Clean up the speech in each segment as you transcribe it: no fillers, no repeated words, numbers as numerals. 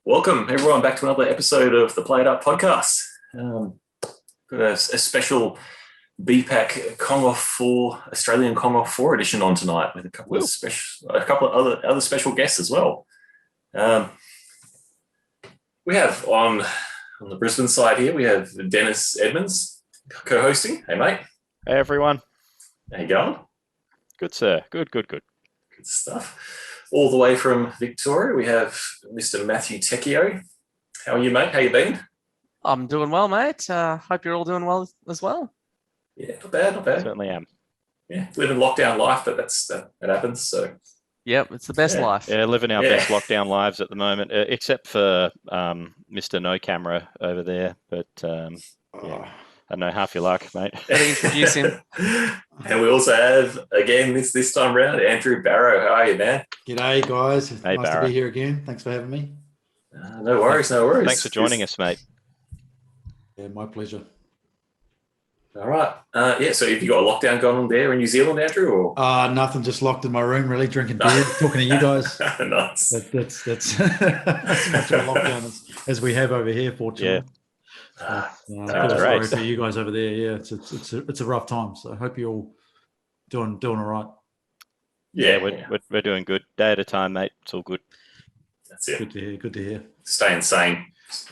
Welcome, everyone, back to another episode of the Play It Up podcast. Got a special BPAC Kong Off 4, Australian Kong Off 4 edition on tonight with a couple of other special guests as well. We have on the Brisbane side here, we have Dennis Edmonds co-hosting. Hey, mate. Hey, everyone. How you going? Good, sir. Good. Good stuff. All the way from Victoria, we have Mr. Matthew Tecchio. How are you, mate? How you been? I'm doing well, mate. Hope you're all doing well as well. Yeah, not bad. Certainly am. Yeah, living lockdown life, but that happens. So, yep, it's the best life. Yeah, living our best lockdown lives at the moment, except for Mr. No Camera over there. But I know half your luck, mate. Gotta introduce him. And we also have, again, this time round, Andrew Barrow. How are you, man? G'day, guys. Hey, nice Barrow. to be here again. Thanks for having me. No worries. Thanks for joining us, mate. Yeah, my pleasure. All right. So have you got a lockdown going on there in New Zealand, Andrew? Or? Nothing, just locked in my room, really, drinking beer, talking to you guys. Nice. That's as much a lockdown as we have over here, fortunately. That's Sorry great. for you guys over there. Yeah, it's a rough time. So I hope you're all doing all right. Yeah, we're doing good. Day at a time, mate. It's all good. That's it. Good to hear. Staying sane.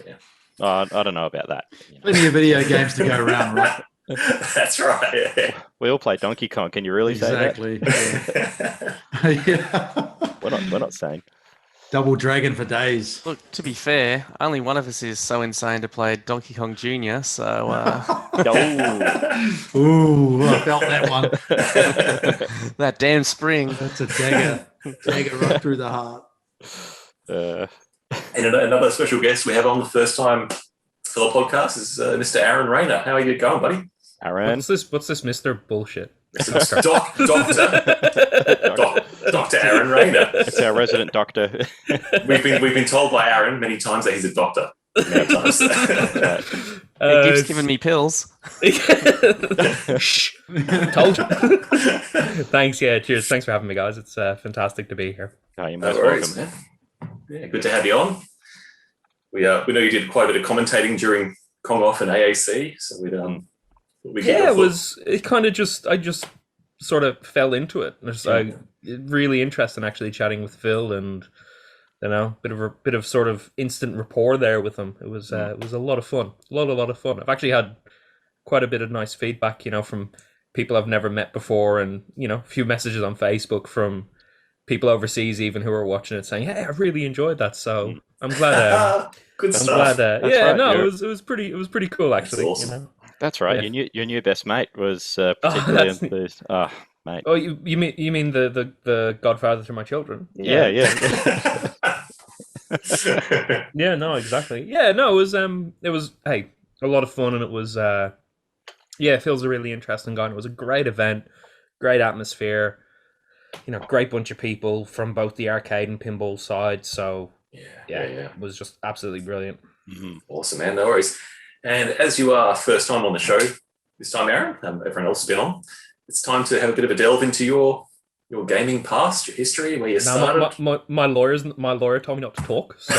Yeah. I don't know about that. Plenty of video games to go around, right? That's right. Yeah. We all play Donkey Kong. Can you really say that? Exactly. Yeah. We're not saying. Double Dragon for days. Look, to be fair, only one of us is so insane to play Donkey Kong Jr., so... Ooh, I felt that one. that damn spring. That's a dagger right through the heart. And another special guest we have on the first time for the podcast is Mr. Aaron Raynor. How are you going, buddy? Aaron? What's this Mr. Bullshit? Dr. Aaron Raynor. It's our resident doctor. We've been told by Aaron many times that he's a doctor. Many times. He keeps giving me pills. Shh. Told you. Thanks, yeah, cheers. Thanks for having me, guys. It's fantastic to be here. Oh, you're No most worries, welcome. man. Yeah, good to have you on. We know you did quite a bit of commentating during Kong Off and AAC, so I just sort of fell into it. It's like really interesting actually chatting with Phil, and bit of sort of instant rapport there with him. It was a lot of fun. A lot of fun. I've actually had quite a bit of nice feedback, from people I've never met before, and a few messages on Facebook from people overseas even who are watching it saying, "Hey, I really enjoyed that." So I'm glad. Good stuff. It was pretty cool actually. That's awesome. That's right. Yeah. Your new best mate was particularly enthused. Oh, mate. Oh, you mean the Godfather through my children? Yeah. Yeah, no, exactly. Yeah, no, it was a lot of fun, and it was Phil's a really interesting guy, and it was a great event, great atmosphere, great bunch of people from both the arcade and pinball side. So it was just absolutely brilliant. Mm-hmm. Awesome, man. No worries. And as you are first time on the show this time, Aaron, everyone else has been on, it's time to have a bit of a delve into your gaming past, your history, where you started. My lawyer told me not to talk, so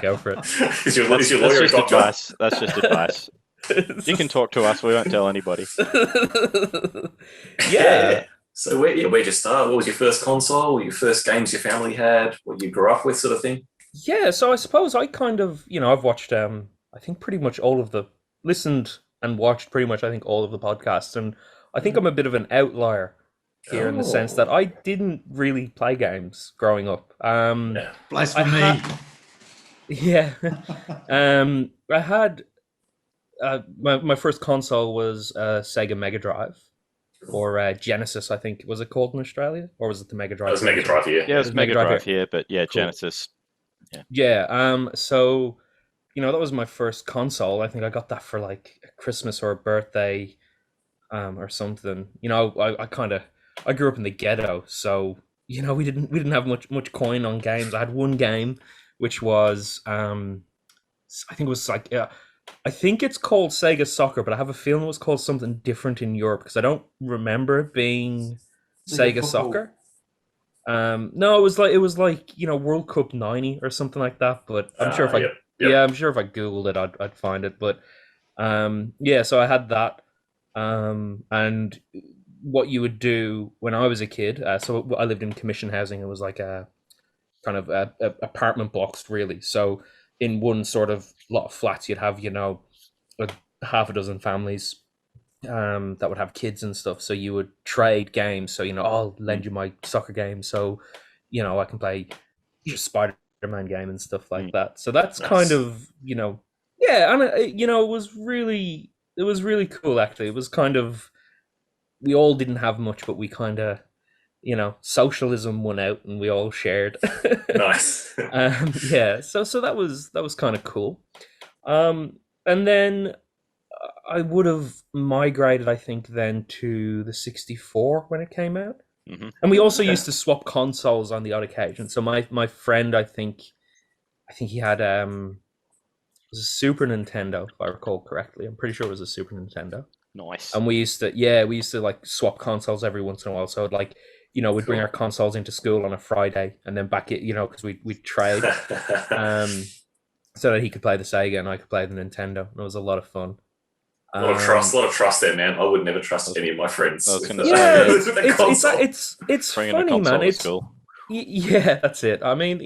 go for it. Is your lawyer a doctor? Advice. That's just advice. You can talk to us. We won't tell anybody. Yeah. So where'd you start? What was your first console? Your first games your family had? What you grew up with, sort of thing? Yeah. So I suppose I kind of, I've watched, I think pretty much listened and watched pretty much, I think, all of the podcasts, and I think I'm a bit of an outlier here in the sense that I didn't really play games growing up. Blasphemy. I had my first console was Sega Mega Drive, or Genesis, I think. Was it called in Australia, or was it the Mega Drive? It was Mega Drive here. Yeah, it was Mega Drive here, but Cool. Genesis. So that was my first console. I think I got that for like a Christmas or a birthday, or something. I grew up in the ghetto, so we didn't have much coin on games. I had one game, which was I think it was like I think it's called Sega Soccer, but I have a feeling it was called something different in Europe because I don't remember it being Sega Football. Soccer. No, it was like World Cup '90 or something like that. But I'm sure if I I'm sure if I googled it, I'd find it. But yeah, so I had that, and what you would do when I was a kid. So I lived in commission housing. It was like a kind of apartment blocks, really. So in one sort of lot of flats, you'd have a half a dozen families that would have kids and stuff. So you would trade games. So I'll lend you my soccer game, so I can play your Spider-Man game and stuff like that. So that's kind of yeah, and it was really cool actually. It was kind of, we all didn't have much, but we kind of socialism won out and we all shared. Nice. Yeah, so that was kind of cool. And then I would have migrated, I think, then to the 64 when it came out. Mm-hmm. And we also used to swap consoles on the odd occasion. So my friend, I think he had it was a Super Nintendo, if I recall correctly. I'm pretty sure it was a Super Nintendo. Nice. And we used to like swap consoles every once in a while. So like, we'd bring our consoles into school on a Friday and then back it, because we'd trade, so that he could play the Sega and I could play the Nintendo. And it was a lot of fun. A lot of trust there, man. I would never trust any of my friends. I was with gonna the- say, it's bringing a funny, console man. to It's school. yeah, that's it. I mean,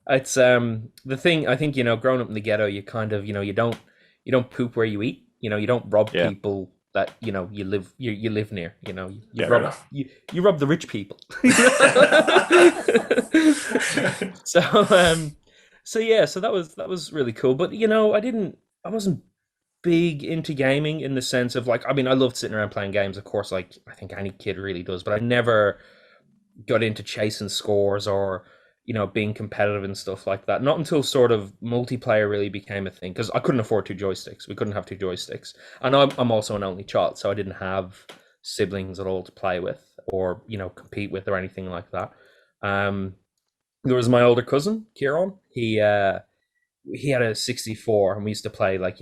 it's the thing. I think growing up in the ghetto, you kind of you don't poop where you eat. You don't rob people that you live near. You rob the rich people. So yeah, so that was really cool. But I wasn't big into gaming in the sense of like, I mean, I loved sitting around playing games, of course, like I think any kid really does, but I never got into chasing scores or being competitive and stuff like that. Not until sort of multiplayer really became a thing, because I couldn't afford 2 joysticks. We couldn't have 2 joysticks, and I'm also an only child, so I didn't have siblings at all to play with or compete with or anything like that. There was my older cousin Kieran. He had a 64, and we used to play like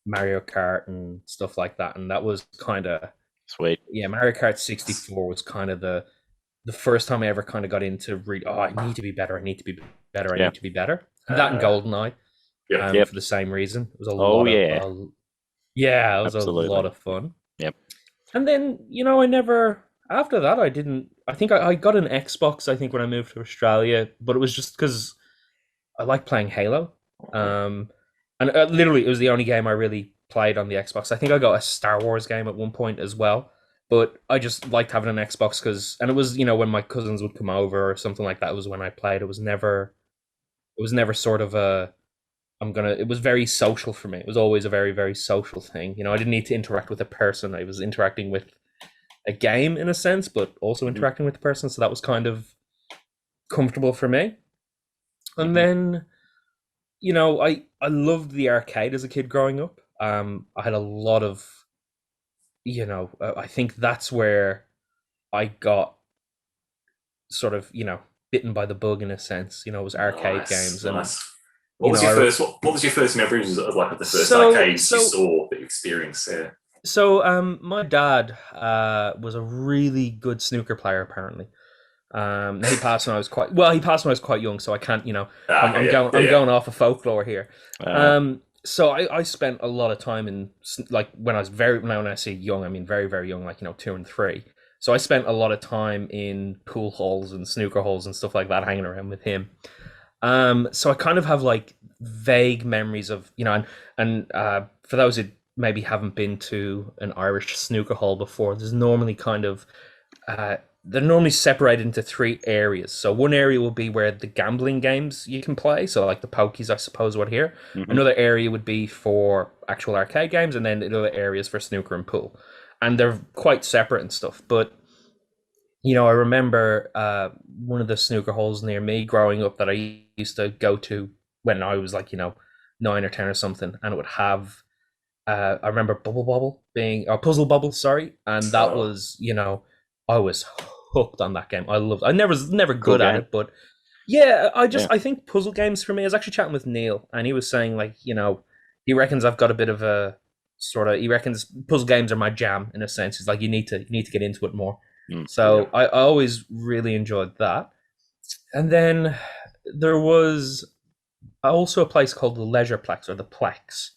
Mario Kart and stuff like that, and that was kind of sweet. Yeah, Mario Kart 64 was kind of the first time I ever kind of got into I need to be better. I need to be better. I need to be better. That and GoldenEye, for the same reason. It was a lot. It was Absolutely. a lot of fun. Yep. And then I never after that I didn't. I think I got an Xbox. I think when I moved to Australia, but it was just because I like playing Halo. And literally, it was the only game I really played on the Xbox. I think I got a Star Wars game at one point as well. But I just liked having an Xbox and it was, when my cousins would come over or something like that, was when I played. It was never sort of it was very social for me. It was always a very, very social thing. I didn't need to interact with a person. I was interacting with a game in a sense, but also interacting with the person. So that was kind of comfortable for me. And then, I loved the arcade as a kid growing up. I had a lot of, I think that's where I got sort of, bitten by the bug in a sense. It was arcade games. And what was your first memories of like the first arcades you saw that you experienced there? So my dad was a really good snooker player apparently. He passed when I was quite young, so I can't, I'm going off of folklore here. So I spent a lot of time in, like, when I say young, I mean very, very young, like 2 and 3. So I spent a lot of time in pool halls and snooker halls and stuff like that, hanging around with him. So I kind of have like vague memories of, and for those who maybe haven't been to an Irish snooker hall before, there's normally kind of they're normally separated into 3 areas. So one area will be where the gambling games you can play, so like the pokies, I suppose, what here. Mm-hmm. Another area would be for actual arcade games, and then other areas for snooker and pool. And they're quite separate and stuff. But, I remember one of the snooker halls near me growing up that I used to go to when I was like, 9 or 10 or something, and it would have, I remember Puzzle Bubble, sorry. And that was, I was hooked on that game. I was never good at it, but yeah, I think puzzle games for me. I was actually chatting with Neil, and he was saying like, he reckons I've got a bit of a he reckons puzzle games are my jam in a sense. He's like, you need to get into it more. So I always really enjoyed that. And then there was also a place called the Leisureplex, or the Plex,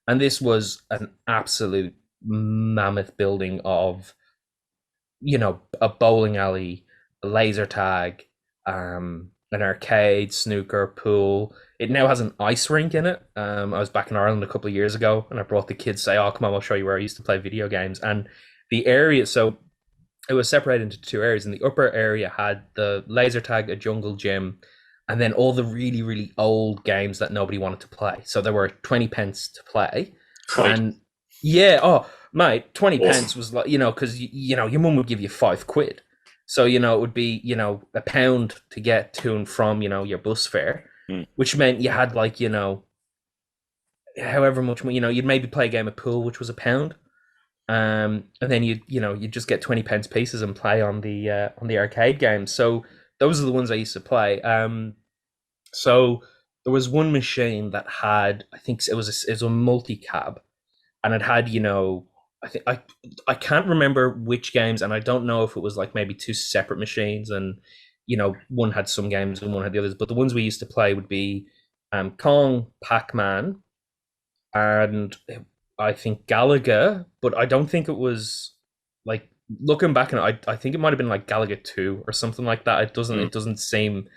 and this was an absolute mammoth building of, a bowling alley, a laser tag, an arcade, snooker, pool. It now has an ice rink in it. I was back in Ireland a couple of years ago, and I brought the kids, say, "Oh, come on, I'll show you where I used to play video games." And the area, so it was separated into two areas, and the upper area had the laser tag, a jungle gym, and then all the really, really old games that nobody wanted to play. So there were 20 pence to play. Right. And mate, 20 pence was like, because, your mum would give you £5. So, it would be, £1 to get to and from, your bus fare, which meant you had like, however much, you'd maybe play a game of pool, which was £1. And then you'd just get 20 pence pieces and play on the arcade games. So those are the ones I used to play. So there was one machine that had, I think it was a multi-cab, and it had, I can't remember which games, and I don't know if it was like maybe two separate machines, and one had some games and one had the others. But the ones we used to play would be Kong, Pac-Man, and I think Galaga, but I don't think it was, like, looking back on it, I think it might have been like Galaga 2 or something like that. It doesn't seem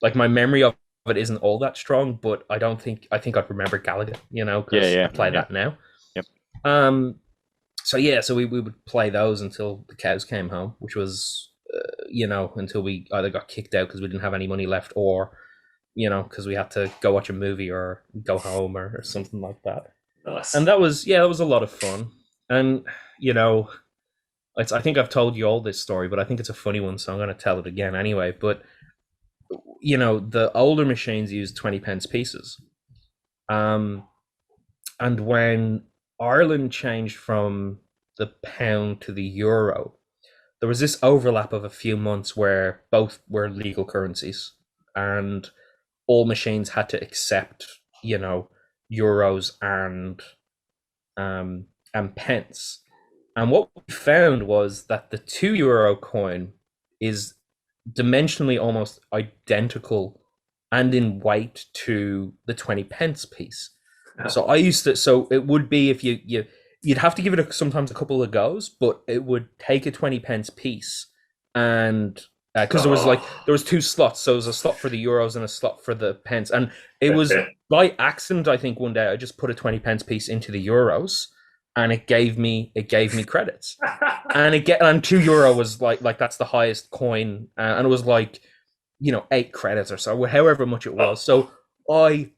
like, my memory of it isn't all that strong, but I think I'd remember Galaga, because I play that now. Yep. So we would play those until the cows came home, which was, until we either got kicked out because we didn't have any money left, or, because we had to go watch a movie or go home or something like that. Nice. And that was a lot of fun. And, I think I've told you all this story, but I think it's a funny one, so I'm going to tell it again anyway. But, the older machines used 20 pence pieces. And when Ireland changed from the pound to the euro, there was this overlap of a few months where both were legal currencies, and all machines had to accept, euros and pence. And what we found was that the €2 coin is dimensionally almost identical and in weight to the 20 pence piece. So it would be, if you'd have to give it sometimes a couple of goes, but it would take a 20 pence piece, and because there was two slots, so there was a slot for the euros and a slot for the pence, and it was by accident, I think one day I just put a 20 pence piece into the euros, and it gave me credits, and and €2 was like that's the highest coin, and it was like 8 credits or so, however much it was. So I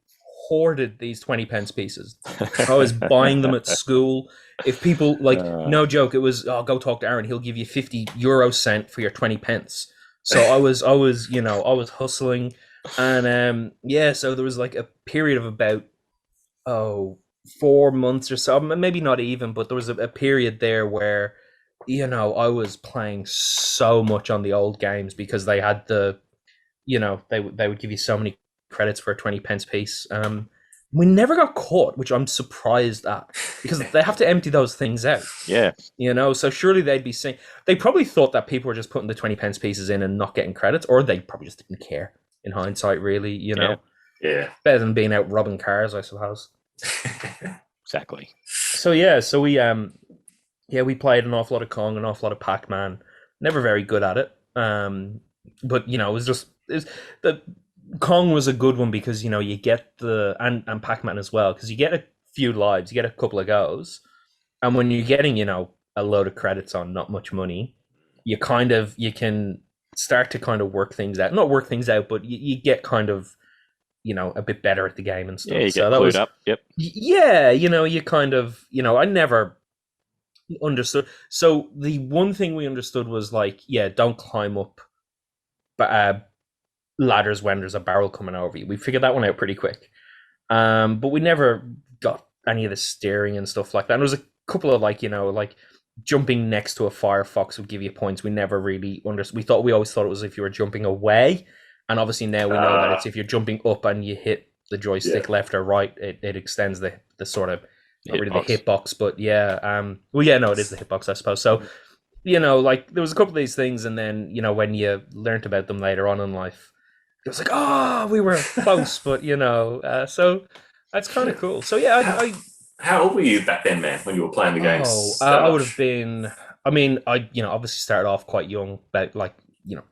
hoarded these 20 pence pieces. I was buying them at school. If people, no joke, it was, go talk to Aaron, he'll give you 50 euro cent for your 20 pence. So I was hustling, and so there was like a period of about 4 months or so, maybe not even, but there was a period there where I was playing so much on the old games, because they had the they would give you so many credits for a 20 pence piece. We never got caught, which I'm surprised at, because they have to empty those things out. Yeah. So surely they'd be saying, they probably thought that people were just putting the 20 pence pieces in and not getting credits, or they probably just didn't care in hindsight, really, Yeah. Better than being out robbing cars, I suppose. Exactly. So we played an awful lot of Kong, an awful lot of Pac-Man. Never very good at it. But the Kong was a good one, because you get and Pac-Man as well, because you get a few lives, you get a couple of goes, and when you're getting a load of credits on not much money, you can start to kind of work things out. Not work things out, but you get kind of a bit better at the game and stuff. Yeah, you get clued up. Yep. Yeah, you kind of I never understood. So the one thing we understood was don't climb up ladders when there's a barrel coming over you. We figured that one out pretty quick, but we never got any of the steering and stuff like that. And there was a couple of jumping next to a Firefox would give you points. We never really understood. We always thought it was if you were jumping away, and obviously now we know that it's if you're jumping up and you hit the joystick left or right, it extends the sort of not really the hitbox, but it is the hitbox, I suppose. So you know, like there was a couple of these things, and then you know when you learnt about them later on in life, it was like, oh, we were close, but you know, so that's kind of cool. So yeah, How old were you back then, man, when you were playing the games? I would have been. I mean, I obviously started off quite young, about like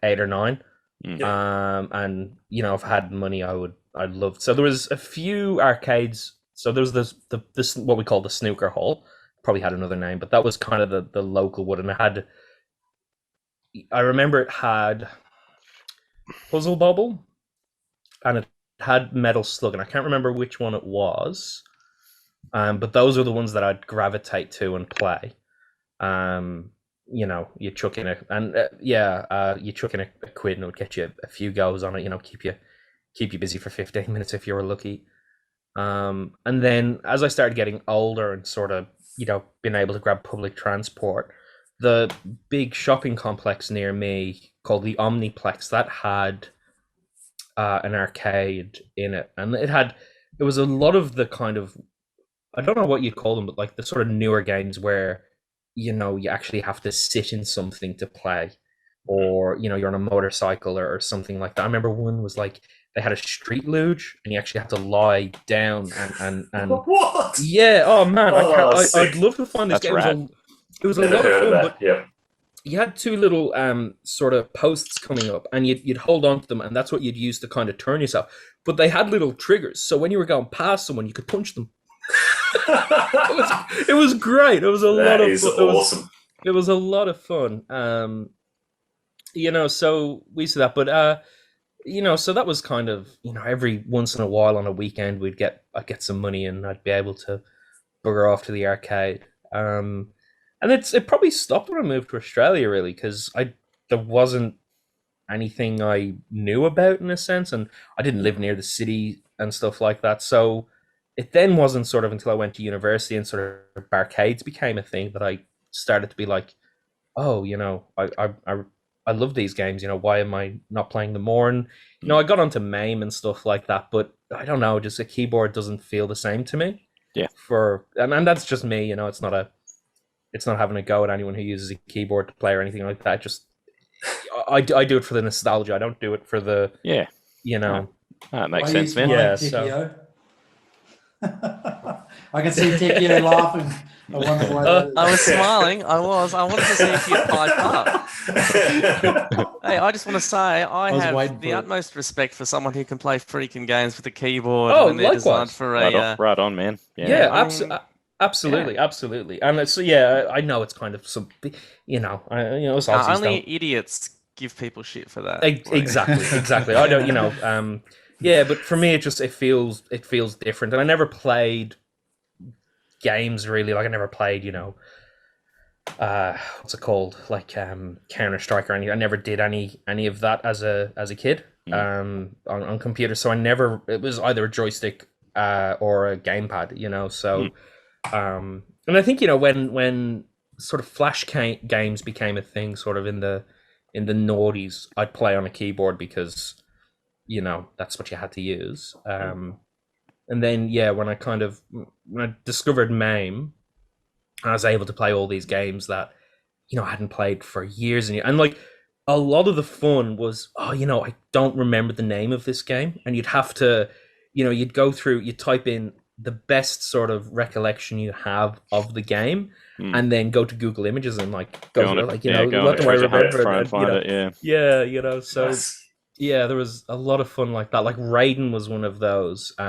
8 or 9. And you know, if I had money, I'd love. So there was a few arcades. So there was this what we call the snooker hall. Probably had another name, but that was kind of the local one, and it had. I remember it had Puzzle Bobble, and it had Metal Slug, and I can't remember which one it was. But those are the ones that I'd gravitate to and play. You know, you chuck in you chuck in a quid and it would get you a few goes on it. You know, keep you busy for 15 minutes if you were lucky. And then as I started getting older and sort of being able to grab public transport, the big shopping complex near me called the Omniplex that had an arcade in it, and it was a lot of the kind of, I don't know what you'd call them, but like the sort of newer games where you actually have to sit in something to play, or you're on a motorcycle or something like that. I remember one was like they had a street luge and you actually had to lie down and what? Yeah, oh man, Oh, I'd love to find this game. It was a lot of fun, but yep. You had two little sort of posts coming up, and you'd hold on to them, and that's what you'd use to kind of turn yourself. But they had little triggers, so when you were going past someone, you could punch them. It was great. It was a lot of fun. Awesome. It was a lot of fun. So we used to that, but so that was kind of every once in a while on a weekend I'd get some money and I'd be able to bugger off to the arcade. And it probably stopped when I moved to Australia, really, because there wasn't anything I knew about in a sense, and I didn't live near the city and stuff like that. So it then wasn't sort of until I went to university and sort of arcades became a thing that I started to be like, oh, I love these games. Why am I not playing them more? And I got onto MAME and stuff like that, but I don't know, just a keyboard doesn't feel the same to me. Yeah. And that's just me. It's not having a go at anyone who uses a keyboard to play or anything like that. Just I do it for the nostalgia. I don't do it for the That makes sense, man. Yeah, so I can see Tecchio laughing. I wonder why that is. I was smiling. I wanted to see if you'd pipe up. Hey, I just want to say I have the utmost respect for someone who can play freaking games with a keyboard. Oh, when they're designed likewise. for Right on, man. Absolutely, absolutely. And it's I know it's kind of some, us Aussies only idiots give people shit for that. Exactly. I don't, but for me, it feels different. And I never played games really. Like I never played, what's it called? Like Counter-Strike or anything. I never did any of that as a kid on computer. So it was either a joystick or a gamepad, so. And I think when sort of flash games became a thing, sort of in the noughties, I'd play on a keyboard because that's what you had to use. And then when I discovered MAME, I was able to play all these games that I hadn't played for years and like a lot of the fun was I don't remember the name of this game, and you'd have to you'd go through, you type in the best sort of recollection you have of the game, and then go to Google Images and go to let them remember it. So Nice. there was a lot of fun like that. Like Raiden was one of those. Cool.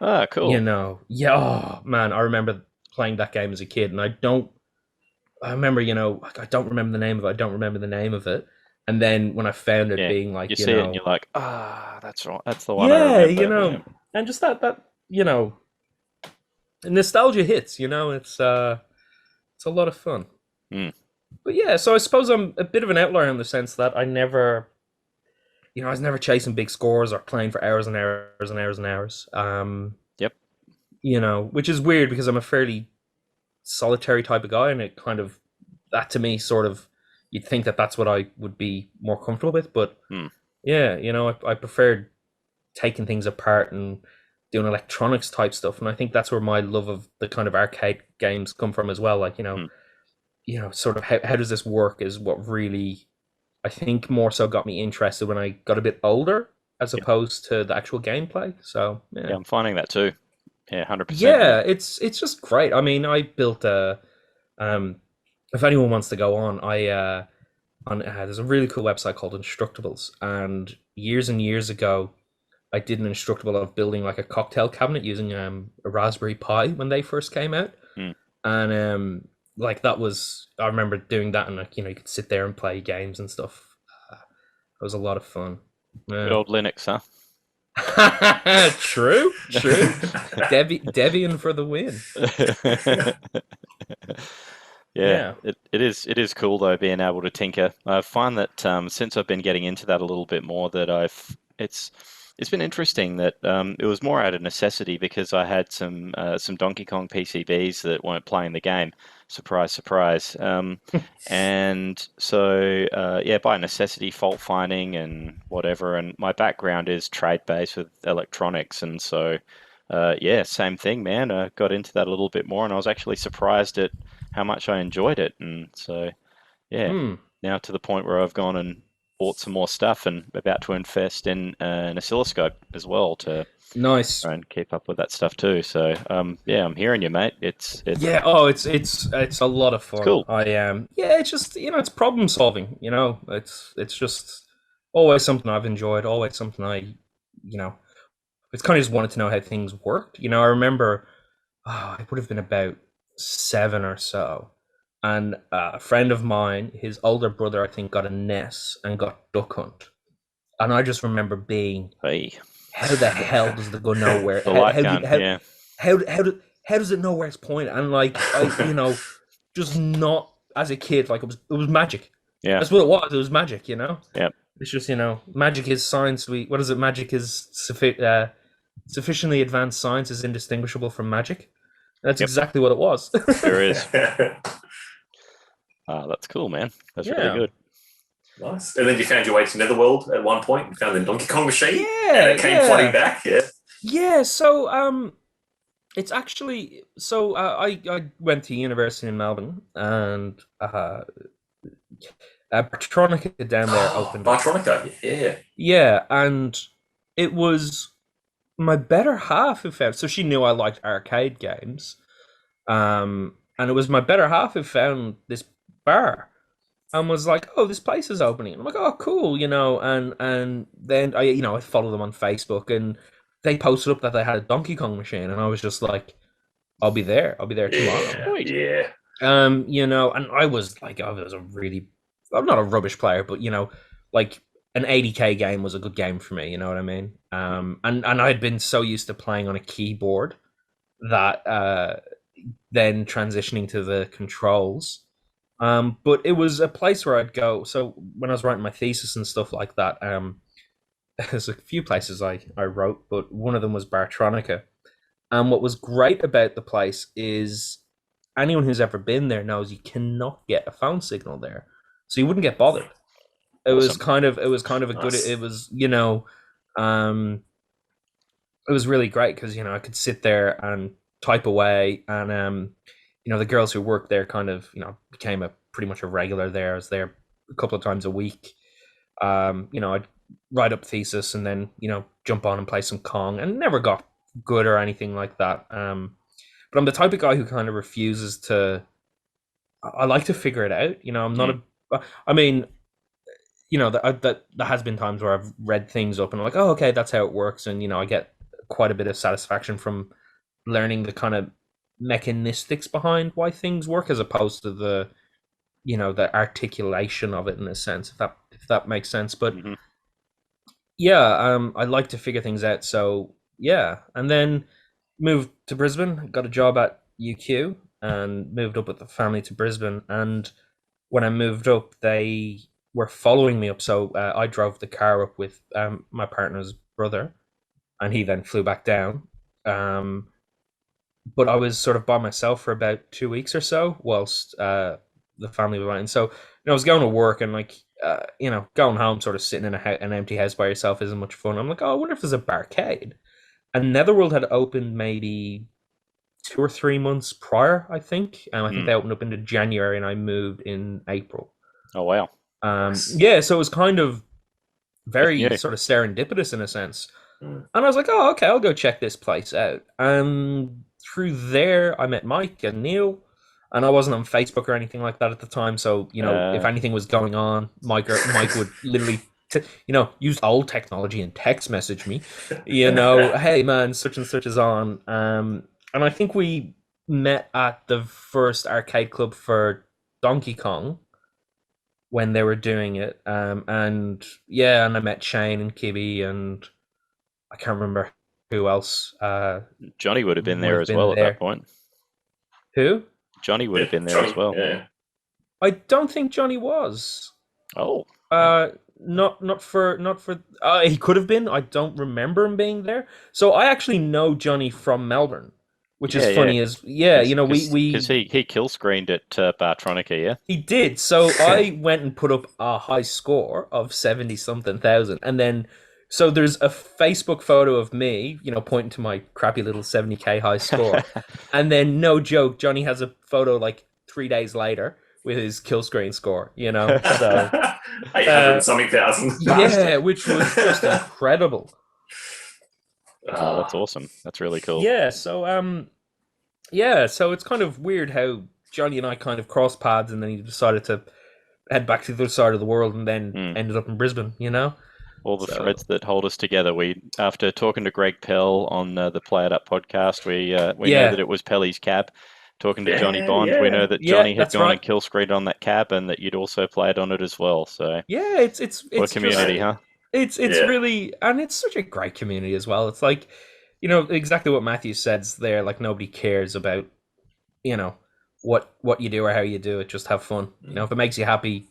Oh man, I remember playing that game as a kid, and I don't remember the name of it. I don't remember the name of it. And then when I found it, being like, you see it and you're like, that's right, that's the one. I remember. And just that nostalgia hits. It's a lot of fun. But so I suppose I'm a bit of an outlier in the sense that I never, I was never chasing big scores or playing for hours and hours and hours and hours. Yep. Which is weird because I'm a fairly solitary type of guy, and it kind of, that to me sort of, you'd think that that's what I would be more comfortable with, but I preferred taking things apart and doing electronics type stuff, and I think that's where my love of the kind of arcade games come from as well. Like sort of how does this work is what really, I think, more so got me interested when I got a bit older, as opposed to the actual gameplay. So yeah, I'm finding that too. Yeah, 100%. Yeah, it's just great. I mean, I built a. If anyone wants to go on, there's a really cool website called Instructables, and years ago, I did an Instructable of building like a cocktail cabinet using a Raspberry Pi when they first came out, and like that was, I remember doing that, and like, you could sit there and play games and stuff. It was a lot of fun. Good old Linux, huh? True. Debian for the win. Yeah. It is cool though, being able to tinker. I find that since I've been getting into that a little bit more, that it's been interesting that it was more out of necessity, because I had some Donkey Kong PCBs that weren't playing the game. Surprise, surprise. And so, by necessity, fault finding and whatever. And my background is trade-based with electronics. And so, same thing, man. I got into that a little bit more, and I was actually surprised at how much I enjoyed it. And so, now to the point where I've gone and bought some more stuff and about to invest in an oscilloscope as well to try and keep up with that stuff too. So I'm hearing you, mate. It's it's a lot of fun. It's cool. It's just, it's problem solving. It's just always something I've enjoyed. Always something it's kind of just wanted to know how things worked. I remember it would have been about 7 or so. And a friend of mine, his older brother, I think, got a NES and got Duck Hunt. And I just remember being, how the hell does the gun know where? How does it know where it's pointing? And like, just not, as a kid, like it was magic. Yeah, that's what it was. It was magic, Yeah. It's just, magic is science. What is it? Magic is sufficiently advanced science is indistinguishable from magic. That's exactly what it was. There is. That's cool, man. That's really good. Nice. And then you found your way to Netherworld at one point and found the Donkey Kong machine. Yeah. And it came flooding back. Yeah. Yeah. So it's actually I went to university in Melbourne, and Bartronica down there opened. Bartronica, yeah. Yeah, and it was my better half who found. So she knew I liked arcade games, and it was my better half who found this bar and was like, "Oh, this place is opening." And I'm like, "Oh, cool," and then I followed them on Facebook, and they posted up that they had a Donkey Kong machine, and I was just like, I'll be there tomorrow. Yeah. And I was like, I'm not a rubbish player, but like an 80k game was a good game for me, you know what I mean? And I'd been so used to playing on a keyboard that then transitioning to the controls. But it was a place where I'd go. So when I was writing my thesis and stuff like that, there's a few places I wrote, but one of them was Bartronica. And what was great about the place is anyone who's ever been there knows you cannot get a phone signal there, so you wouldn't get bothered. It was kind of a good. It was it was really great because I could sit there and type away, and the girls who worked there kind of became pretty much a regular there. I was there a couple of times a week. I'd write up thesis and then jump on and play some Kong, and never got good or anything like that. But I'm the type of guy who kind of refuses to. I like to figure it out. I'm not I mean, that has been times where I've read things up and I'm like, oh, okay, that's how it works, and I get quite a bit of satisfaction from learning the kind of mechanistics behind why things work, as opposed to the the articulation of it, in a sense, if that makes sense. But I like to figure things out. So and then moved to Brisbane, got a job at UQ, and moved up with the family to Brisbane. And when I moved up, they were following me up, so I drove the car up with my partner's brother, and he then flew back down. But I was sort of by myself for about 2 weeks or so whilst the family was around. So I was going to work, and like going home, sort of sitting in an empty house by yourself isn't much fun. I'm like, oh, I wonder if there's a barcade. And Netherworld had opened maybe 2 or 3 months prior, I think. I think they opened up into January, and I moved in April. Oh wow! Yeah, so it was kind of very sort of serendipitous in a sense. And I was like, oh, okay, I'll go check this place out. And through there, I met Mike and Neil. And I wasn't on Facebook or anything like that at the time. So, if anything was going on, Mike would literally, use old technology and text message me, hey, man, such and such is on. And I think we met at the first arcade club for Donkey Kong when they were doing it. And I met Shane and Kibby, and I can't remember who else. Johnny would have been there as well at that point. Who? Johnny would have been there as well. Yeah. I don't think Johnny was. Oh. Not for. He could have been. I don't remember him being there. So I actually know Johnny from Melbourne, which is funny. Because he kill screened at Bartronica, yeah. He did. So I went and put up a high score of 70-something thousand, and then. So there's a Facebook photo of me, pointing to my crappy little 70k high score. And then, no joke, Johnny has a photo like 3 days later with his kill screen score, So 800-something thousand. Yeah, which was just incredible. Oh, that's awesome. That's really cool. Yeah, so so it's kind of weird how Johnny and I kind of crossed paths, and then he decided to head back to the other side of the world, and then ended up in Brisbane, All the threads that hold us together. We, after talking to Greg Pell on the Play It Up podcast, we know that it was Pelly's cab. Talking to Johnny Bond, we know that Johnny had gone and kill screened on that cab, and that you'd also played on it as well. So it's what community, huh? It's really, and it's such a great community as well. It's like, exactly what Matthew says there. Like, nobody cares about, what you do or how you do it. Just have fun. If it makes you happy,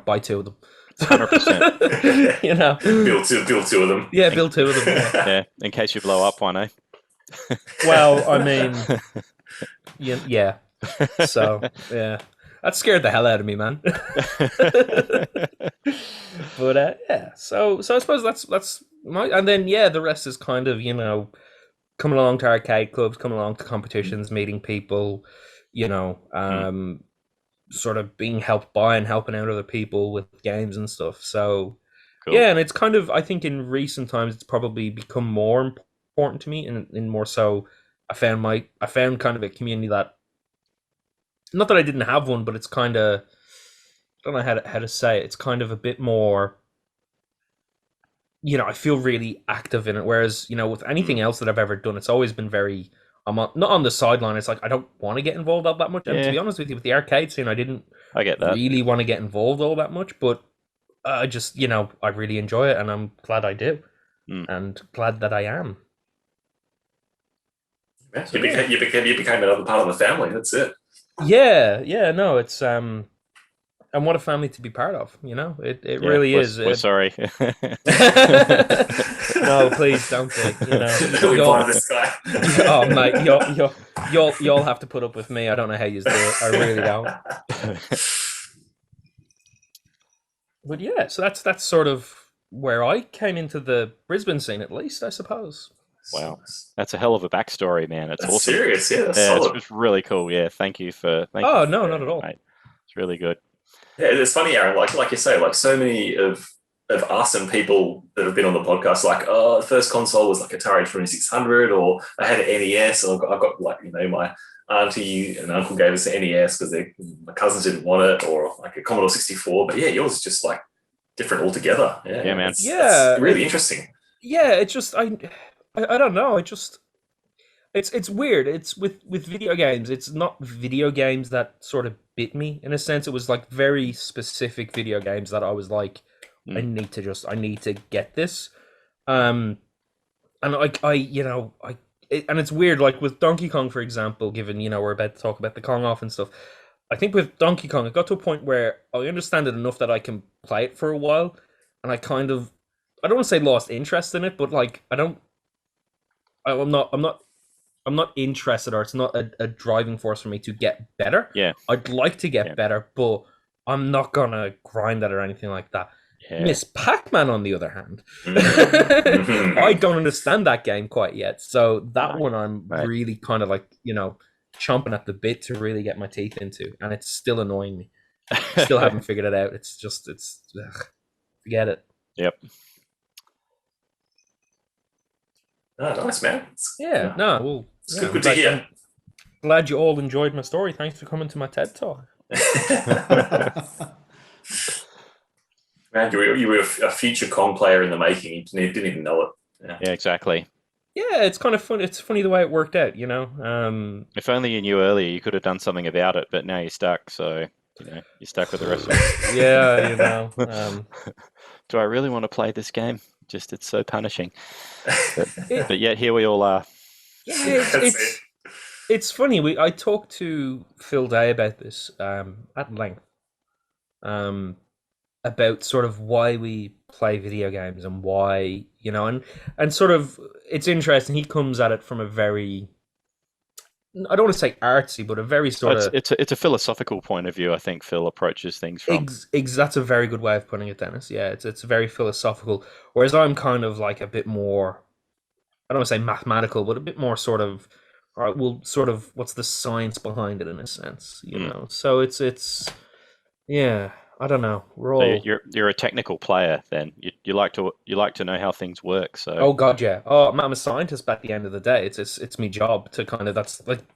buy 2 of them. 100%. Build 2 of them. Yeah, build 2 of them. Yeah, in case you blow up one, eh? Well, I mean, yeah. So, yeah, that scared the hell out of me, man. But so I suppose that's my, and then the rest is kind of coming along to arcade clubs, coming along to competitions, meeting people, sort of being helped by and helping out other people with games and stuff. So cool. And it's kind of, I think in recent times it's probably become more important to me, and more so I found kind of a community that, not that I didn't have one, but it's kind of, I don't know how to say it. It's kind of a bit more, I feel really active in it. Whereas, with anything else that I've ever done, it's always been very, not on the sideline. It's like, I don't want to get involved all that much. And to be honest with you, with the arcade scene, I get that. Really want to get involved all that much. But I just, I really enjoy it, and I'm glad I do. And glad that I am. Yeah, you became another part of the family. That's it. Yeah, no, it's and what a family to be part of, it really is. We're sorry. No, please don't be. This guy. Oh mate, you'll have to put up with me. I don't know how you do it. I really don't. But yeah, so that's sort of where I came into the Brisbane scene, at least, I suppose. Wow, that's a hell of a backstory, man. That's awesome. Serious, that's solid. It's really cool. Yeah, thank you for. No, not at all. Mate. It's really good. Yeah, it's funny, Aaron. Like you say, like so many of us and people that have been on the podcast, like, the first console was like Atari 2600, or I had an NES, or I've got like my auntie and uncle gave us an NES because my cousins didn't want it, or like a Commodore 64. But yeah, yours is just like different altogether. Yeah, man. It's really interesting. Yeah, it's just I don't know. It's weird. It's with video games. It's not video games that sort of bit me in a sense. It was like very specific video games that I was like, I need to get this. And and it's weird. Like with Donkey Kong, for example, given we're about to talk about the Kong Off and stuff. I think with Donkey Kong, it got to a point where I understand it enough that I can play it for a while, and I don't want to say lost interest in it, but like I'm not interested, or it's not a driving force for me to get better. Yeah. I'd like to get better, but I'm not gonna grind at it or anything like that. Yeah. Miss Pac-Man, on the other hand, Mhm. I don't understand that game quite yet. So that Right. one I'm Right. really kind of like, chomping at the bit to really get my teeth into, and it's still annoying me. Still haven't figured it out. It's forget it. Yep. Oh, nice, man. Yeah, no, well, It's good to hear. I'm glad you all enjoyed my story. Thanks for coming to my TED Talk. Man, you were a future Kong player in the making. You didn't even know it. Yeah, exactly. Yeah, it's kind of fun. It's funny the way it worked out, If only you knew earlier, you could have done something about it, but now you're stuck, so you're stuck with the rest of it. Yeah, Do I really want to play this game? Just, it's so punishing. But yet here we all are. Yeah, it's funny. I talked to Phil Day about this at length, about sort of why we play video games and why, and sort of it's interesting. He comes at it from a very, I don't want to say artsy, but a very sort of it's a philosophical point of view. I think Phil approaches things from. That's a very good way of putting it, Dennis. Yeah, it's very philosophical. Whereas I'm kind of like a bit more, I don't want to say mathematical, but a bit more sort of, all right, well, sort of what's the science behind it in a sense, So it's yeah, I don't know. We're all you're a technical player then. You like to know how things work. So oh god, yeah. Oh, I'm a scientist. But at the end of the day, it's my job to kind of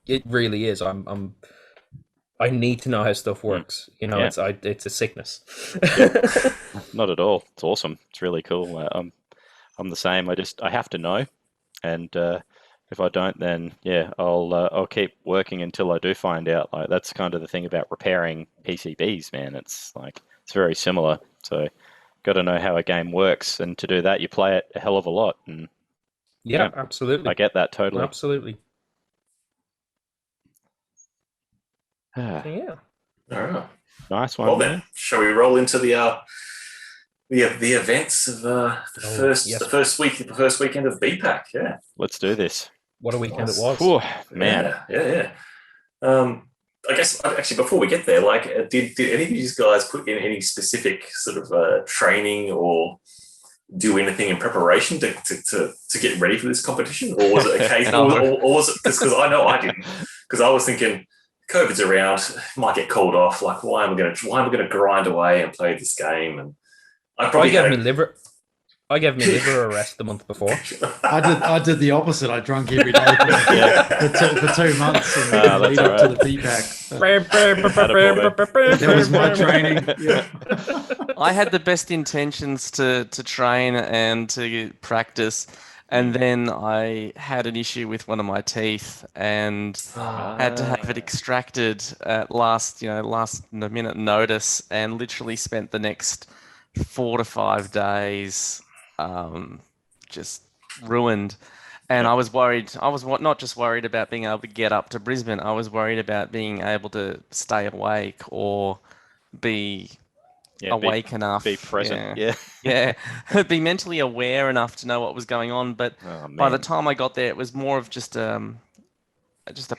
it really is. I need to know how stuff works. Yeah. It's a sickness. Not at all. It's awesome. It's really cool. I'm the same. I have to know, and if I don't, then yeah, I'll keep working until I do find out. Like that's kind of the thing about repairing PCBs, man. It's very similar. So, got to know how a game works, and to do that, you play it a hell of a lot. And yeah, absolutely. I get that totally. Absolutely. Yeah. All right. Nice one. Well then, shall we roll into the events of the first weekend of BPAC? Yeah. Let's do this. What a weekend it was. Ooh, man. Yeah. I guess actually before we get there, did any of you guys put in any specific sort of training or do anything in preparation to get ready for this competition, or was it a case, or was it because I know I didn't, because I was thinking COVID's around, might get called off. Like, why am I going to grind away and play this game? And I gave me liver a rest the month before. I did the opposite. I drank every day for 2 months and lead up to the BPAC. That was my training. Yeah. I had the best intentions to train and to practice, and then I had an issue with one of my teeth and had to have it extracted at last minute notice, and literally spent the next 4 to 5 days just ruined. And I was worried. I was not just worried about being able to get up to Brisbane. I was worried about being able to stay awake or be awake enough. Be present. Yeah. Be mentally aware enough to know what was going on. But by the time I got there, it was more of just a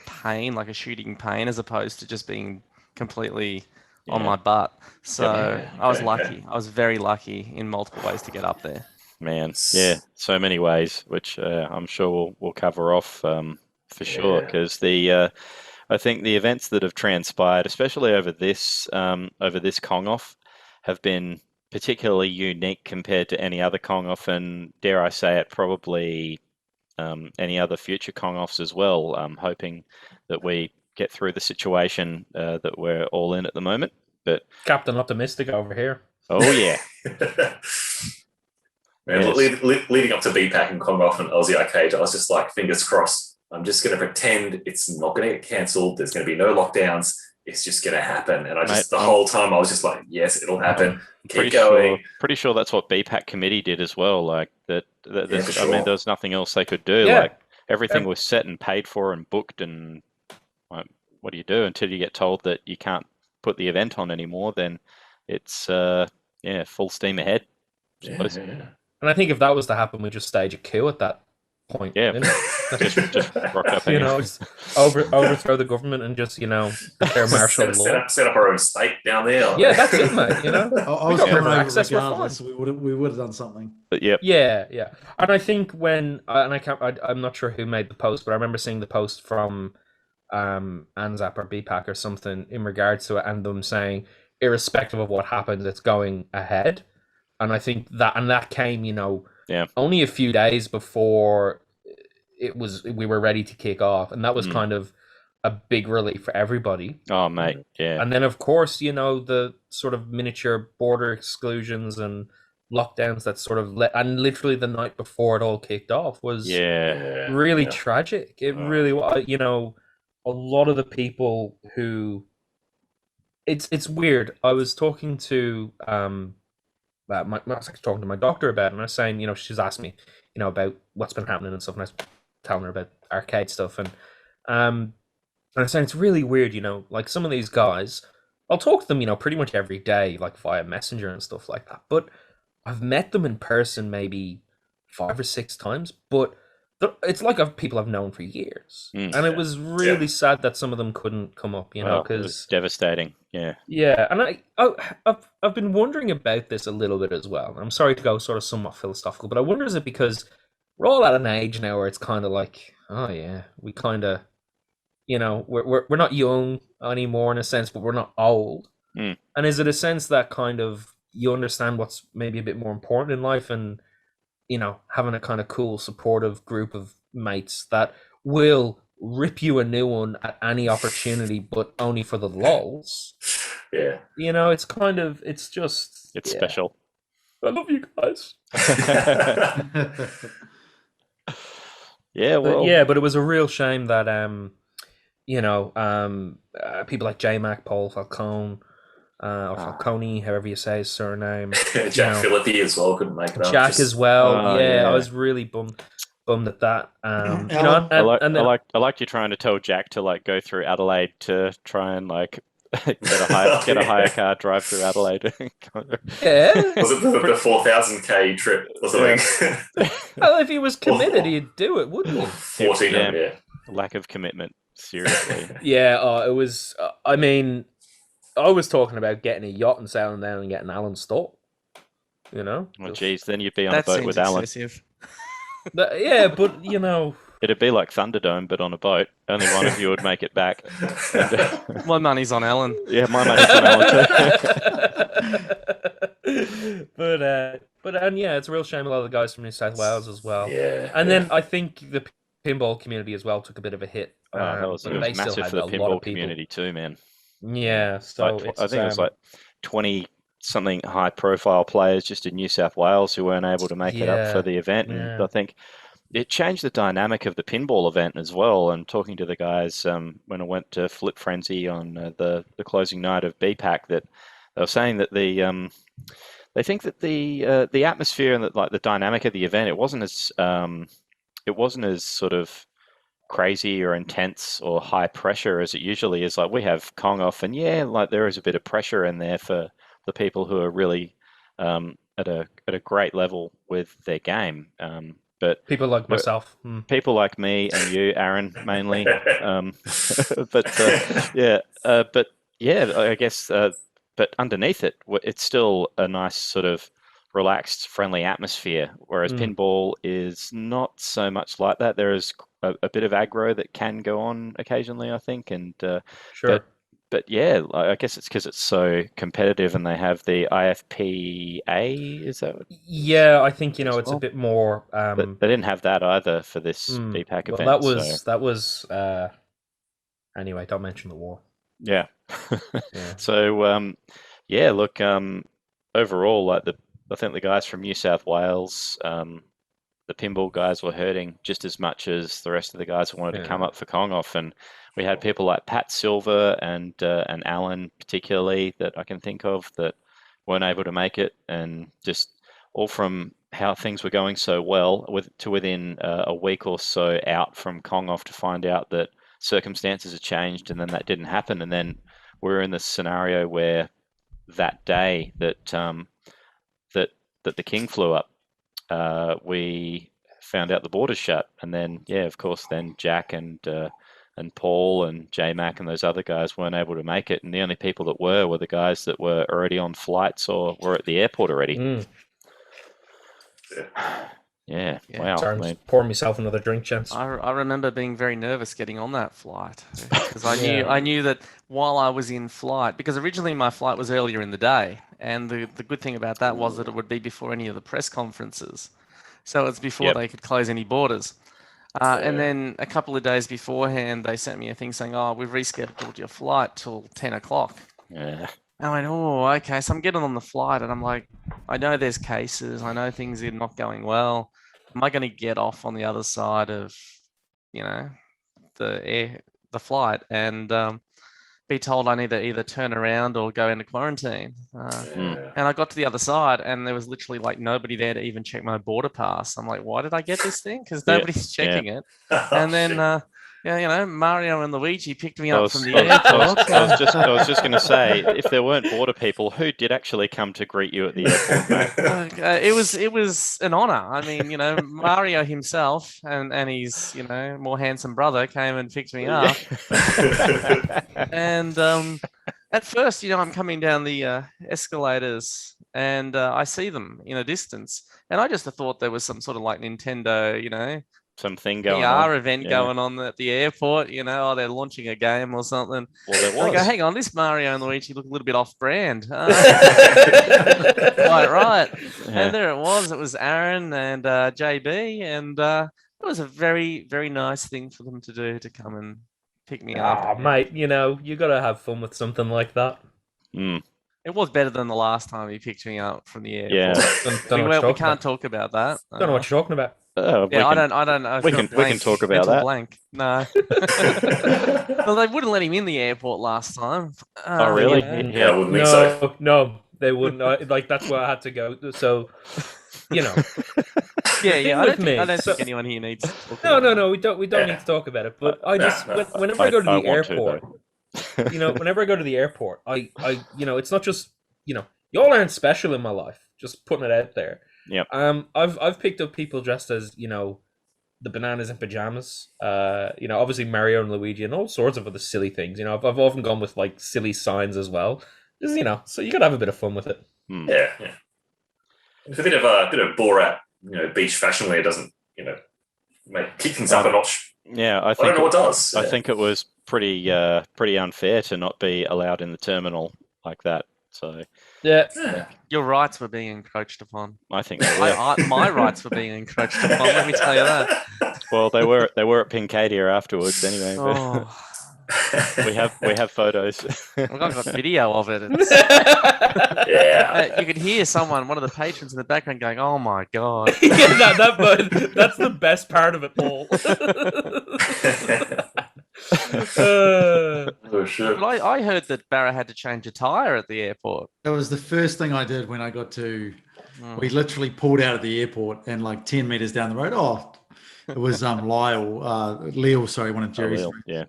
pain, like a shooting pain, as opposed to just being completely on my butt. So I was lucky. I was very lucky in multiple ways to get up there. Man, yeah, so many ways, which I'm sure we'll cover off for sure, because I think the events that have transpired, especially over this Kong Off, have been particularly unique compared to any other Kong Off, and dare I say it, probably any other future Kong Offs as well. I'm hoping that we get through the situation that we're all in at the moment. But Captain Optimistic over here. Oh yeah. Man, leading up to BPAC and Kong Off and Aussie Arcade, I was just like, fingers crossed. I'm just going to pretend it's not going to get cancelled. There's going to be no lockdowns. It's just going to happen. And the whole time I was just like, yes, it'll happen. Keep going. Pretty sure that's what BPAC committee did as well. Like that. Sure. I mean, there was nothing else they could do. Yeah. Like everything was set and paid for and booked. And what do you do until you get told that you can't put the event on anymore? Then it's full steam ahead. And I think if that was to happen, we just stage a coup at that point. Yeah. You know? just rock up You and know, just overthrow the government and just, you know, declare martial law. Set up our own state down there. Yeah, that's it, mate. You know, I we was got coming river over access. We're fine. regardless. We would have done something. But yep. Yeah. And I think when I'm not sure who made the post, but I remember seeing the post from ANZAP or BPAC or something in regards to it, and them saying, irrespective of what happens, it's going ahead. And I think that came, you know, only a few days before we were ready to kick off, and that was kind of a big relief for everybody. Oh, mate, yeah. And then, of course, you know, the sort of miniature border exclusions and lockdowns that sort of and literally the night before it all kicked off was really tragic. It really was. You know, a lot of the people who it's weird. I was talking to I was talking to my doctor about it, and I was saying, you know, she's asked me, you know, about what's been happening and stuff, and I was telling her about arcade stuff, and I was saying it's really weird, you know, like some of these guys, I'll talk to them, you know, pretty much every day, like via Messenger and stuff like that, but I've met them in person maybe 5 or 6 times, but it's like people I've known for years, and it was really sad that some of them couldn't come up, you know, because it's devastating. Yeah, and I've been wondering about this a little bit as well. I'm sorry to go sort of somewhat philosophical, but I wonder, is it because we're all at an age now where it's kind of like, oh yeah, we kind of, you know, we're not young anymore in a sense, but we're not old. And is it a sense that kind of you understand what's maybe a bit more important in life, and you know, having a kind of cool, supportive group of mates that will rip you a new one at any opportunity, but only for the lols. Yeah. You know, it's kind of, it's just... It's special. I love you guys. Yeah, well... But it was a real shame that, you know, people like J-Mac, Paul Falcone, or Falcone, however you say his surname. Jack Philippi as well couldn't make it up. Jack as well. I was really bummed at that. You know, I liked you trying to tell Jack to like go through Adelaide to try and like get a hire car, drive through Adelaide. Yeah. Was it the 4,000k trip or something? Well, if he was committed, he'd do it, wouldn't he? 14, Lack of commitment, seriously. It was. I mean, I was talking about getting a yacht and sailing down and getting Alan Stoll. You know? Well, geez, then you'd be on a boat with Alan. But you know, it'd be like Thunderdome, but on a boat. Only one of you would make it back. My money's on Alan. Yeah, my money's on Alan too. but it's a real shame a lot of the guys from New South Wales as well. Yeah. And then I think the pinball community as well took a bit of a hit. It was massive for the pinball community too, man. Yeah, so I think it was like 20 something high profile players just in New South Wales who weren't able to make it up for the event, and I think it changed the dynamic of the pinball event as well. And talking to the guys when I went to Flip Frenzy on the closing night of BPAC, that they were saying that they think that the atmosphere and the dynamic of the event, it wasn't as sort of crazy or intense or high pressure as it usually is. Like we have Kong Off, and there is a bit of pressure in there for the people who are really at a great level with their game. But people like myself, people like me and you, Aaron, mainly. I guess. But underneath it, it's still a nice sort of relaxed, friendly atmosphere. Whereas pinball is not so much like that. There is a bit of aggro that can go on occasionally, I think. And sure. But yeah, I guess it's because it's so competitive, and they have the IFPA. Is that? Yeah, I think it's a bit more. But they didn't have that either for this BPAC event. That was. Anyway, don't mention the war. Yeah. So look. Overall, I think the guys from New South Wales, the pinball guys were hurting just as much as the rest of the guys who wanted to come up for Kong Off, and we had people like Pat Silver and Alan particularly that I can think of that weren't able to make it, and just all from how things were going so well within a week or so out from Kong Off to find out that circumstances had changed, and then that didn't happen, and then we're in this scenario where that day that the King flew up, we found out the borders shut. And then, of course, then Jack and Paul and J-Mac and those other guys weren't able to make it. And the only people that were the guys that were already on flights or were at the airport already. Yeah. Wow. Sorry, I'm just pouring myself another drink, gents. I remember being very nervous getting on that flight because I knew that while I was in flight, because originally my flight was earlier in the day, and the good thing about that was that it would be before any of the press conferences, so it's before they could close any borders. And then a couple of days beforehand, they sent me a thing saying, "Oh, we've rescheduled your flight till 10 o'clock." Yeah. I went, "Oh, okay." So I'm getting on the flight, and I'm like, I know there's cases. I know things are not going well. Am I going to get off on the other side of, the flight and be told I need to either turn around or go into quarantine? And I got to the other side, and there was literally like nobody there to even check my border pass. I'm like, why did I get this thing? Because nobody's checking it. And then Mario and Luigi picked me up from the airport. I was just going to say, if there weren't border people, who did actually come to greet you at the airport, mate? It was an honor. I mean, Mario himself and his more handsome brother came and picked me up. And at first, I'm coming down the escalators and I see them in a distance, and I just thought there was some sort of like Nintendo, something going VR event going on at the airport, they're launching a game or something. Well, there was. I go, hang on, this Mario and Luigi look a little bit off-brand. Quite right. Yeah. And there it was Aaron and JB, and it was a very, very nice thing for them to do, to come and pick me up. Mate, you got to have fun with something like that. It was better than the last time he picked me up from the airport. Yeah. We can't talk about that. Don't know what you're talking about. I don't know. We can talk about that. Blank. No. Well, they wouldn't let him in the airport last time. Oh, really? Yeah, I wouldn't think so. No, they wouldn't. That's where I had to go. So, Yeah. I don't think anyone here needs to talk about it. No. We don't need to talk about it. But whenever I go to the airport, whenever I go to the airport, I it's not just, y'all aren't special in my life. Just putting it out there. Yep. I've picked up people dressed as, the bananas and pajamas. Obviously Mario and Luigi and all sorts of other silly things. I've often gone with like silly signs as well. Just, so you gotta have a bit of fun with it. Yeah. It's a bit of Borat, beach fashion wear doesn't, kick things up a notch. Yeah, I don't know what does. I think it was pretty unfair to not be allowed in the terminal like that. So yeah. Your rights were being encroached upon. I think they were. My rights were being encroached upon. Let me tell you that. Well, they were at Pincadia afterwards anyway. We have photos. I've got video of it. You could hear one of the patrons in the background going, "Oh my god!" That's the best part of it, Paul. Sure. But I heard that Barrow had to change a tire at the airport. That was the first thing I did when I got to. We literally pulled out of the airport, and like 10 meters down the road. Oh, it was Leo. Sorry, one of Jerry's. Yeah.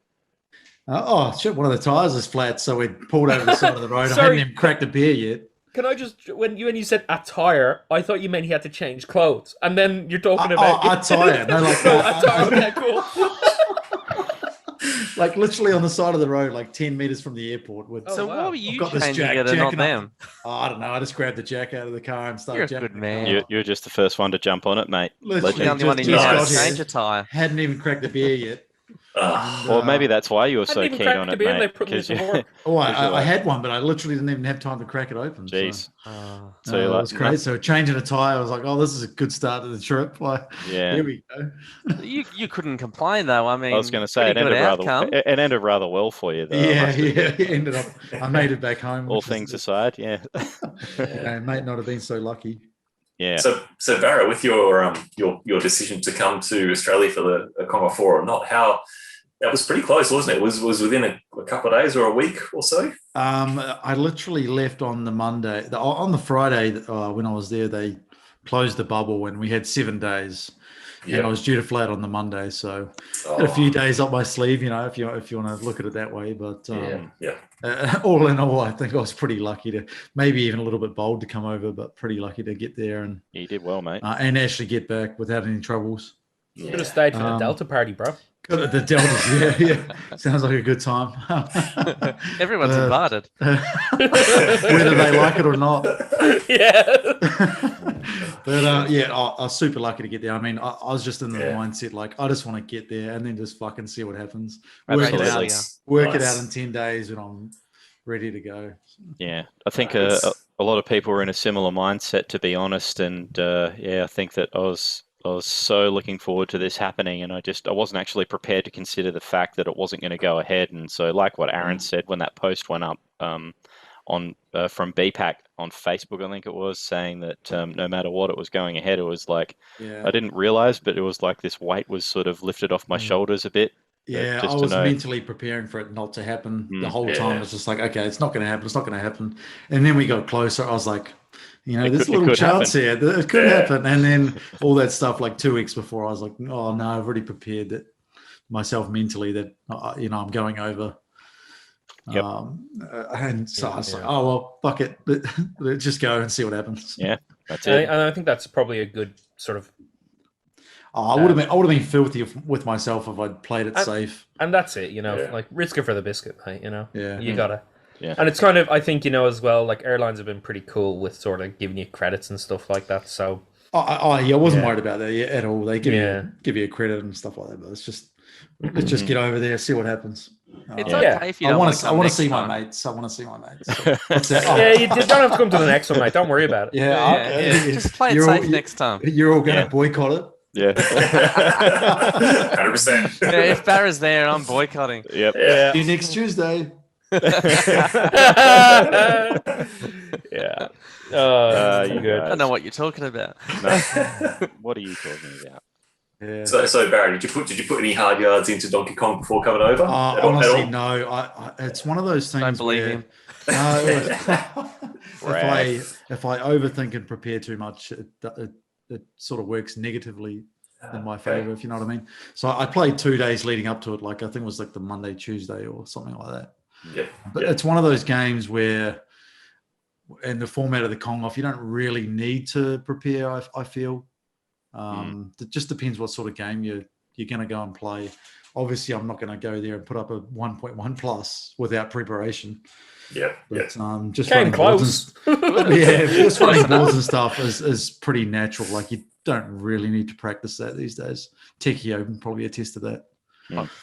Shit! One of the tires is flat, so we pulled over the side of the road. I hadn't even cracked a beer yet. Can I just, when you said a tire, I thought you meant he had to change clothes, and then you're talking about a tire. No, like a tire. Okay, cool. Like literally on the side of the road, like 10 meters from the airport. What were you changing it and not them? I don't know. I just grabbed the jack out of the car and started jacking. You're a good man. You're just the first one to jump on it, mate. Literally, the only one who knew how to change a tire. Hadn't even cracked the beer yet. Well, maybe that's why you were so keen on it, mate. I had one, but I literally didn't even have time to crack it open. Jeez. So it was crazy. So changing a tire, I was like, "Oh, this is a good start to the trip." Here we go. You couldn't complain though. I mean, I was going to say it ended rather well for you, though. It ended up. I made it back home. All things aside, Mate, not have been so lucky. Yeah. So Barrow, with your decision to come to Australia for the Kong Off 4 or not, that was pretty close, wasn't it? Was within a couple of days or a week or so? I literally left on the Monday. On the Friday when I was there, they closed the bubble and we had 7 days. and I was due to flat on the Monday, so had a few days up my sleeve, if you want to look at it that way. But all in all, I think I was pretty lucky to, maybe even a little bit bold to come over, but pretty lucky to get there and you did well, mate, and actually get back without any troubles. Could have stayed for the Delta party, bro. The Deltas, yeah. Sounds like a good time. Everyone's invited. Whether they like it or not. Yeah. But I was super lucky to get there. I mean, I was just in the mindset, like, I just want to get there and then just fucking see what happens. Work it out in 10 days and I'm ready to go. Yeah, I think a lot of people were in a similar mindset, to be honest. And I think that I was so looking forward to this happening, and I wasn't actually prepared to consider the fact that it wasn't going to go ahead. And so, like what Aaron said when that post went up from BPAC on Facebook, I think it was, saying that no matter what, it was going ahead. It was like, I didn't realize, but it was like this weight was sort of lifted off my shoulders a bit. Yeah, I was mentally preparing for it not to happen the whole time. It's just like, okay, it's not going to happen. It's not going to happen. And then we got closer. I was like, there's little chance here. It could happen. And then all that stuff, like 2 weeks before, I was like, oh, no, I've already prepared that myself mentally that, I'm going over. Yep. And so I was like, oh, well, fuck it. Let's just go and see what happens. Yeah, that's it. And I think that's probably a good sort of... I would have been filthy with myself if I'd played it safe. And that's it, like risk it for the biscuit, mate, Yeah. You gotta. Yeah. And it's kind of, I think, as well, like airlines have been pretty cool with sort of giving you credits and stuff like that. So I wasn't worried about that at all. They give you a credit and stuff like that, but let's just get over there, see what happens. It's okay if you don't want to I want to see my mates. So, what's that? Yeah, you don't have to come to the next one, mate. Don't worry about it. Yeah. Just play it safe next time. You're all going to boycott it. Yeah. 100%. Yeah, if Barra's there, I'm boycotting. Yep. Yeah. See you next Tuesday. Yeah. Oh, you good. I don't know what you're talking about. No. What are you talking about? Yeah. So Barry, did you put any hard yards into Donkey Kong before coming over? Honestly, no. It's one of those things. Don't believe him. If I overthink and prepare too much, it sort of works negatively in my favor, if you know what I mean. So I played 2 days leading up to it, like I think it was like the Monday, Tuesday, or something like that. Yeah. But it's one of those games where, in the format of the Kong Off, you don't really need to prepare. I feel it just depends what sort of game you're going to go and play. Obviously, I'm not going to go there and put up a 1.1 plus without preparation. Yeah, but, just came running close. Just running boards and stuff is pretty natural. Like, you don't really need to practice that these days. Tecchio can probably attest to that.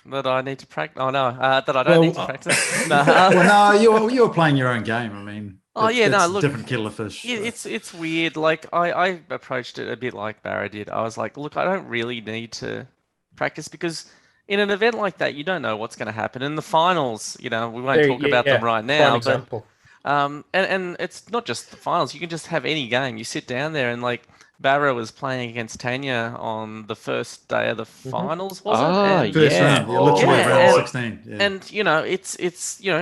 That I need to practice. Oh no, that I don't need to practice. No. Well, no, you were playing your own game. I mean, look, different kettle of fish. It's weird. Like I approached it a bit like Barrow did. I was like, look, I don't really need to practice because in an event like that, you don't know what's going to happen. In the finals, we won't talk about them right now. But and it's not just the finals. You can just have any game. You sit down there and like. Barrow was playing against Tanya on the first day of the finals, was it? First round, literally round 16. Yeah. And it's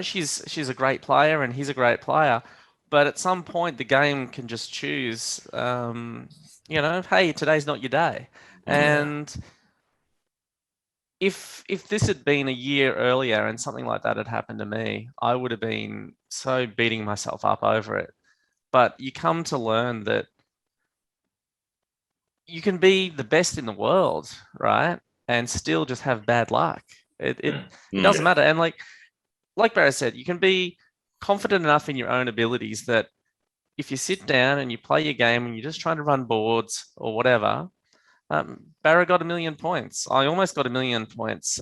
she's a great player and he's a great player, but at some point the game can just choose, hey, today's not your day. And if this had been a year earlier and something like that had happened to me, I would have been so beating myself up over it. But you come to learn that you can be the best in the world, right? And still just have bad luck. It doesn't matter. And like Barrow said, you can be confident enough in your own abilities that if you sit down and you play your game and you're just trying to run boards or whatever, Barrow got 1 million points. I almost got 1 million points.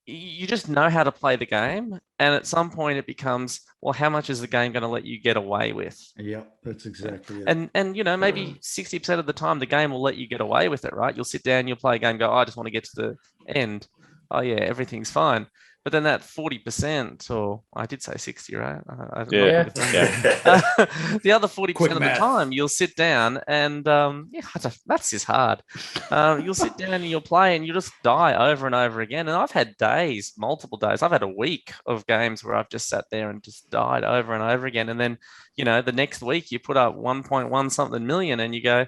You just know how to play the game. And at some point it becomes, well, how much is the game going to let you get away with? Yeah, that's exactly it. And maybe 60% of the time the game will let you get away with it, right? You'll sit down, you'll play a game, go, I just want to get to the end. Oh yeah, everything's fine. But then that 40%, or I did say 60, right? The other 40% of the time, you'll sit down and, that's just hard. You'll sit down and you'll play and you'll just die over and over again. And I've had days, multiple days. I've had a week of games where I've just sat there and just died over and over again. And then, the next week you put up 1.1 something million and you go,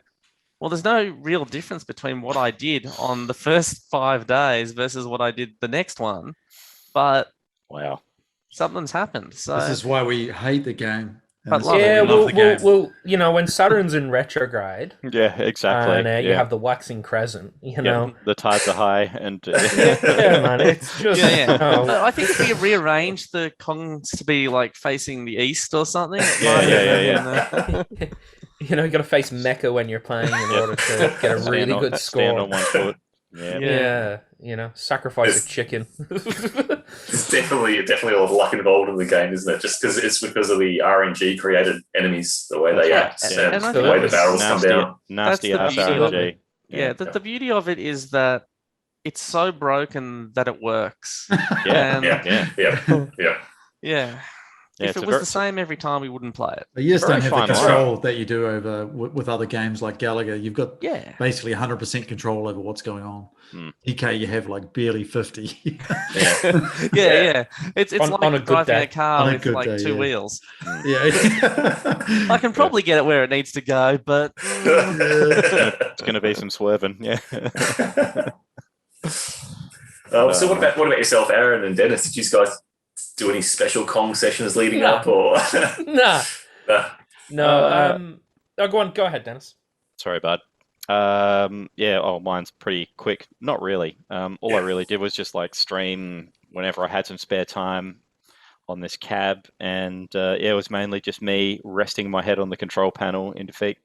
Well, there's no real difference between what I did on the first 5 days versus what I did the next one, but wow, something's happened. So this is why we hate the game. But love yeah, it. well, when Saturn's in retrograde, yeah, exactly. and you have the waxing crescent, the tides are high, and yeah, man, it's just I think if we rearrange the Kongs to be like facing the east or something, yeah. You got to face Mecca when you're playing in order to get a really good score. Stand on one foot. Yeah, sacrifice a chicken. There's definitely a lot of luck involved in the game, isn't it? Just because it's because of the RNG created enemies, the way they act, and the way the barrels come down. Nasty ass RNG. The beauty of it is that it's so broken that it works. Yeah. If it was the same every time, we wouldn't play it. But you just don't have the control that you do over with other games like Gallagher. You've got basically 100% control over what's going on. TK, you have like barely 50. It's like on a driving day. a car with like two wheels. I can probably get it where it needs to go, but it's going to be some swerving. So what about yourself, Aaron and Dennis? Did you guys do any special Kong sessions leading up, or no? Go ahead, Dennis. Sorry, bud. Mine's pretty quick. Not really. All I really did was just like stream whenever I had some spare time on this cab, and it was mainly just me resting my head on the control panel in defeat,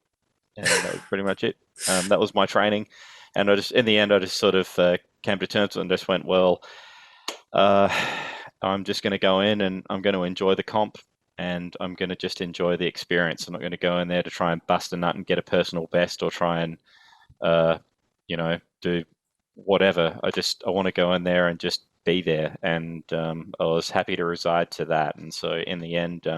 and that was pretty much it. That was my training, and in the end I just sort of came to terms and just went, well, I'm just going to go in and I'm going to enjoy the comp, and I'm going to just enjoy the experience. I'm not going to go in there to try and bust a nut and get a personal best or try and, do whatever. I want to go in there and just be there. And I was happy to reside to that. And so in the end,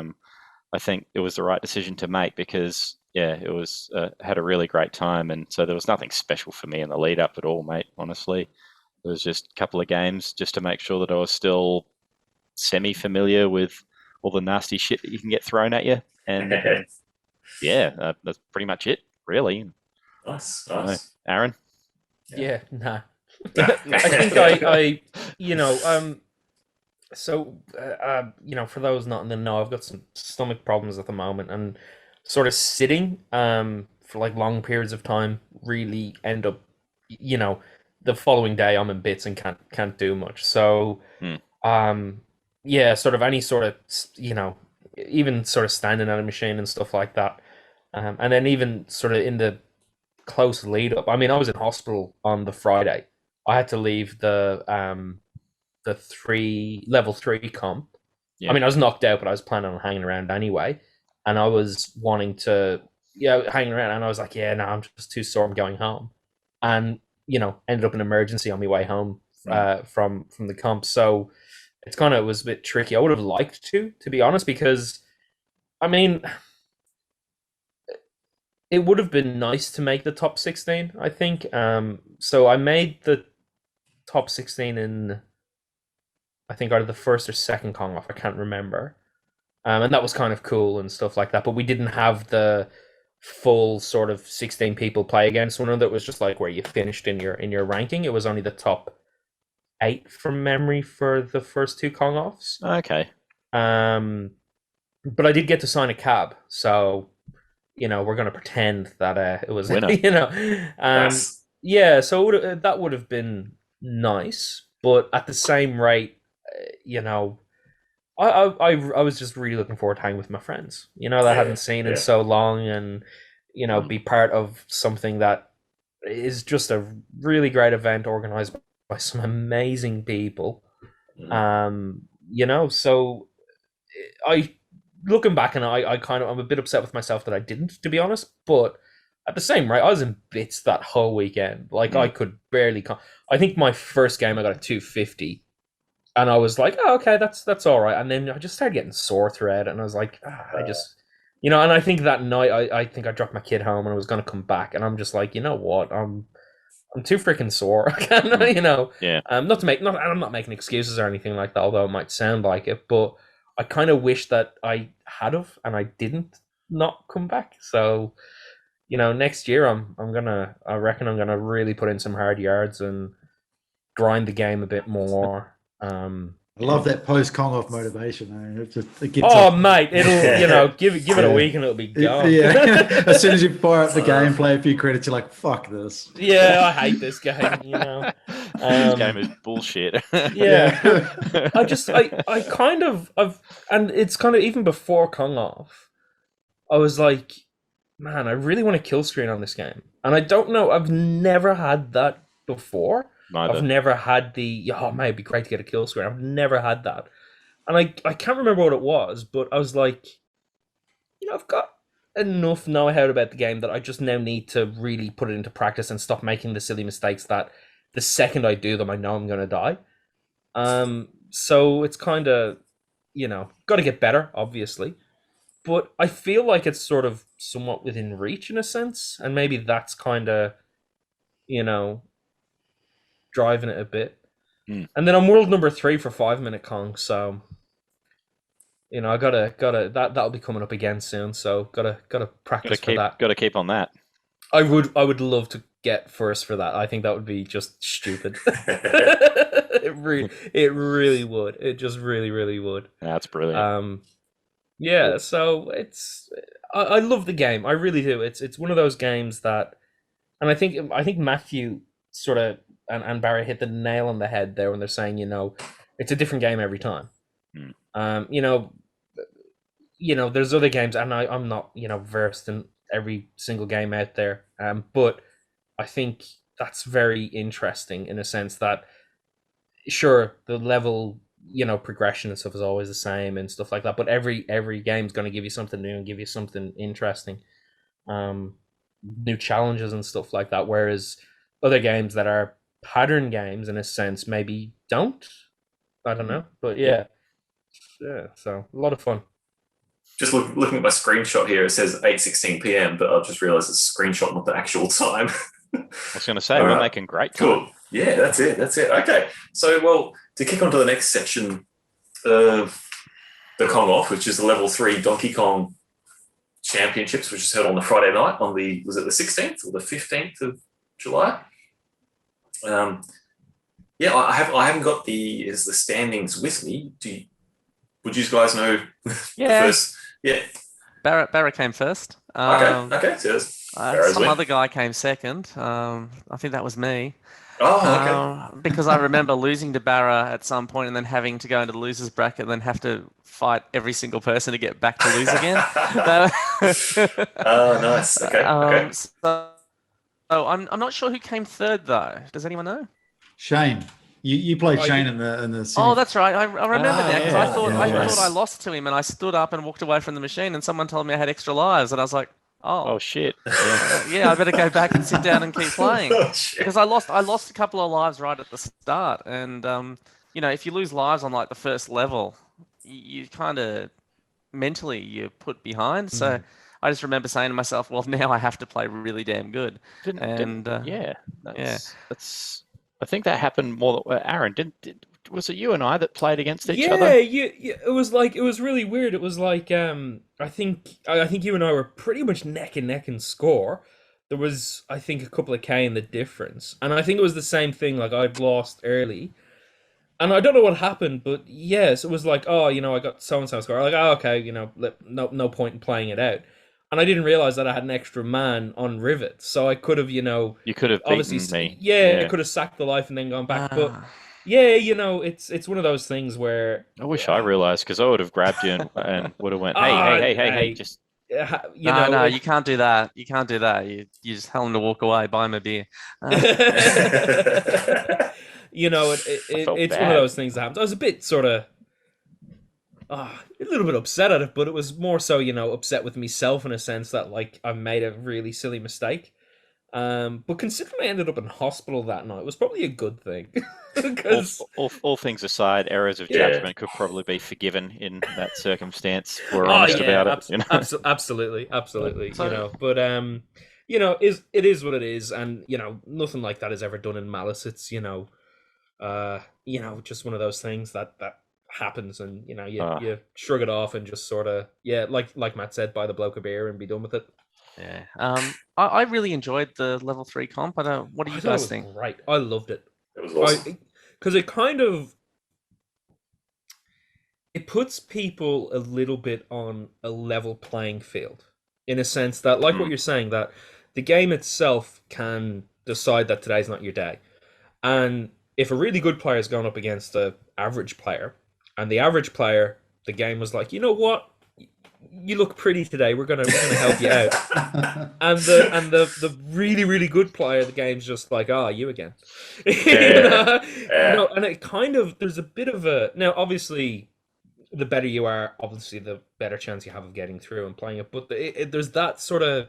I think it was the right decision to make because, it was had a really great time. And so there was nothing special for me in the lead up at all, mate, honestly. It was just a couple of games just to make sure that I was still semi-familiar with all the nasty shit that you can get thrown at you, and that's pretty much it, really. Nice. Aaron? I think for those not in the know, I've got some stomach problems at the moment, and sort of sitting for like long periods of time really end up, the following day I'm in bits and can't do much. So sort of any sort of, even sort of standing at a machine and stuff like that. And then even sort of in the close lead up, I mean, I was in hospital on the Friday. I had to leave the level 3 comp. Yeah. I mean, I was knocked out, but I was planning on hanging around anyway. And I was wanting to, hang around. And I was like, I'm just too sore. I'm going home. And, ended up in emergency on my way home from the comp. So it was a bit tricky. I would have liked to be honest, because, I mean, it would have been nice to make the top 16, I think. So I made the top 16 in, I think, either the first or second Kong Off. I can't remember. And that was kind of cool and stuff like that. But we didn't have the full sort of 16 people play against one another. It was just like where you finished in your ranking. It was only the top 8 from memory for the first 2 Kong Offs. Okay. But I did get to sign a cab, so we're going to pretend that it was winner. Yes. So that would have been nice, but at the same rate, I was just really looking forward to hanging with my friends, that I hadn't seen in so long, and be part of something that is just a really great event organized by some amazing people. So looking back, and I'm a bit upset with myself that I didn't, to be honest, but at the same rate, I was in bits that whole weekend. Like I could barely I think my first game I got a 250, and I was like, oh, okay, that's all right. And then I just started getting sore throughout it, and I was like, I just, and I think that night I think I dropped my kid home and I was going to come back, and I'm just like, you know what, I'm too freaking sore. I can't, I'm not making excuses or anything like that, although it might sound like it, but I kind of wish that I had have, and I didn't not come back. So, next year I reckon I'm gonna really put in some hard yards and grind the game a bit more. I love that post Kong Off motivation. It gets mate, it'll give it a week and it'll be gone. Yeah, as soon as you fire up the gameplay, a few credits, you're like, "Fuck this." Yeah, I hate this game. This game is bullshit. Yeah, I kind of and it's kind of even before Kong Off, I was like, man, I really want a kill screen on this game, and I don't know. I've never had that before. Neither. I've never had the mate, it'd be great to get a kill screen. I've never had that, and I can't remember what it was, but I was like, I've got enough know-how about the game that I just now need to really put it into practice and stop making the silly mistakes that the second I do them, I know I'm going to die. So it's kind of, got to get better, obviously, but I feel like it's sort of somewhat within reach in a sense, and maybe that's kind of, driving it a bit. And then I'm world number 3 for 5 Minute Kong, so I gotta that'll be coming up again soon, so gotta practice for that. Gotta keep on that. I would love to get first for that. I think that would be just stupid. It really would. It just really would. That's brilliant. Yeah, so I love the game. I really do. It's one of those games that, and I think Matthew sort of and Barry hit the nail on the head there when they're saying, it's a different game every time. There's other games, and I'm not, versed in every single game out there. But I think that's very interesting in a sense that, sure, the level, progression and stuff is always the same and stuff like that. But every game's going to give you something new and give you something interesting, new challenges and stuff like that. Whereas other games that are pattern games, in a sense, maybe don't. I don't know, but yeah. So a lot of fun. Just looking at my screenshot here, it says 8:16 p.m., but I've just realised it's a screenshot, not the actual time. I was going to say, we're making great time. Cool. Yeah, that's it. Okay. So, well, to kick on to the next section of the Kong Off, which is the Level 3 Donkey Kong Championships, which is held on the Friday night was it the 16th or the 15th of July? I haven't got the standings with me. Would you guys know the first? Yeah. Barrow came first. Okay. So some other guy came second. I think that was me. Oh, okay. Because I remember losing to Barrow at some point and then having to go into the losers bracket and then have to fight every single person to get back to lose again. Oh, nice. Okay. So I'm not sure who came third though. Does anyone know? Shane. You played Shane in the Oh, that's right. I remember now because I thought nice. I lost to him and I stood up and walked away from the machine and someone told me I had extra lives and I was like, oh shit. Yeah, I better go back and sit down and keep playing shit. because I lost a couple of lives right at the start and if you lose lives on like the first level, you kind of mentally you're put behind. So I just remember saying to myself, well, now I have to play really damn good. That's. I think that happened more. Aaron, was it you and I that played against each other? Yeah. It was really weird. It was like I think you and I were pretty much neck and neck in score. There was a couple of K in the difference, and I think it was the same thing. Like I'd lost early, and I don't know what happened, but yes, it was like I got so and so score. Like okay, no point in playing it out. And I didn't realize that I had an extra man on Rivet, so I could have, You could have obviously beaten me. Yeah, I could have sacked the life and then gone back. But yeah, it's one of those things where I wish I realized because I would have grabbed you and would have went, hey, just. No, you can't do that. You can't do that. You just tell him to walk away, buy him a beer. It's one of those things that happens. I was a bit sort of. A little bit upset at it, but it was more so, upset with myself in a sense that like I made a really silly mistake. But considering I ended up in hospital that night, it was probably a good thing. Because all things aside, errors of judgment could probably be forgiven in that circumstance. We're honest about it. Absolutely. So, But it is what it is, and nothing like that is ever done in malice. It's just one of those things that happens, and you shrug it off and just sort of like Matt said, buy the bloke a beer and be done with it. Yeah. I really enjoyed the level 3 comp. What do you guys think? Right. I loved it. It was awesome. Because it puts people a little bit on a level playing field, in a sense that, like what you're saying, that the game itself can decide that today's not your day. And if a really good player is going up against an average player, and the average player, the game was like, you know what? You look pretty today. We're gonna help you out. and the really, really good player, the game's just like, you again. And it kind of, there's a bit of a, now obviously the better you are, obviously the better chance you have of getting through and playing it. But there's that sort of,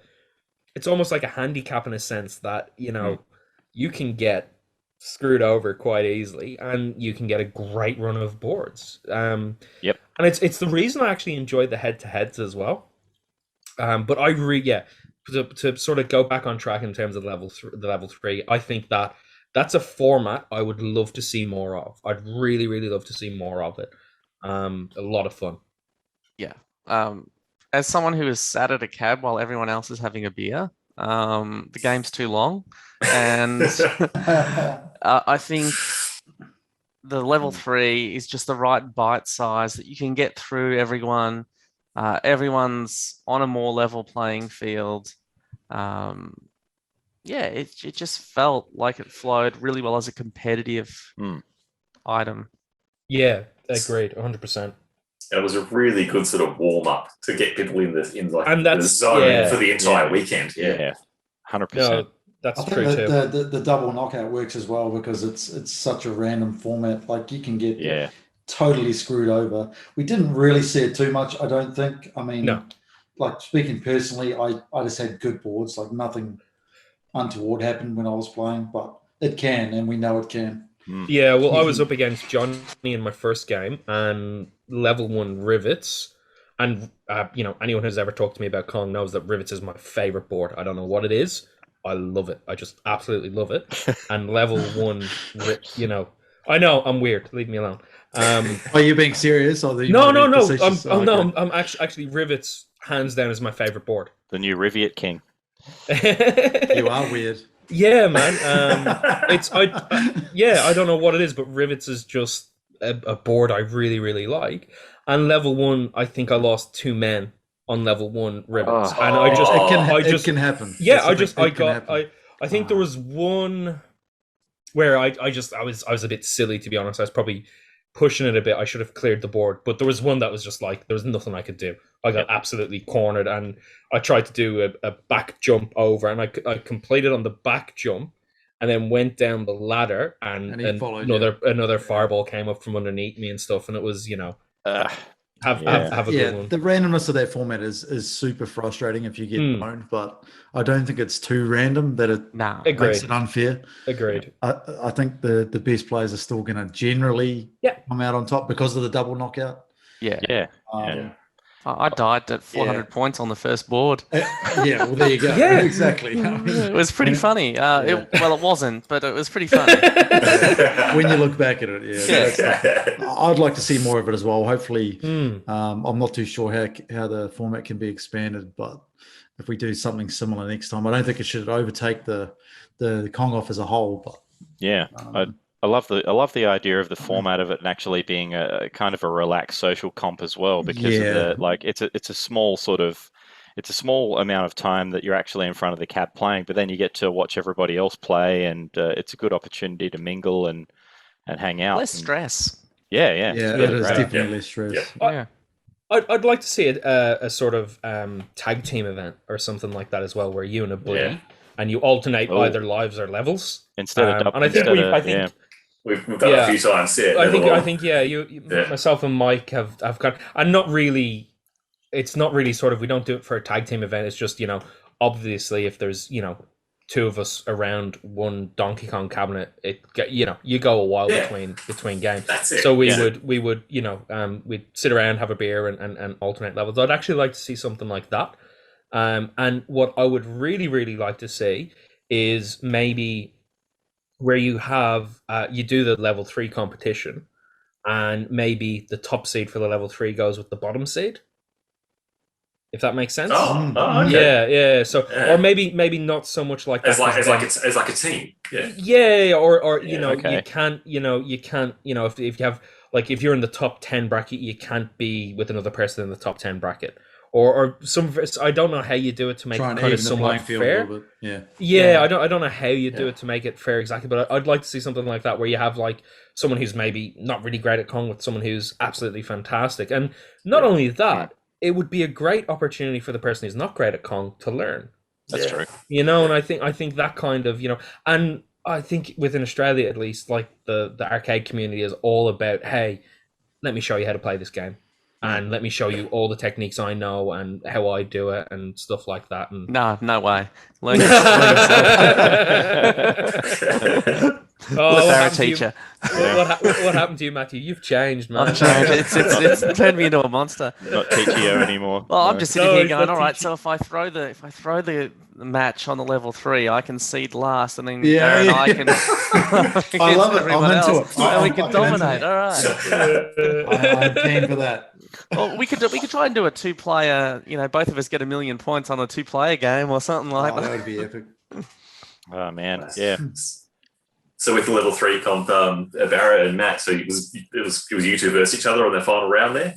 it's almost like a handicap in a sense that, you can get screwed over quite easily, and you can get a great run of boards. Yep. And it's the reason I actually enjoyed the head-to-heads as well. But to sort of go back on track in terms of the level 3, I think that's a format I would love to see more of. I'd really, really love to see more of it. A lot of fun. Yeah. As someone who is sat at a cab while everyone else is having a beer, the game's too long, and I think the level 3 is just the right bite size that you can get through everyone. Everyone's on a more level playing field. It just felt like it flowed really well as a competitive item. Yeah, agreed, 100%. It was a really good sort of warm up to get people in the zone for the entire weekend. Yeah, 100%. No, that's true too. The double knockout works as well because it's such a random format. Like you can get totally screwed over. We didn't really see it too much, I don't think. I mean, like speaking personally, I just had good boards. Like nothing untoward happened when I was playing, but it can, and we know it can. Yeah, well, I was up against Johnny in my first game, and level 1 rivets, and anyone who's ever talked to me about Kong knows that rivets is my favorite board. I don't know what it is. I love it. I just absolutely love it. And level 1, I know I'm weird. Leave me alone. Are you being serious? Or no. I'm actually rivets hands down is my favorite board. The new Rivet King. You are weird. Yeah, man. I don't know what it is, but rivets is just a board I really, really like. And level 1, I think I lost 2 men on level 1 rivets, and it can happen. Yeah, I think there was one where I was a bit silly, to be honest. I was probably pushing it a bit. I should have cleared the board, but there was one that was just like there was nothing I could do. I got absolutely cornered, and I tried to do a back jump over, and I completed on the back jump, and then went down the ladder, and another fireball came up from underneath me and stuff, and it was have a good one. The randomness of that format is super frustrating if you get blown, but I don't think it's too random that it makes it unfair. Agreed. I think the best players are still going to generally come out on top because of the double knockout. I died at 400 points on the first board. Well, there you go. Yeah, exactly. It was pretty funny. It wasn't, but it was pretty funny. When you look back at it, I'd like to see more of it as well. Hopefully, I'm not too sure how the format can be expanded, but if we do something similar next time, I don't think it should overtake the Kong Off as a whole. But I love the idea of the format of it and actually being a kind of a relaxed social comp as well, because of it's a small amount of time that you're actually in front of the cab playing, but then you get to watch everybody else play, and it's a good opportunity to mingle and hang out. Less stress. Yeah, it is definitely less stress. Yeah. I'd like to see a sort of tag team event or something like that as well, where you and a buddy and you alternate either lives or levels instead of double. And I think we've done a few times. I think you myself and Mike have got, and not really. It's not really sort of, we don't do it for a tag team event. It's just, obviously if there's, 2 of us around one Donkey Kong cabinet, you go a while between games. That's it. So we would we'd sit around, have a beer and alternate levels. I'd actually like to see something like that. And what I would really, really like to see is maybe where you have, you do the level 3 competition, and maybe the top seed for the level 3 goes with the bottom seed. if that makes sense. Okay. Yeah. So, or maybe not so much like that. As like a team. Yeah. Yeah, or okay. you can't, if you have like if you're in the top 10 bracket, you can't be with another person in the top 10 bracket. Or some, I don't know how you do it to make it kind of somewhat fair. Yeah, I don't know how you do it to make it fair exactly, but I'd like to see something like that where you have like someone who's maybe not really great at Kong with someone who's absolutely fantastic, and not only that, it would be a great opportunity for the person who's not great at Kong to learn. That's true. And I think that kind of and I think within Australia at least, like the arcade community is all about, hey, let me show you how to play this game. And let me show you all the techniques I know and how I do it and stuff like that. And no way. Learn Barrow teacher. What happened to you, Matthew? You've changed, man. I've changed. It's turned me into a monster. Not Tecchio anymore. Well, I'm just sitting here going, all right. So if I throw the match on the level 3, I can seed last, and then Darren and I can. I love it. I'm into it. And we can dominate. All right. I'm keen for that. Well, we could try and do a 2-player. Both of us get 1 million points on a 2-player game or something like that. That would be epic. Oh man, yeah. So with the level 3 comp, Barrow and Matt, so it was you two versus each other on their final round there.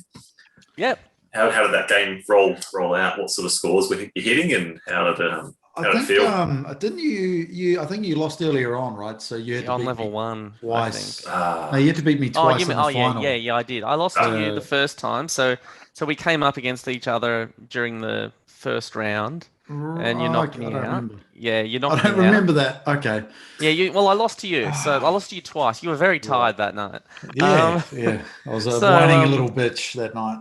Yep. How did that game roll out? What sort of scores were you hitting, and how did it feel? Didn't you? I think you lost earlier on, right? So you had to on beat level me 1 twice. No, you had to beat me twice in the final. Yeah, I did. I lost to you the first time, so we came up against each other during the first round, and you knocked me out. Remember. Yeah, you knocked me out. I don't remember that. Okay. Yeah, I lost to you. So I lost to you twice. You were very tired that night. Yeah. I was whining a little bitch that night.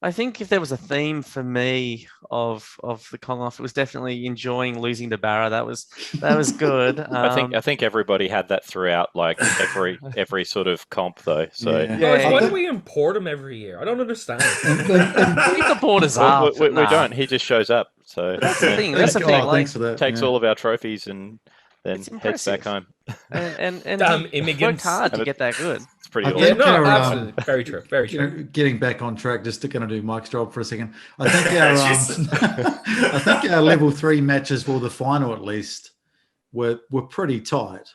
I think if there was a theme for me of the Kong Off, it was definitely enjoying losing to Barrow. That was good. I think everybody had that throughout, like every sort of comp though. So why do we import him every year? I don't understand. Keep the borders up. We don't. He just shows up. So that's the thing. That's the thing. Thanks for that. Takes all of our trophies and then heads back home. And damn he immigrants. worked hard to get that good. It's pretty awesome. No, absolutely. Very true. Very true. Getting back on track, just going to do Mike's job for a second. I think our level 3 matches, well, the final at least, were pretty tight.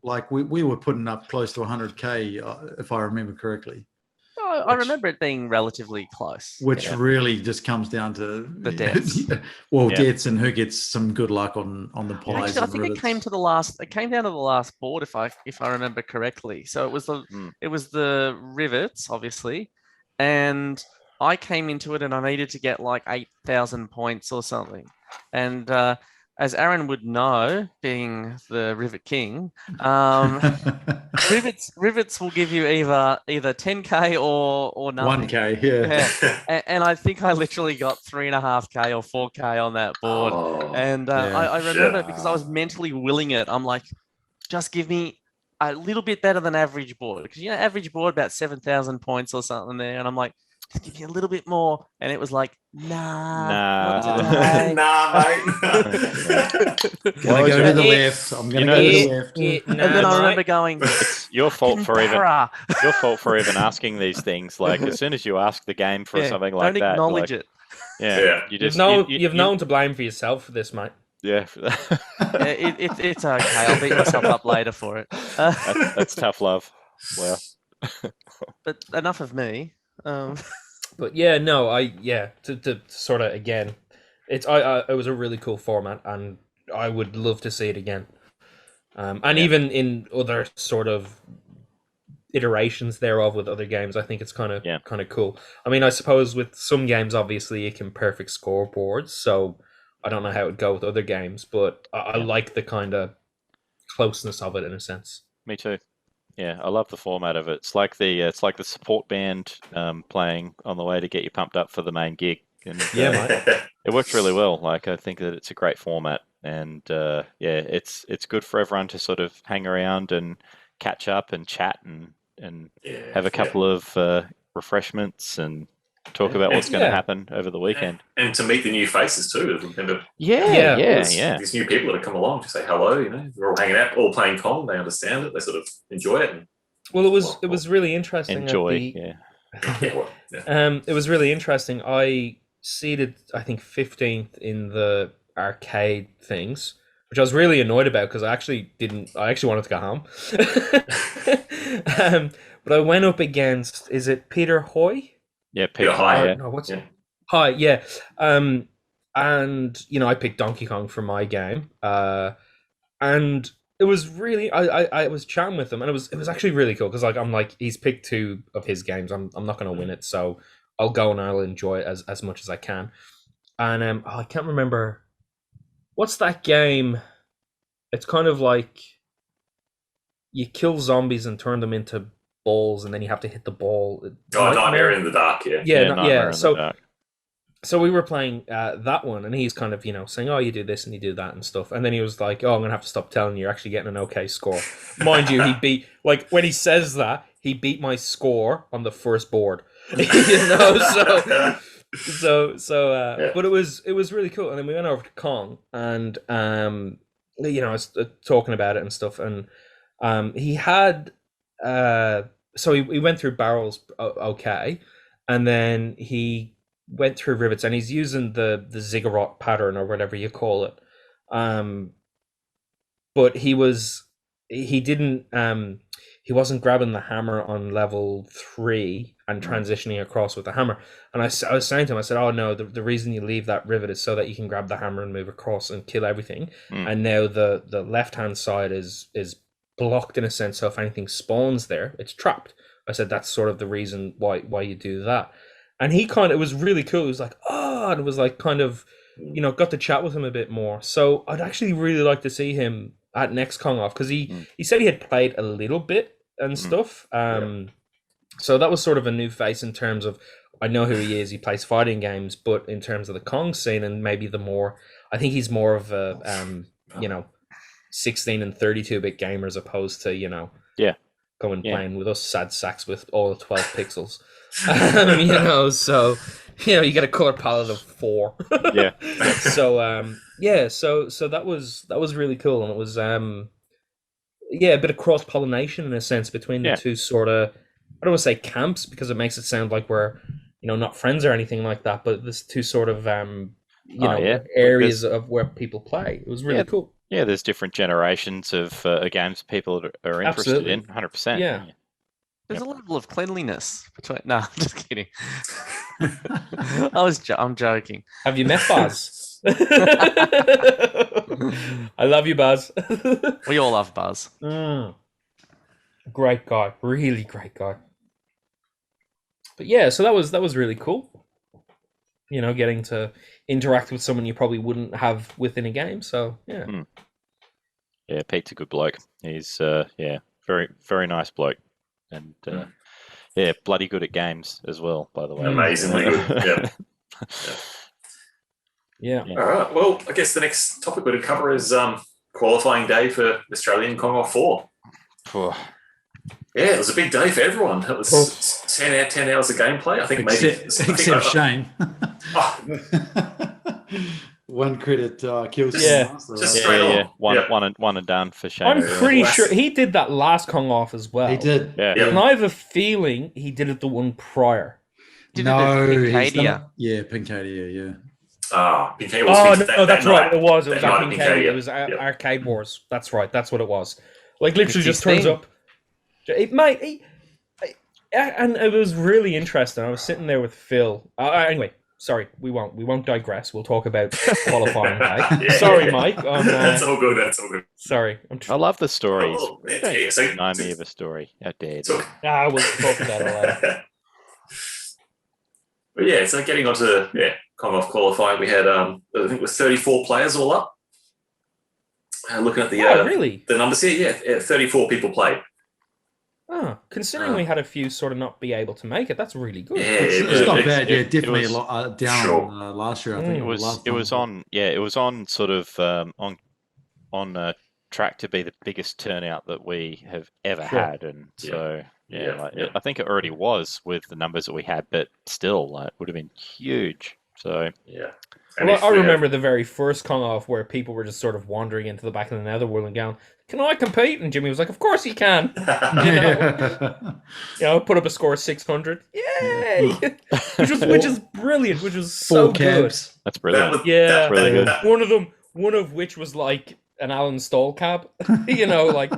Like we were putting up close to 100k, if I remember correctly. I remember it being relatively close. Which really just comes down to the deaths. Deaths and who gets some good luck on the pies. Actually, I think it came down to the last board if I remember correctly. So it was the rivets, obviously, and I came into it and I needed to get like 8,000 points or something. And as Aaron would know, being the Rivet King, rivets will give you either 10k or nothing. 1k, yeah. And I think I literally got 3.5k or 4k on that board. I remember because I was mentally willing it. I'm like, just give me a little bit better than average board, because average board about 7,000 points or something there, and I'm like, just give me a little bit more, and it was like, nah, mate. Gonna go to the left. I'm gonna go to the left. And then I remember going, it's your fault for even asking these things. Like as soon as you ask the game for something like that, don't acknowledge it. Yeah, you've no one to blame for yourself for this, mate. Yeah, it's okay. I'll beat myself up later for it. That's tough love. Wow. But enough of me. But yeah, no, to sort of again, it was a really cool format, and I would love to see it again. Even in other sort of iterations thereof with other games, I think it's kind of cool. I mean, I suppose with some games, obviously, you can perfect scoreboards, so I don't know how it would go with other games, but I like the kind of closeness of it in a sense. Me too. Yeah, I love the format of it. It's like the support band playing on the way to get you pumped up for the main gig. And it works really well. Like I think that it's a great format, and it's good for everyone to sort of hang around and catch up and chat and have a couple of refreshments and talk about what's going to happen over the weekend. And to meet the new faces too. Remember, these new people that have come along to say hello. We're all hanging out, all playing Kong. They understand it. They sort of enjoy it. Well, it was really interesting. It was really interesting. I seeded, I think, 15th in the arcade things, which I was really annoyed about because I actually wanted to go home. But I went up against, is it Peter Hoy? Yeah, Peter Hoy. No, what's it? Hi, yeah. And I picked Donkey Kong for my game. And it was really, I was chatting with him, and it was actually really cool because I'm like, he's picked 2 of his games. I'm not going to win it, so I'll go and I'll enjoy it as much as I can. And I can't remember what's that game. It's kind of like you kill zombies and turn them into balls, and then you have to hit the ball. Nightmare in the Dark. So we were playing that one, and he's kind of, saying, oh, you do this and you do that and stuff. And then he was like, oh, I'm going to have to stop telling you, you're actually getting an okay score. Mind you, he beat, when he says that, he beat my score on the first board. But it was really cool. And then we went over to Kong, and, I was talking about it and stuff. And he had, so he went through barrels okay. And then he went through rivets, and he's using the ziggurat pattern or whatever you call it. But he wasn't grabbing the hammer on level 3 and transitioning across with the hammer. And I was saying to him, I said, oh no, the reason you leave that rivet is so that you can grab the hammer and move across and kill everything. And now the left-hand side is blocked in a sense, so if anything spawns there, it's trapped. I said, that's sort of the reason why you do that. And it was really cool. It was like, and it was like kind of, got to chat with him a bit more. So I'd actually really like to see him at next Kong Off, because he said he had played a little bit and stuff. So that was sort of a new face in terms of, I know who he is. He plays fighting games, but in terms of the Kong scene and maybe I think he's more of a, 16 and 32-bit gamer as opposed to, going playing with us sad sacks with all 12 pixels. So you get a color palette of 4. So that was really cool, and it was a bit of cross pollination in a sense between the two sort of, I don't want to say camps because it makes it sound like we're not friends or anything like that, but this 2 sort of areas of where people play. It was really cool. Yeah, there's different generations of games people are interested in. 100%. Yeah. There's a level of cleanliness between. No, I'm just kidding. I'm joking. Have you met Buzz? I love you, Buzz. We all love Buzz. Great guy, really great guy. But yeah, so that was really cool. Getting to interact with someone you probably wouldn't have within a game. So yeah. Yeah, Pete's a good bloke. He's very, very nice bloke. And bloody good at games as well, by the way. Amazingly good. Yeah. All right. Well, I guess the next topic we're going to cover is qualifying day for Australian Kong Off 4. Yeah, it was a big day for everyone. It was 10 hours of gameplay. I think except Shane. One credit kills. Just straight on. One and done for Shane. I'm pretty sure he did that last Kong Off as well. He did. Yeah. And I have a feeling he did it the one prior. Pincadia. Pincadia, yeah. Pincadia was that's right. It was at Pincadia. It was Arcade Wars. That's right. That's what it was. Like literally just turns up. It might. And it was really interesting. I was sitting there with Phil. Anyway. Sorry, we won't digress. We'll talk about qualifying day. Sorry, Mike. That's all good. That's all good. Sorry. I love the stories. So, remind me of a story. How dare you? We'll talk about it later. But so getting on to Kong Off qualifying, we had I think it was 34 players all up. Looking at the really? The numbers here, 34 people played. Oh, considering we had a few sort of not be able to make it, that's really good. Yeah, it's not bad. Definitely a lot down on last year. I think it was on sort of on track to be the biggest turnout that we have ever had, and so I think it already was with the numbers that we had, but still, it would have been huge. So Well, I remember the very first Kong Off where people were just sort of wandering into the back of the netherworld and going, can I compete? And Jimmy was like, of course you can. Put up a score of 600. Yay! which is brilliant, which was so good. That's brilliant. That's really good. One of which was like an Alan Stoll cab, like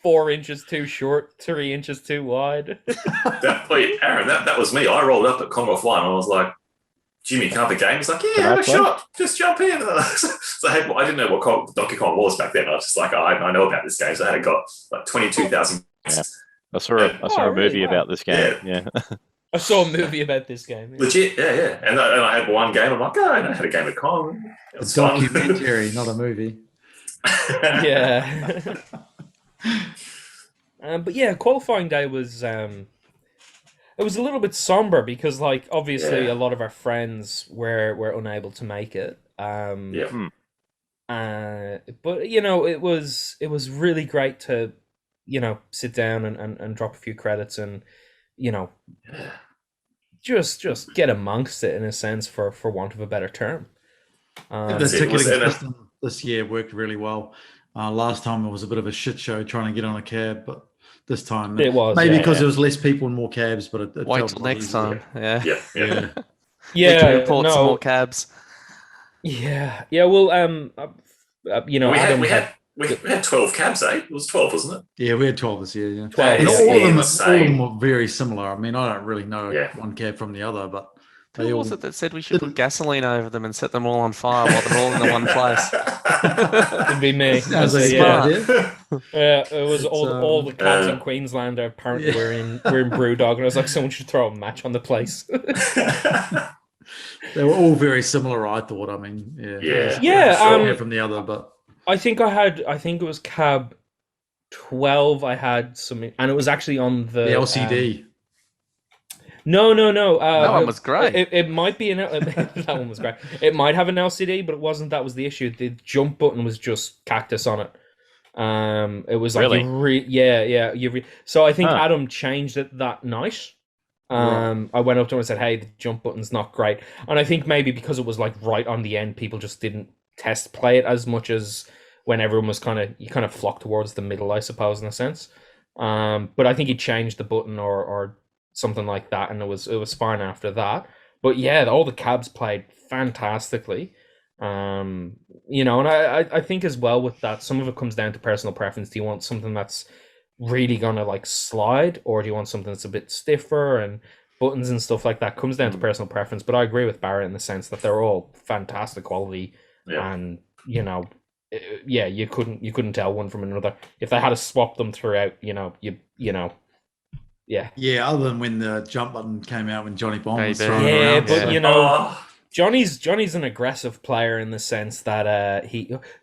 4 inches too short, 3 inches too wide. Aaron, that was me. I rolled up at Kong Off 1. I was like, Jimmy, can't the game? He's like, yeah, have a shot. Just jump in. So I didn't know what Donkey Kong was back then. I was just like, I know about this game. So I had got like 22,000. Yeah. I saw a movie about this game. Yeah. I saw a movie about this game. Yeah. Legit, yeah. And I had one game. I'm like, I had a game of Kong. It's a documentary, not a movie. Yeah. But yeah, qualifying day was it was a little bit somber because, like, obviously a lot of our friends were unable to make it. But it was really great to sit down and drop a few credits and just get amongst it in a sense, for want of a better term. The ticketing system this year worked really well. Last time it was a bit of a shit show trying to get on a cab, but this time it was maybe because there was less people and more cabs. But it wait till next time. Yeah. Report some more cabs. Yeah. Well, we had 12 cabs, eh? It was 12, wasn't it? Yeah, we had 12 this year. Yeah, 12. And all of them were very similar. I mean, I don't really know one cab from the other, but who was it that said we should put gasoline over them and set them all on fire while they're all in the one place? It'd be me. Sounds like it was all the cabs in Queensland apparently were in Brewdog, and I was like, someone should throw a match on the place. They were all very similar, I thought. I mean, from the other, but I think it was cab 12. I had some, and it was actually on the LCD. No. That one was great. It might be that one was great. It might have an LCD, but it wasn't. That was the issue. The jump button was just cactus on it. It was like really? So I think Adam changed it that night. I went up to him and said, "Hey, the jump button's not great." And I think maybe because it was like right on the end, people just didn't test play it as much as when everyone was kind of flocked towards the middle, I suppose, in a sense. But I think he changed the button or something like that, and it was fine after that. But yeah, all the cabs played fantastically. And I think as well with that, some of it comes down to personal preference. Do you want something that's really gonna like slide, or do you want something that's a bit stiffer, and buttons and stuff like that comes down to personal preference. But I agree with Barrett in the sense that they're all fantastic quality, and you couldn't tell one from another. If they had to swap them throughout, Yeah, other than when the jump button came out when Johnny Bomb was throwing around. But Johnny's an aggressive player in the sense that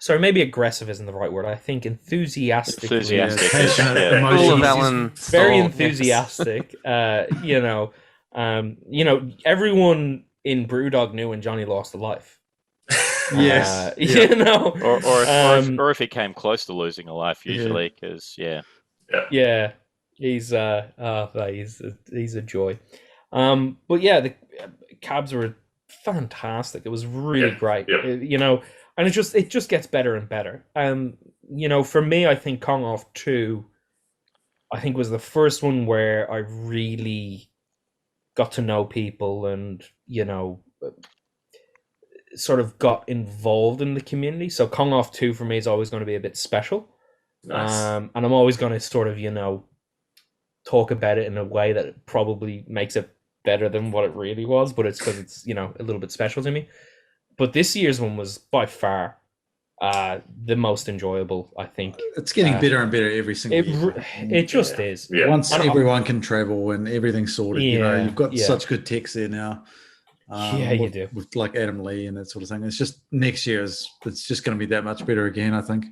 maybe aggressive isn't the right word. I think enthusiastic. Passionate, very enthusiastic. Everyone in Brewdog knew when Johnny lost a life. Yes, or if he came close to losing a life, usually, because he's a joy. But yeah, the cabs were fantastic. It was really great. And it just gets better and better. For me, I think Kong Off 2, I think was the first one where I really got to know people and sort of got involved in the community. So Kong Off 2 for me is always going to be a bit special. Nice. And I'm always going to sort of talk about it in a way that probably makes it better than what it really was, but it's because it's a little bit special to me. But this year's one was by far the most enjoyable, I think. It's getting better and better every single year. It just is. Yeah. Once everyone can travel and everything's sorted, you've got such good techs there now. You do. With like Adam Lee and that sort of thing. It's just next year it's just going to be that much better again, I think.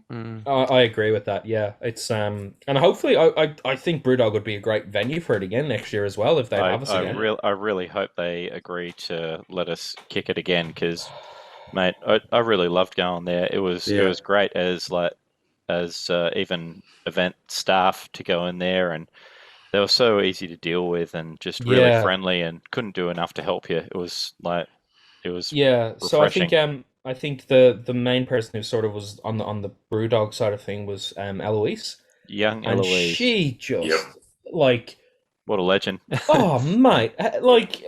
I agree with that. Yeah, it's and hopefully I think Brewdog would be a great venue for it again next year as well if they have us again. I really hope they agree to let us kick it again because, mate, I really loved going there. It was great as even event staff to go in there, and they were so easy to deal with and just really friendly and couldn't do enough to help you. It was refreshing. So I think I think the main person who sort of was on the Brewdog side of thing was Eloise. Young And Eloise. she just like, what a legend. oh mate, like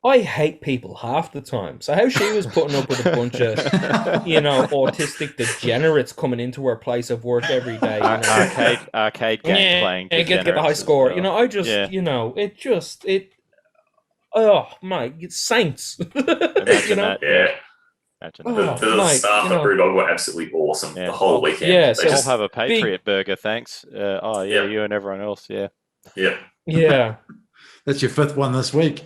I hate people half the time. So how she was putting up with a bunch of autistic degenerates coming into her place of work every day, arcade game playing, get the high score. Well. I just oh mate, it's saints. Imagine that. Yeah. The staff at Brewdog were absolutely awesome the whole weekend. Yeah, so I'll have a Patriot burger, thanks. You and everyone else, yeah. That's your 5th one this week.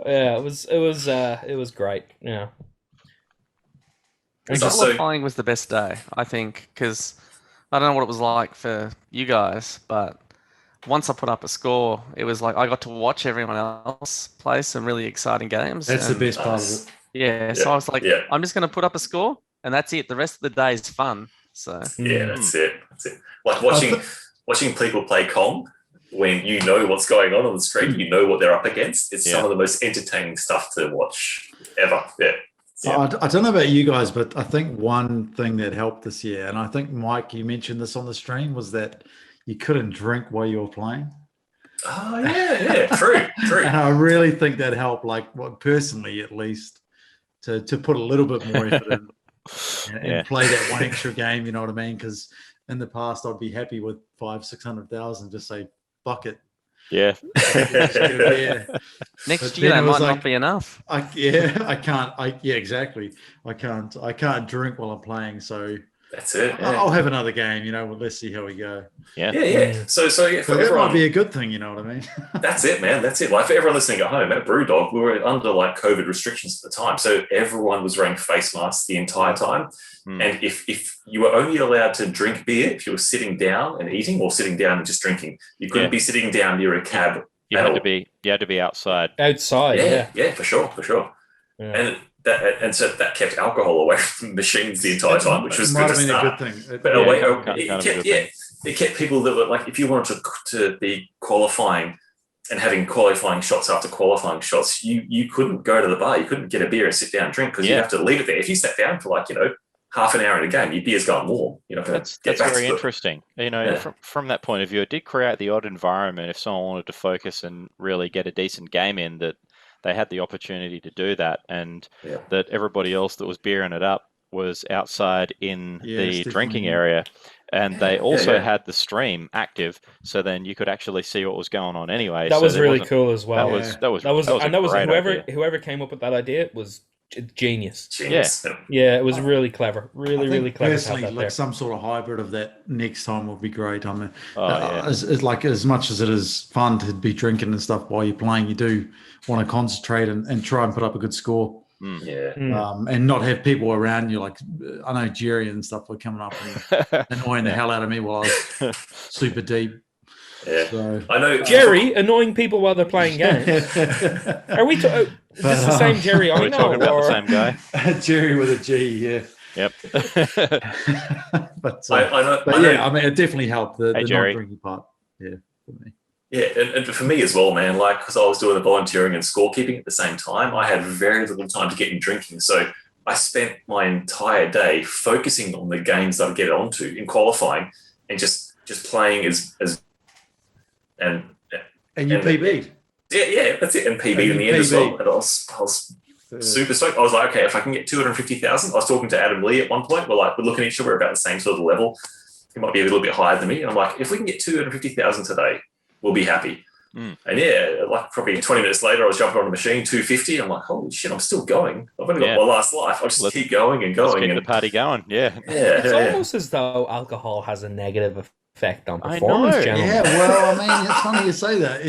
Yeah, it was great. Yeah. Qualifying was the best day, I think, because I don't know what it was like for you guys, but once I put up a score, it was like I got to watch everyone else play some really exciting games. That's the best part of it. Yeah, so I was like, I'm just going to put up a score, and that's it. The rest of the day is fun. So that's it. Like watching people play Kong when you know what's going on the street, you know what they're up against. It's some of the most entertaining stuff to watch ever. I don't know about you guys, but I think one thing that helped this year, and I think Mike, you mentioned this on the stream, was that you couldn't drink while you were playing. Oh yeah, true. And I really think that helped, personally at least, to put a little bit more effort in and play that one extra game. You know what I mean? Because in the past, I'd be happy with 500,000-600,000, just say fuck it. Yeah. Next year that might not be enough. Exactly. I can't drink while I'm playing, so that's it. I'll have another game, let's see how we go. Yeah. So that everyone, might be a good thing, you know what I mean? That's it, man. That's it. Like for everyone listening at home, at Brewdog, we were under COVID restrictions at the time. So everyone was wearing face masks the entire time. And if you were only allowed to drink beer if you were sitting down and eating, or sitting down and just drinking, you couldn't be sitting down near a cab. You had to be outside. Yeah, for sure. Yeah. And so that kept alcohol away from machines the entire time, which was good to start. Good thing. But it kept people that were like, if you wanted to be qualifying and having qualifying shots after qualifying shots, you couldn't go to the bar, you couldn't get a beer and sit down and drink, because you have to leave it there. If you sat down for half an hour in a game, your beer's gone warm. That's very interesting. From that point of view, it did create the odd environment. If someone wanted to focus and really get a decent game in, that they had the opportunity to do that, and that everybody else that was beering it up was outside in the drinking area. And they also had the stream active, so then you could actually see what was going on anyway. That was really cool as well. That was whoever came up with that idea was genius. Yeah, it was really clever. Really clever. Personally, some sort of hybrid of that next time would be great. I mean, as much as it is fun to be drinking and stuff while you're playing, you do want to concentrate and try and put up a good score. And not have people around you. Like, I know Jerry and stuff were coming up and annoying the hell out of me while I was super deep. Yeah, so, I know Jerry annoying people while they're playing games. Are we? Is this the same Jerry? We're talking about the same guy. Jerry with a G. Yeah. Yep. I mean, it definitely helped the not Jerry. drinking part. Yeah, for me. Yeah, and for me as well, man, because I was doing the volunteering and scorekeeping at the same time, I had very little time to get in drinking. So I spent my entire day focusing on the games that I'd get onto in qualifying and just playing and you PB'd. Yeah, that's it. And PB'd in the end as well. And I was super stoked. I was like, okay, if I can get 250,000, I was talking to Adam Lee at one point. We're looking at each other, we're about the same sort of level. He might be a little bit higher than me. And I'm like, if we can get 250,000 today, we'll be happy. And probably 20 minutes later, I was jumping on the machine, 250. I'm like, holy shit, I'm still going. I've only got my last life. I'll just keep going and going. Let's keep the party going. Yeah. It's almost as though alcohol has a negative effect on performance. Yeah, well, I mean, it's funny you say that.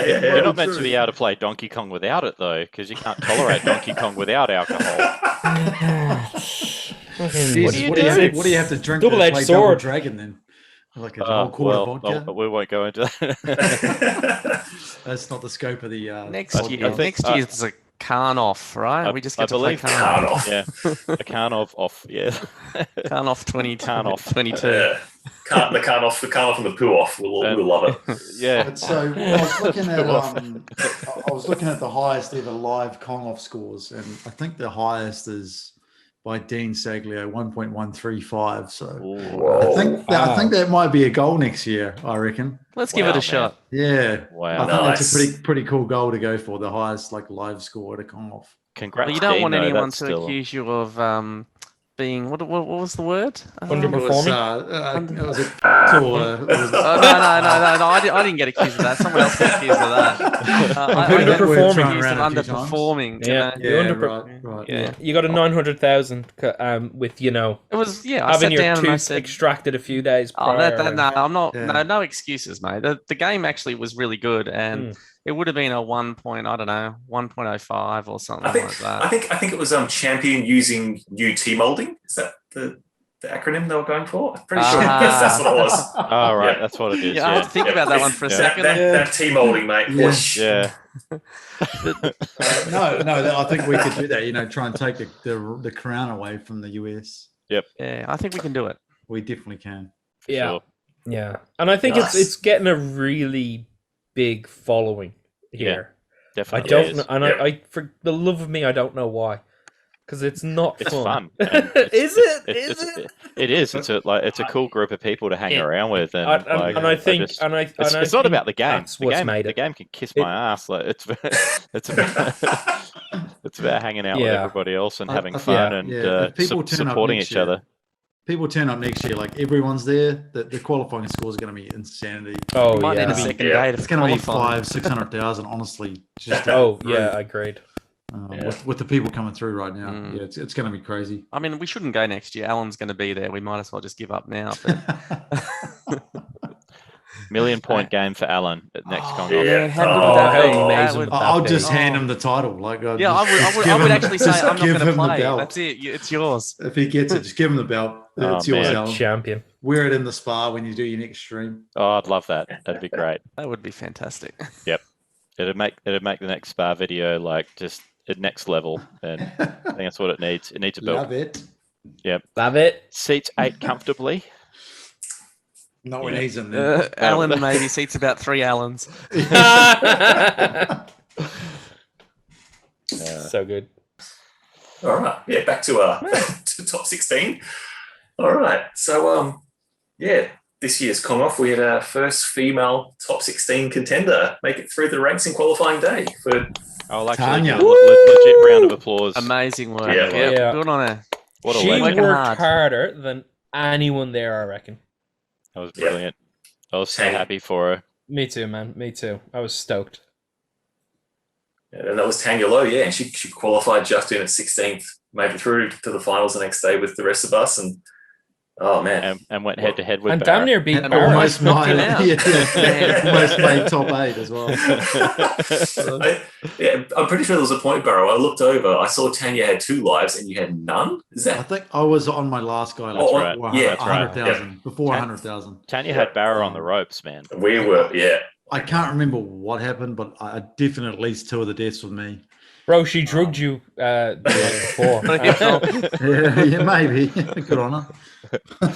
You're not meant to be able to play Donkey Kong without it, though, because you can't tolerate Donkey Kong without alcohol. What do you have to drink to play Double Dragon then? Like a whole quart of vodka? We won't go into that. That's not the scope of the next year. Next year's a Khan Off, right? We just get I to play believe Khan Off. Yeah, a Khan off. Yeah, Khan Off 22. Khan Off. 22. The Khan Off and the poo off. We'll love it. Yeah. But so I was looking at the highest ever live Kong Off scores, and I think the highest is by Dean Saglio, 1.135. So I think that might be a goal next year. I reckon. Let's give it a shot. Yeah, Wow. I think that's a pretty cool goal to go for, the highest like live score at a Kong Off. Congrats. But you don't want anyone to still... accuse you of being what was the word? Underperforming. Was it? No. I didn't get accused of that. Someone else got accused of that. Underperforming. Right. Yeah. You got a 900,000 with It was I having sat your down and I tooth said, extracted a few days prior. I'm not. Yeah. No excuses, mate. The game actually was really good, and it would have been a 1.05 or something like that. I think it was champion using UT molding. Is that the acronym they were going for? I'm pretty sure that's what it was. Oh, right. That's what it is. I had to think about that one for a second. That T molding, mate. Yeah. No, I think we could do that. Try and take the crown away from the US. Yep. Yeah, I think we can do it. We definitely can. Yeah. Sure. Yeah. And I think it's getting a really big following here. Yeah, definitely. I don't know, and I for the love of me, I don't know why. Because it's not fun. Is it? It is. It's a cool group of people to hang around with, and I think it's not about the game. The game can kiss my ass. Like it's about hanging out with everybody else and having fun and supporting each other. People turn up next year, like everyone's there. The qualifying scores are going to be insanity. Oh, might need a second date. It's going to be 500,000-600,000. Honestly, just I agreed. With the people coming through right now, it's going to be crazy. I mean, we shouldn't go next year. Alan's going to be there. We might as well just give up now. But... $1 million game for Alan at next Kong Off. I'll just hand him the title. I would actually say I'm not going to play. That's it. It's yours. If he gets it, just give him the belt. It's yours, Alan. Champion. Wear it in the spa when you do your next stream. Oh, I'd love that. That'd be great. That would be fantastic. Yep. It'd make the next spa video like just at next level, and I think that's what it needs. It needs a belt. Love it. Yep. Love it. Seats 8 comfortably. Not when he's in there. Alan maybe seats about 3 Allens. So good. All right. Yeah, back to to top 16. All right. So this year's Kong Off, we had our first female top 16 contender make it through the ranks in qualifying day for Tanya. Legit round of applause. Amazing work. Yeah. Good on her. What a she legend. worked harder than anyone there, I reckon. That was brilliant. I was so happy for her. Me too, man. Me too. I was stoked. Yeah, and that was Tanya Lowe, and she qualified just in at 16th, made it through to the finals the next day with the rest of us, and oh man, and went head to head with and Barrow. Damn near beat and Barrow. Almost made top 8 as well. I'm pretty sure there was a point, Barrow. I looked over, I saw Tanya had 2 lives, and you had none. Is that? I think I was on my last guy. That's right. 100,000 before 100,000. Tanya had Barrow on the ropes, man. We were, I can't remember what happened, but I definitely at least 2 of the deaths with me. Bro, she drugged you before. yeah, maybe. Good on her.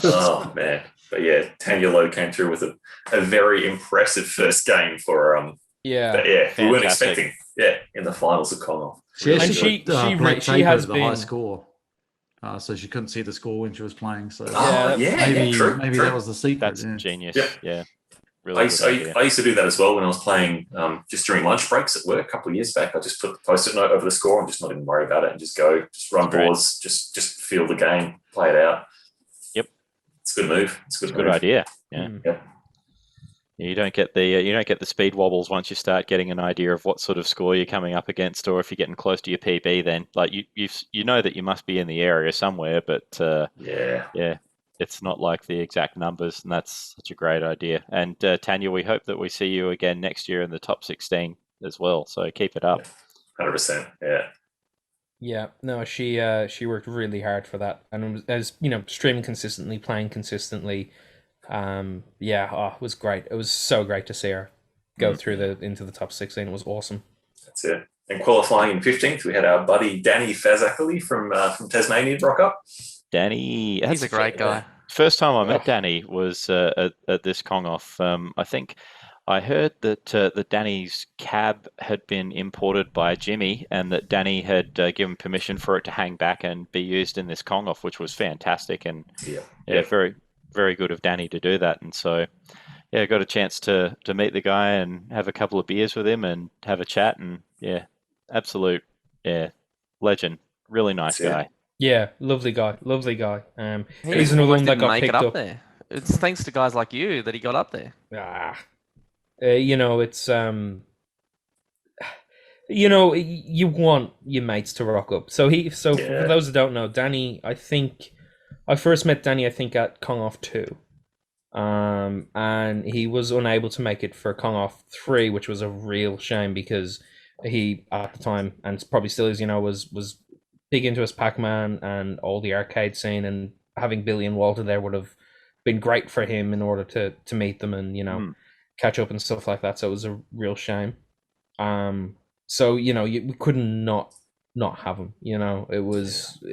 Oh man, but yeah, Tanya Lowe came through with a very impressive first game for we weren't expecting in the finals of Kong Off. She has the high score, so she couldn't see the score when she was playing. So maybe that was the secret. That's genius. Yeah. Really I used to do that as well when I was playing just during lunch breaks at work a couple of years back. I just put the post-it note over the score and just not even worry about it and just run boards, just feel the game, play it out. Yep, it's a good move. It's a good idea. Yeah. You don't get the speed wobbles once you start getting an idea of what sort of score you're coming up against, or if you're getting close to your PB. Then like you know that you must be in the area somewhere, but it's not like the exact numbers, and that's such a great idea. And Tanya, we hope that we see you again next year in the top 16 as well. So keep it up. 100%. Yeah. Yeah. No, she worked really hard for that, and as streaming consistently, playing consistently. It was great. It was so great to see her go through into the top 16. It was awesome. That's it. And qualifying in 15th, we had our buddy Danny Fazakali from Tasmania rock up. Danny, he's a great guy. First time I met Danny was at this Kong Off. I think I heard that Danny's cab had been imported by Jimmy, and that Danny had given permission for it to hang back and be used in this Kong Off, which was fantastic. And very, very good of Danny to do that. And so, I got a chance to meet the guy and have a couple of beers with him and have a chat. And absolute legend. Really nice guy. Yeah, lovely guy. He's another one that got picked up there. It's thanks to guys like you that he got up there. It's you want your mates to rock up. So for those that don't know, Danny, I think I first met Danny at Kong Off 2. And he was unable to make it for Kong Off 3, which was a real shame because he at the time, and probably still is, was big into his Pac-Man and all the arcade scene, and having Billy and Walter there would have been great for him in order to meet them and catch up and stuff like that. So it was a real shame. So we couldn't not have him. It was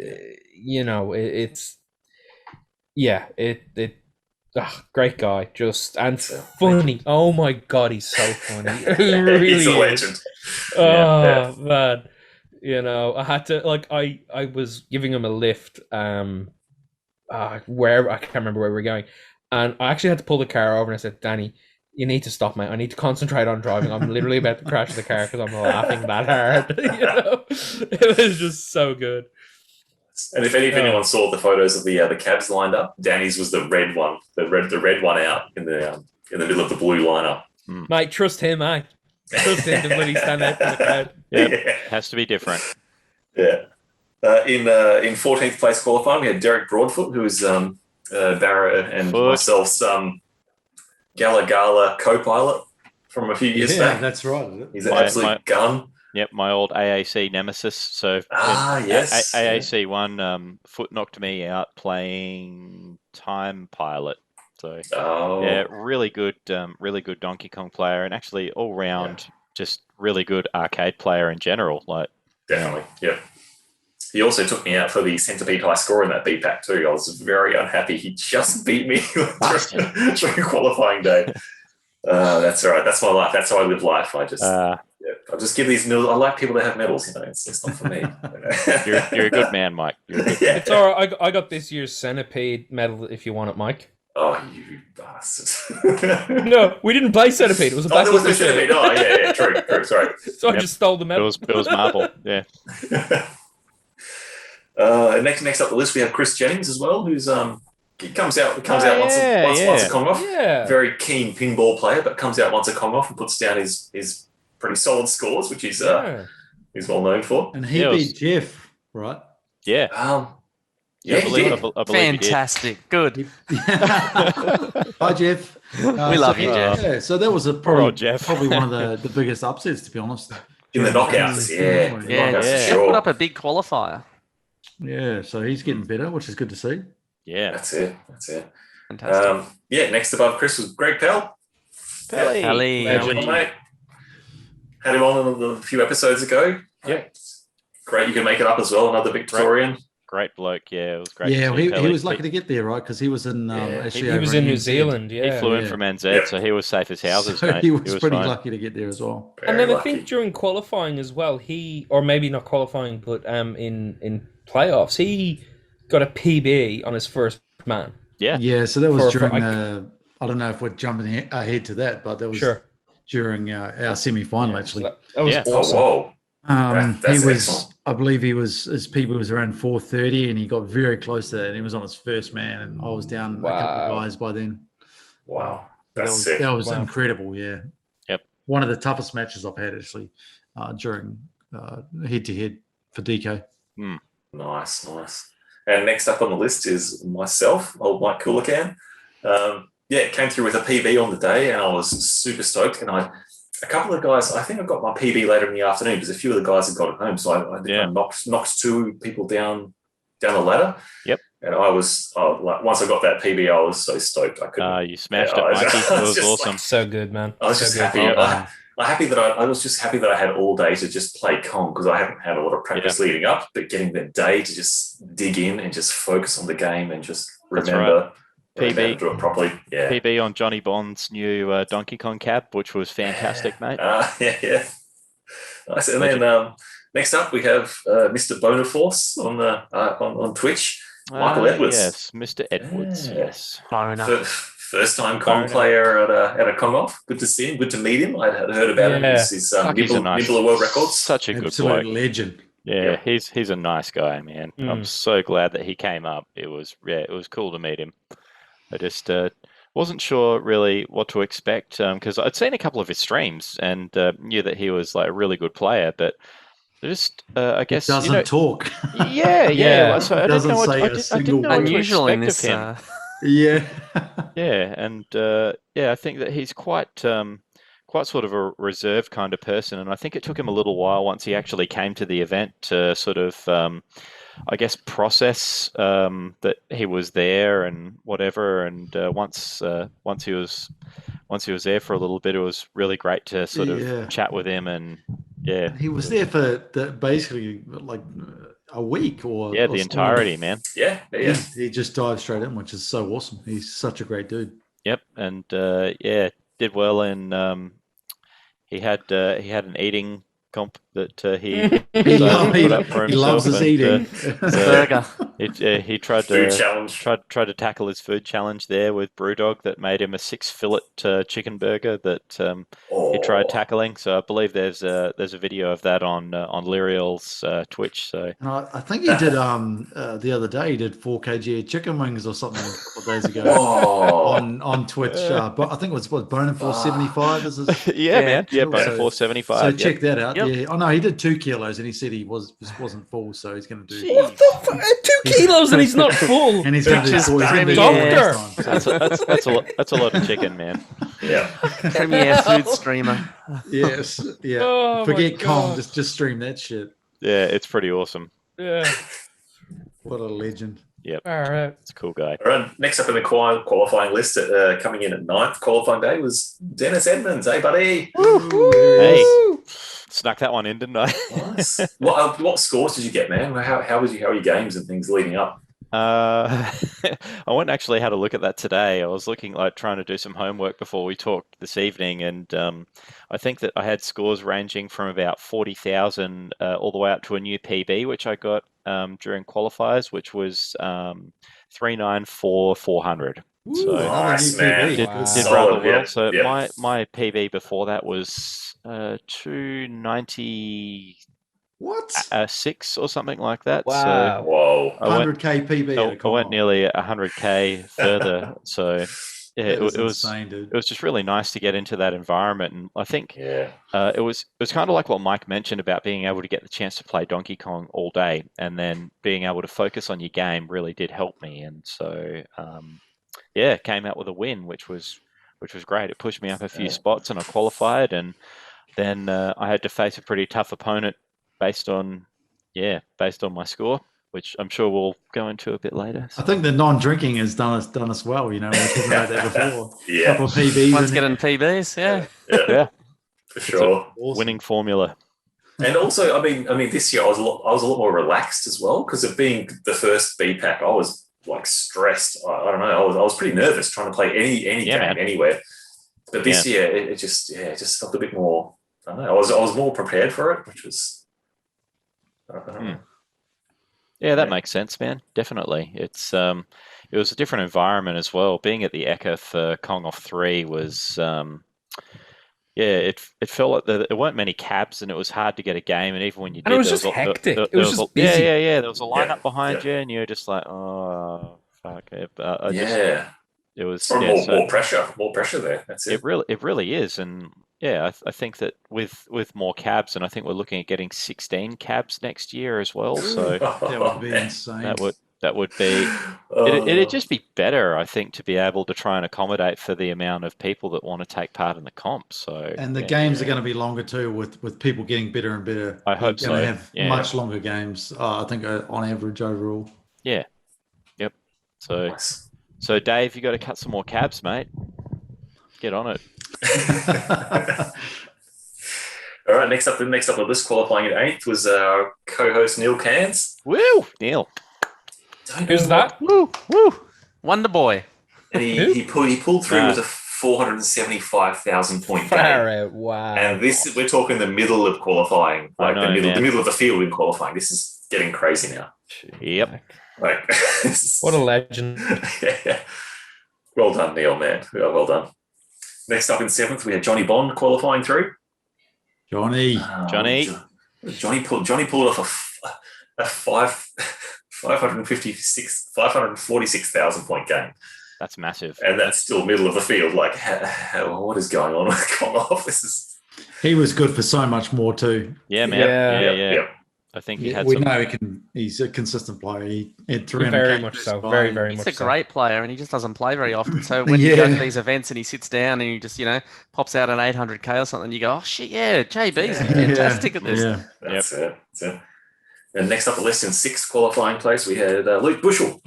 great guy, just and funny. Oh my god, he's so funny. He really he's a legend. Oh man. I had to I was giving him a lift where I can't remember where we were going, and I actually had to pull the car over and I said, Danny, you need to stop, mate. I need to concentrate on driving. I'm literally about to crash the car because I'm laughing that hard. It was just so good. And if anyone saw the photos of the cabs lined up, Danny's was the red one, the red one out in the middle of the blue lineup. Mate, trust him, eh? Trust him to bloody stand out for the crowd. Has to be different. Yeah. In 14th place qualifying, we had Derek Broadfoot, who was Barrow and myself's Gala co-pilot from a few years back. Yeah, that's right. He's an absolute gun. Yep, my old AAC nemesis. So yes, AAC 1 Foot knocked me out playing Time Pilot. So really good Donkey Kong player, and actually all round just really good arcade player in general. Definitely, yeah. He also took me out for the centipede high score in that B pack too. I was very unhappy. He just beat me during qualifying day. That's all right. That's my life. That's how I live life. I just give these medals. I like people that have medals. It's not for me. You're a good man, Mike. It's all right. I got this year's centipede medal if you want it, Mike. Oh, you bastard! No, we didn't play centipede. It was a there was no centipede. Oh, yeah, true. Sorry. So I just stole the medal. It was marble. Yeah. Next up the list, we have Chris Jennings as well, who's he comes out once a Kong Off. Yeah. Very keen pinball player, but comes out once a Kong Off and puts down his pretty solid scores, which he's well known for. And he beat Jeff, right? Yeah. I believe fantastic. Good. Hi, Jeff. We love you, Jeff. Yeah, so that was probably one of the biggest upsets, to be honest. In the knockouts, Sure. Put up a big qualifier. Yeah, so he's getting better, which is good to see. Yeah. That's it. Fantastic. Next above Chris was Greg Pell. Pelly. Mate. Had him on a few episodes ago. Yeah. Great, you can make it up as well, another Victorian. Great bloke, it was great. Yeah, he was lucky to get there, right? Because he was in he was in New Zealand. He flew in from NZ, so he was safe as houses. So mate. he was pretty lucky to get there as well. And then I think during qualifying as well, or maybe not qualifying, but in playoffs, he got a PB on his first man. Yeah. So that was during I don't know if we're jumping ahead to that, but that was during our semi-final actually. That was awesome. Oh, whoa. He was. I believe his PB was around 4:30, and he got very close to that. And he was on his first man, and I was down a couple of guys by then. Wow, that was incredible. Yeah. Yep. One of the toughest matches I've had actually during head-to-head for DK. Nice. And next up on the list is myself, old Mike Coolacan. Came through with a PB on the day, and I was super stoked. And a couple of guys, I think I got my PB later in the afternoon because a few of the guys had got it home. So I knocked two people down the ladder. Yep. And I was, once I got that PB, I was so stoked. I couldn't. You smashed it, Mikey. It was awesome. So good, man. I was just happy. I I was just happy that I had all day to just play Kong because I haven't had a lot of practice leading up, but getting the day to just dig in and just focus on the game and just remember how to do it properly. Yeah. PB on Johnny Bond's new Donkey Kong cab, which was fantastic, mate. Yeah. Nice. And then next up we have Mr. Bonaforce on Twitch. Michael Edwards. Yes, Mr. Edwards. Yes. First time Kong player at a Kong Off. Good to see him. Good to meet him. I had heard about him. He's Nibbler World Records. Such a good absolute legend. Yeah, he's a nice guy, man. I'm so glad that he came up. It was cool to meet him. I just wasn't sure really what to expect because I'd seen a couple of his streams and knew that he was like a really good player, but just I guess he doesn't talk. Yeah. So I didn't know what unusual to in this. Him. Yeah. And I think that he's quite sort of a reserved kind of person, and I think it took him a little while once he actually came to the event to sort of I guess process that he was there and whatever. And once he was there for a little bit, it was really great to sort of chat with him. And he was there for basically like a week or the entirety, man. Yeah. He just dived straight in, which is so awesome. He's such a great dude. Yep, and did well in. He had an eating comp that he loves his eating. Burger. He tried to tackle his food challenge there with Brewdog that made him a 6-fillet chicken burger that he tried tackling. So I believe there's a video of that on Lyriel's Twitch. So and I think he did the other day. He did 4 kg of chicken wings or something a couple of days ago on Twitch. But I think it was Bonin 475. Is his man. Yeah, Bonin 475. So check that out. Yep. Yeah. Oh no, he did 2 kilos, and he said he wasn't full, so he's going to do. What the fuck? 2 kilos, and he's not full. And he's going to do doctor. That's a lot of chicken, man. Yeah. Premier food streamer. Yes. Yeah. Oh, forget Kong. Just stream that shit. Yeah, it's pretty awesome. Yeah. What a legend. Yep. All right. It's a cool guy. All right. Next up in the qualifying list, coming in at 9th qualifying day was Dennis Edmonds. Hey, buddy. Hey. Snuck that one in, didn't I? Nice. What scores did you get, man? How are your games and things leading up? I went and actually had a look at that today. I was looking trying to do some homework before we talked this evening, and I think that I had scores ranging from about 40,000 all the way up to a new PB, which I got during qualifiers, which was 394,400. So nice, man. Did rather well. So my PB before that was 290. What? 6 or something like that. Wow. So whoa. 100k PB. I went nearly 100k further. So it was insane, dude. It was just really nice to get into that environment, and I think it was kind of like what Mike mentioned about being able to get the chance to play Donkey Kong all day, and then being able to focus on your game really did help me. And so came out with a win, which was great. It pushed me up a few spots, and I qualified, and then I had to face a pretty tough opponent based on my score, which I'm sure we'll go into a bit later. So. I think the non-drinking has done us well. You know, we were talking about that before. Yeah, couple of PBs. Once getting PBs, yeah, for sure. Awesome. Winning formula. And also, I mean, this year I was a lot more relaxed as well because of being the first BPAC. I was like stressed. I don't know. I was pretty nervous trying to play any game anywhere. But this year, it just felt a bit more. I don't know. I was more prepared for it, which was. I don't know. Yeah, that makes sense, man. Definitely. It was a different environment as well. Being at the Eka for Kong Off 3 was it felt like there weren't many cabs, and it was hard to get a game. And even when you did, it was just hectic. It was just busy. Yeah. There was a lineup behind you, and you were just like, oh fuck it. It was more pressure. More pressure there. That's it. It really is, and. Yeah, I think that with more cabs, and I think we're looking at getting 16 cabs next year as well. So that would be insane. That would be. It'd just be better, I think, to be able to try and accommodate for the amount of people that want to take part in the comp. So and the games are going to be longer too, with people getting better and better. I hope so. Going to have much longer games. I think on average overall. Yeah. Yep. So nice. So Dave, you got to cut some more cabs, mate. Get on it. All right, next up on the list, qualifying in 8th was our co-host Neil Cairns. Woo, Neil. Who's that? Woo, woo. Wonder Boy. And he pulled through with a 475,000 point Far game. out, wow. And we're talking the middle of qualifying, like the middle of the field in qualifying. This is getting crazy now. Yep. Like, what a legend. Yeah. Well done, Neil, man. Well done. Next up in 7th, we had Johnny Bond qualifying through. Johnny pulled off a 546,000 point game. That's massive. And that's still middle of the field. Like, what is going on with Kong Off? He was good for so much more too. Yeah, man. Yeah. I think he had. We know he's a consistent player. He had 300 very much so. Very, very much so. He's a great player, and he just doesn't play very often. So when you go to these events and he sits down and he just, pops out an 800k or something, you go, oh shit, yeah, JB's fantastic at this. Yeah, that's it. And next up the list in 6th qualifying place, we had Luke Bushell.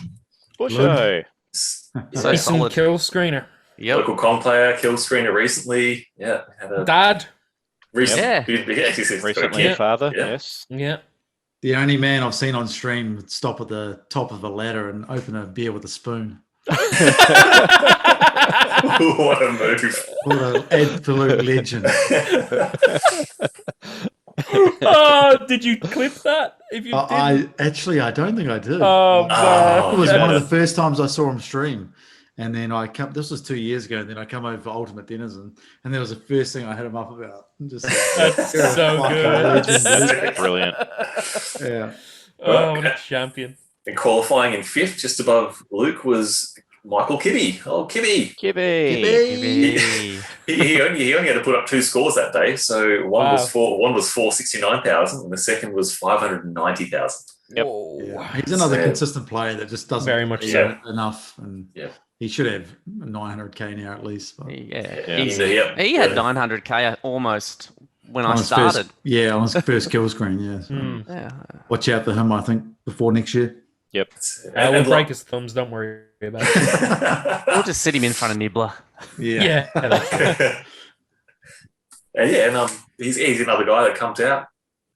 Busho. So solid. Kill screener. Yep. Local com player, kill screener recently. Yeah. Had a Dad. Recently a father. Yes. Yeah. The only man I've seen on stream would stop at the top of a ladder and open a beer with a spoon. What a move. What an absolute legend. Oh, did you clip that? If you did, I don't think I did. Oh, it was one of the first times I saw him stream. And then this was 2 years ago, and then I come over for Ultimate Dinners, and that was the first thing I hit him up about. Just that's so good. Brilliant. Yeah. Oh, what a champion. And qualifying in 5th, just above Luke, was Michael Kibbe. Oh, Kibbe. He only had to put up 2 scores that day. So one was 469,000, and the second was 590,000. Yep. Yeah. He's another consistent player that just doesn't very much enough, and he should have 900k now at least. But. He had 900k almost when I started. On his first kill screen. Yeah. So watch out for him. I think before next year. Yep. We'll break his thumbs. Don't worry about it. We'll just sit him in front of Nibbler. Yeah. And he's another guy that comes out,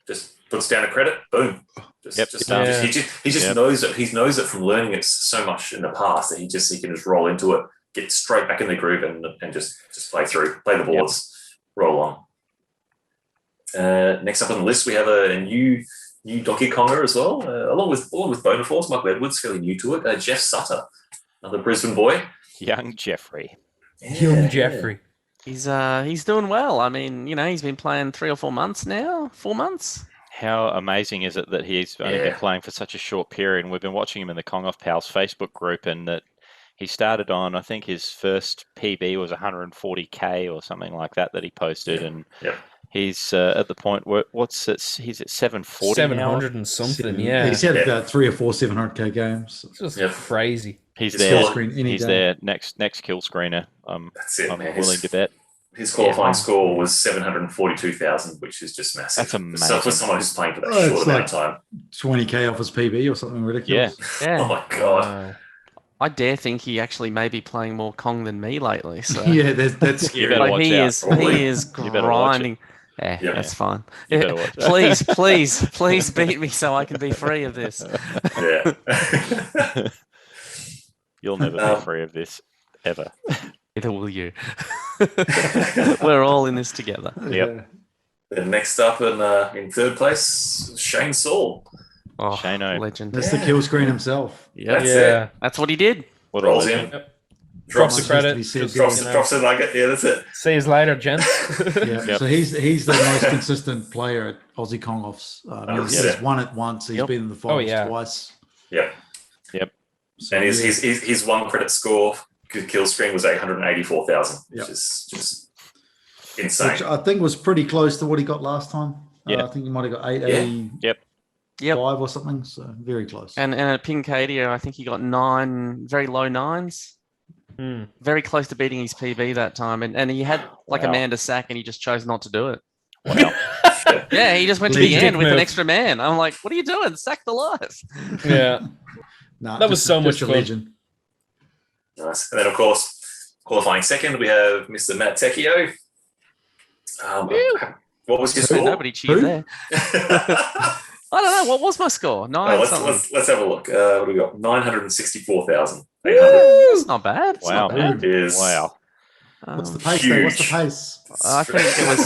just puts down a credit, boom. He just knows it. He knows it from learning it so much in the past that he can just roll into it, get straight back in the groove, and just play the boards, roll on. Next up on the list, we have a new Donkey Konger as well, along with Bonaforce, Michael Edwards, fairly new to it. Jeff Sutter, another Brisbane boy, young Jeffrey. Young Jeffrey. He's doing well. I mean, he's been playing 3 or 4 months now. 4 months. How amazing is it that he's only been playing for such a short period? And we've been watching him in the Kong Off Pals Facebook group, and that he started on, I think his first PB was 140k or something like that he posted, and he's at the point where he's at 740 700 and something. He's had about 3 or 4 700k games. It's just crazy. He's there. He's there. Next kill screener. That's it, I'm man. willing to bet. His qualifying score was 742,000, which is just massive. That's amazing. For someone who's playing for that short amount of time. 20k off his PB or something ridiculous. Yeah. Oh my god. I dare think he actually may be playing more Kong than me lately. So that's scary. He is grinding. Yeah, that's fine. Please beat me so I can be free of this. Yeah. You'll never be free of this, ever. Neither will you. We're all in this together. Yep. And next up in 3rd place, Shane Saul. Oh, Shane-o. legend. That's the kill screen himself. That's what he did. What rolls in. Yep. Drops the credit. Drops the nugget. Yeah, that's it. See you later, gents. So he's the most consistent player at Aussie Kong Offs. He's won it once. He's been in the finals twice. Yep. So, and his 1 credit score kill screen was 884,000, which is just insane. Which I think was pretty close to what he got last time. I think he might have got 885 or something. So very close. And at Pincadia, I think he got 9, very low 9s. Very close to beating his PB that time. And he had a man to sack, and he just chose not to do it. Wow. Yeah, he just went to the end with an extra man. I'm like, what are you doing? Sack the life. Yeah. That was so much fun. Legend. Nice. And then, of course, qualifying second, we have Mr. Matt Tecchio. What was your score? Nobody cheered there. I don't know. What was my score? Let's have a look. What do we got? 964,800. That's not bad. It's Wow, not bad. It is. Wow. What's the pace there? What's the pace? I think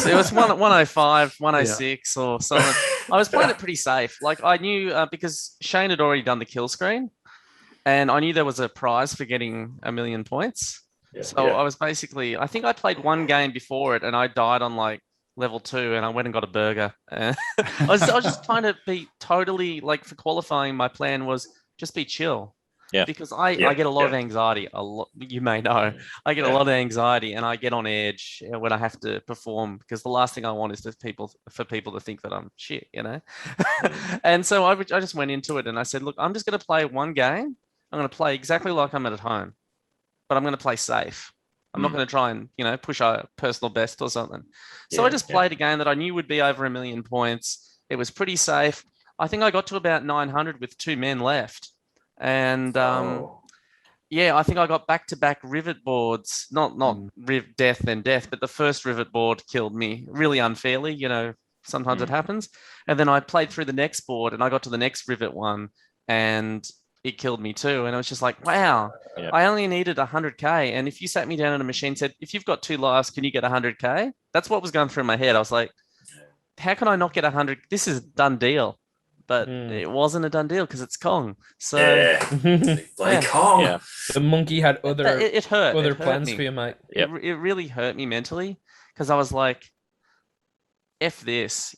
it was 105, 106 or something. I was playing it pretty safe. Like I knew because Shane had already done the kill screen, and I knew there was a prize for getting 1 million points. I was basically, I think I played one game before it, and I died on like level 2, and I went and got a burger. I was just trying to be totally like for qualifying. My plan was just be chill. Yeah. Because I get a lot of anxiety. You may know. I get a lot of anxiety, and I get on edge when I have to perform, because the last thing I want is for people to think that I'm shit, you know. And so I just went into it, and I said, look, I'm just going to play one game. I'm going to play exactly like I'm at home, but I'm going to play safe. I'm not going to try and push a personal best or something. So I just played a game that I knew would be over 1 million points. It was pretty safe. I think I got to about 900 with 2 men left. And I think I got back-to-back rivet boards, not death and death, but the first rivet board killed me really unfairly. Sometimes it happens. And then I played through the next board, and I got to the next rivet one, and it killed me too. And I was just like, wow, I only needed 100K. And if you sat me down in a machine and said, if you've got 2 lives, can you get 100K? That's what was going through my head. I was like, how can I not get 100? This is a done deal. But it wasn't a done deal because it's Kong. So Kong. Yeah. The monkey had other it hurt. Other it hurt plans me. for you, mate. It really hurt me mentally, because I was like, F this,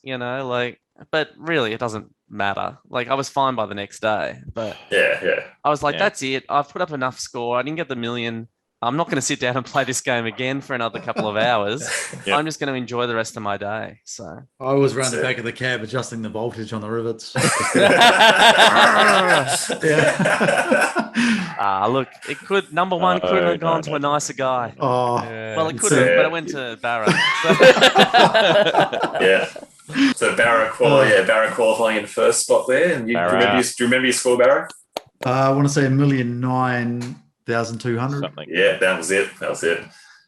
but really it doesn't matter. Like I was fine by the next day. But I was like, that's it. I've put up enough score. I didn't get the million. I'm not going to sit down and play this game again for another couple of hours. I'm just going to enjoy the rest of my day. So I was around the back of the cab adjusting the voltage on the rivets. Look, it could number one could have gone to a nicer guy. Well, it could have, but it went to Barrow. So Barrow qualifying in first spot there. And do you remember your score, Barrow? I want to say 1,009,200. Something. Yeah, that was it.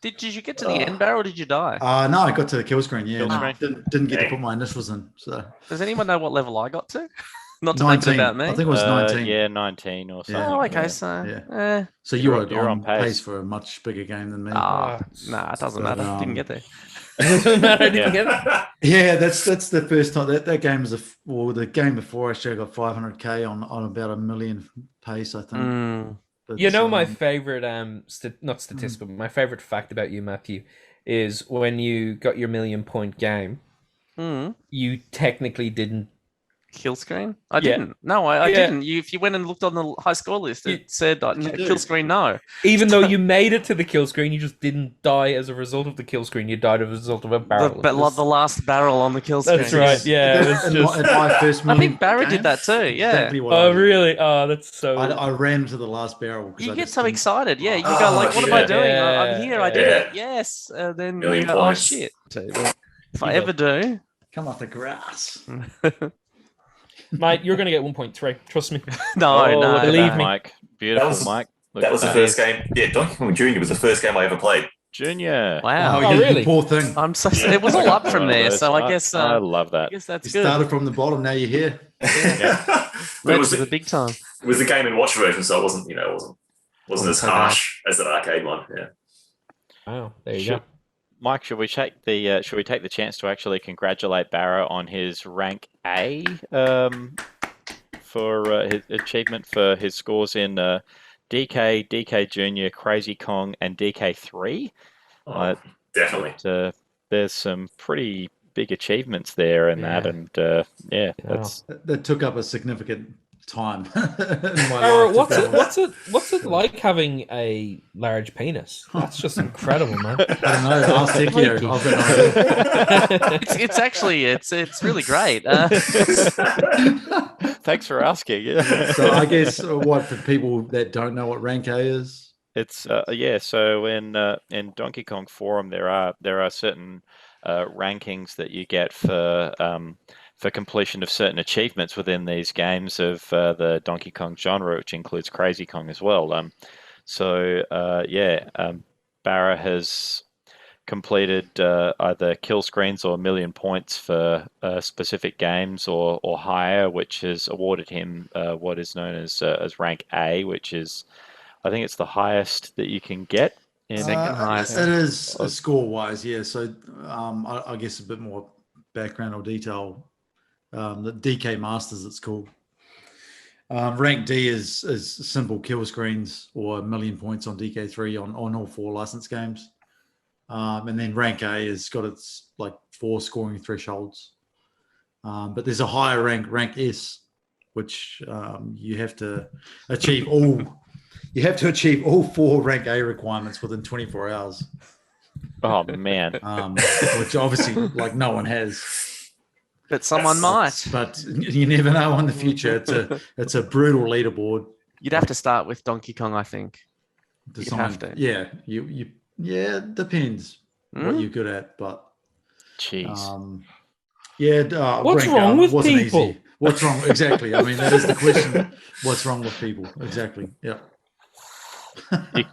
Did you get to the end, Barrow, or did you die? No, I got to the kill screen. Yeah, didn't get to put my initials in. So does anyone know what level I got to? Not to 19. make it about me. I think it was 19. 19 or something. Oh, okay. So so you're on pace for a much bigger game than me. Nah, it doesn't matter. Didn't get there. It doesn't matter. I didn't get it. Yeah, that's the first time that game was the game before actually I got 500K on about 1 million pace, I think. But, my favorite not statistic, but my favorite fact about you, Matthew, is when you got your 1 million point game, you technically didn't kill screen. I didn't. No, I didn't. If you went and looked on the high score list, it said kill screen. No, even though you made it to the kill screen, you just didn't die as a result of the kill screen. You died as a result of a barrel. The last barrel on the kill screen. That's right. Yeah, my first I think Barrow did that too. Yeah. Exactly what oh, really? Oh, that's so. I ran to the last barrel. You get so excited. Yeah, you go like, "What am I doing? I'm here. I did it. Yes." Then you go, "Oh shit!" If I ever do, come off the grass. Mate, you're going to get 1.3. Trust me. No, believe me. Mike. Beautiful, Mike. That was the first game. Yeah, Donkey Kong Jr. was the first game I ever played. Junior. Wow. Oh, really? Poor thing. I'm so. It was all up from there, so I guess. I love that. I guess that's You good. started from the bottom. Now you're here. It was the big time. It was the Game and Watch version, so it wasn't wasn't as harsh as an arcade one. Yeah. Wow. There you go. Mike, should we take the chance to actually congratulate Barrow on his rank A for his achievement for his scores in DK, DK Junior, Crazy Kong, and DK3? Definitely. There's some pretty big achievements there in that, and that took up a significant time. Barrow, what's it like having a large penis? That's just incredible, man. I don't know. Ask Tecchio. I've got no idea. It's actually really great. Thanks for asking. So I guess what for people that don't know what rank A is, it's So in Donkey Kong Forum there are certain rankings that you get for completion of certain achievements within these games of the Donkey Kong genre, which includes Crazy Kong as well. Barrow has completed either kill screens or 1,000,000 points for specific games or higher, which has awarded him what is known as rank A, which is, I think it's the highest that you can get. Second highest. It is score-wise, yeah. So I guess a bit more background or detail. The DK Masters, it's called. Rank D is simple kill screens or 1,000,000 points on DK3 on all 4 licensed games. And then rank A has got its like 4 scoring thresholds. But there's a higher rank S, which you have to achieve all. You have to achieve all 4 rank A requirements within 24 hours. Oh man! Which obviously, like, no one has. But someone might. But you never know in the future. It's a brutal leaderboard. You'd have to start with Donkey Kong, I think. You'd have to. Yeah, yeah, it depends what you're good at, but jeez. What's wrong with people? Easy. What's wrong? Exactly. I mean, that is the question. What's wrong with people? Exactly. Yeah.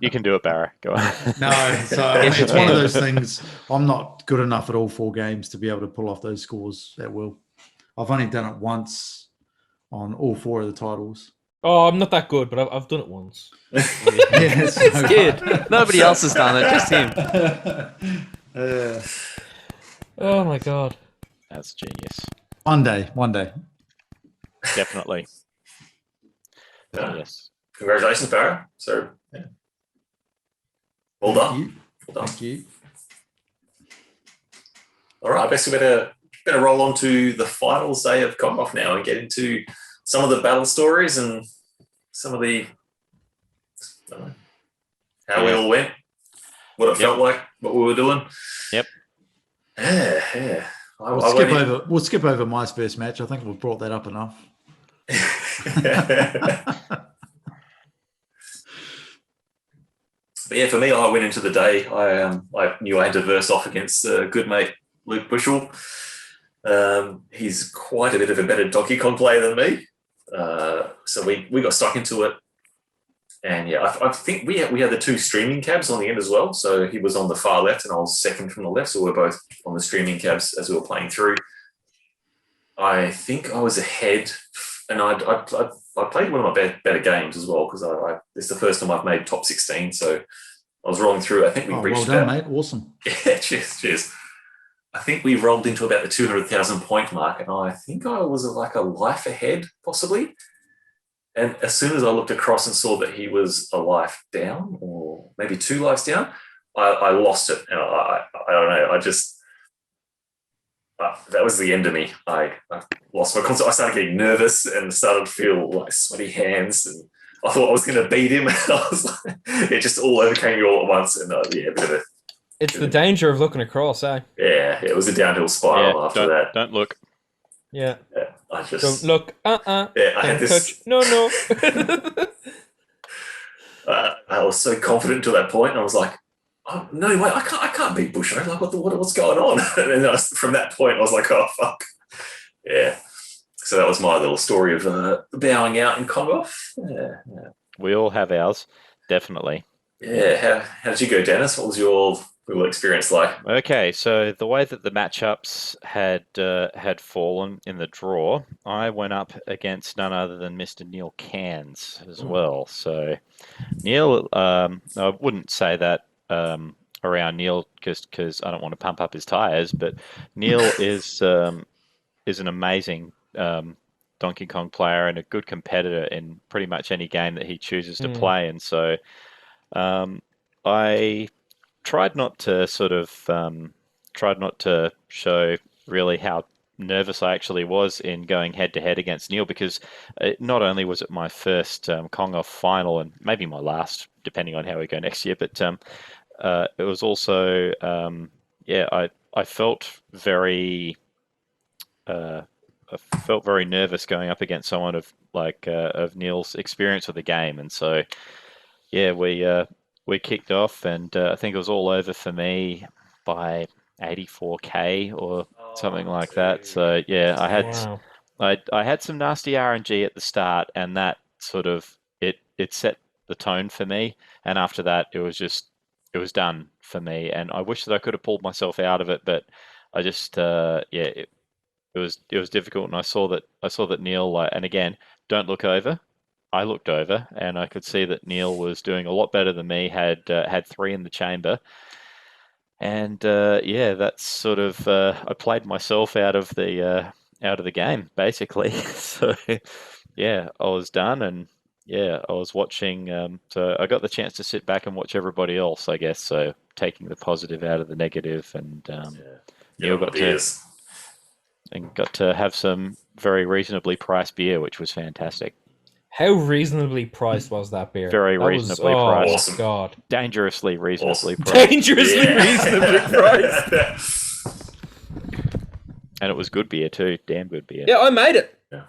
You can do it, Barrow. Go on. No, so it's one of those things. I'm not good enough at all 4 games to be able to pull off those scores at will. I've only done it once on all 4 of the titles. Oh, I'm not that good, but I've done it once. Yes, it's good. Nobody else has done it, just him. Oh my god, that's genius. One day, definitely. Yes. Congratulations, Barrow. So, yeah. Well done. Thank you. All right, I guess we better roll on to the finals day of Kong Off now and get into some of the battle stories and some of the how we all went, what it felt like, what we were doing. Yep. Yeah. We'll skip over my first match. I think we've brought that up enough. But yeah, for me, I went into the day. I knew I had to verse off against good mate Luke Bushell. He's quite a bit of a better Donkey Kong player than me, so we got stuck into it. And yeah, I think we had the 2 streaming cabs on the end as well. So he was on the far left, and I was second from the left. So we were both on the streaming cabs as we were playing through. I think I was ahead, and I played one of my better games as well, because this is the first time I've made top 16. So I was rolling through. I think we reached. Well done, mate. Awesome. Yeah, cheers. I think we rolled into about the 200,000 point mark, and I think I was like a life ahead, possibly. And as soon as I looked across and saw that he was a life down, or maybe 2 lives down, I lost it. And I don't know. I just that was the end of me. I lost my concept. I started getting nervous and started to feel like sweaty hands, and I thought I was going to beat him. And I was like, it just all overcame me all at once. And a bit of it. It's the danger of looking across, eh? Yeah, it was a downhill spiral after that. Don't look. Yeah. I just don't look. Yeah, I had this. Touch. No. I was so confident to that point, and I was like, "Oh no, wait! I can't beat Busho. Like, what's going on?" And then from that point, I was like, "Oh fuck, yeah." So that was my little story of bowing out in Kong Off. Yeah. We all have ours, definitely. Yeah. How did you go, Dennis? What was your little experience like? Okay, so the way that the matchups had fallen in the draw, I went up against none other than Mr. Neil Cairns as well. So Neil, I wouldn't say that around Neil because I don't want to pump up his tires, but Neil is an amazing Donkey Kong player and a good competitor in pretty much any game that he chooses to play. And so I tried not to show really how nervous I actually was in going head to head against Neil, because not only was it my first Kong Off final and maybe my last, depending on how we go next year, but it was also I felt very nervous going up against someone of Neil's experience with the game, and so we kicked off, and I think it was all over for me by 84k or something like that. So yeah, I had some nasty RNG at the start, and that sort of it set the tone for me. And after that, it was just was done for me, and I wish that I could have pulled myself out of it, but I just it was difficult, and I saw that Neil, and again, don't look over. I looked over, and I could see that Neil was doing a lot better than me. Had 3 in the chamber, and that's sort of I played myself out of the game basically. So I was done, and I was watching. So I got the chance to sit back and watch everybody else, I guess. So taking the positive out of the negative, and Neil got to have some very reasonably priced beer, which was fantastic. How reasonably priced was that beer? Very reasonably priced. Awesome. God. Dangerously reasonably priced. Dangerously reasonably priced. And it was good beer too. Damn good beer. Yeah, I made it. Yeah.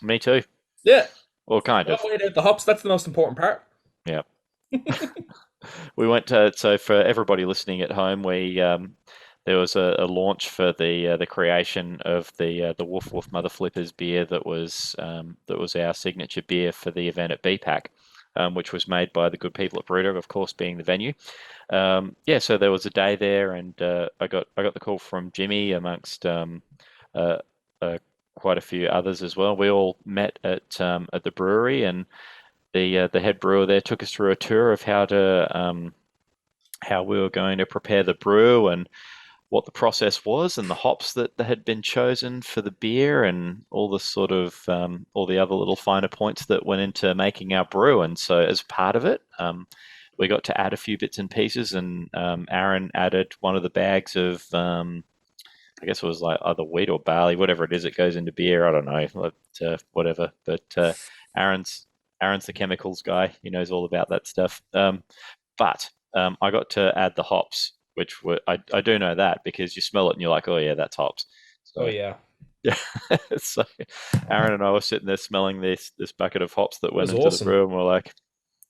Me too. Yeah. Well, kind of. I laid out the hops. That's the most important part. Yeah. We went to, so for everybody listening at home, there was a launch for the creation of the Woof Motherflippers beer that was our signature beer for the event at BPAC, which was made by the good people at Brewdog, of course, being the venue. So there was a day there, and I got the call from Jimmy amongst quite a few others as well. We all met at the brewery, and the head brewer there took us through a tour of how we were going to prepare the brew and what the process was, and the hops that had been chosen for the beer, and all the sort of all the other little finer points that went into making our brew. And so as part of it, we got to add a few bits and pieces, and Aaron added one of the bags of I guess it was like either wheat or barley, whatever it is that goes into beer. I don't know, whatever. But Aaron's the chemicals guy. He knows all about that stuff. But I got to add the hops, which I do know that because you smell it and you're like, oh yeah, that's hops. So, oh yeah. Yeah. So Aaron and I were sitting there smelling this bucket of hops that went into awesome. the brew, and we're like,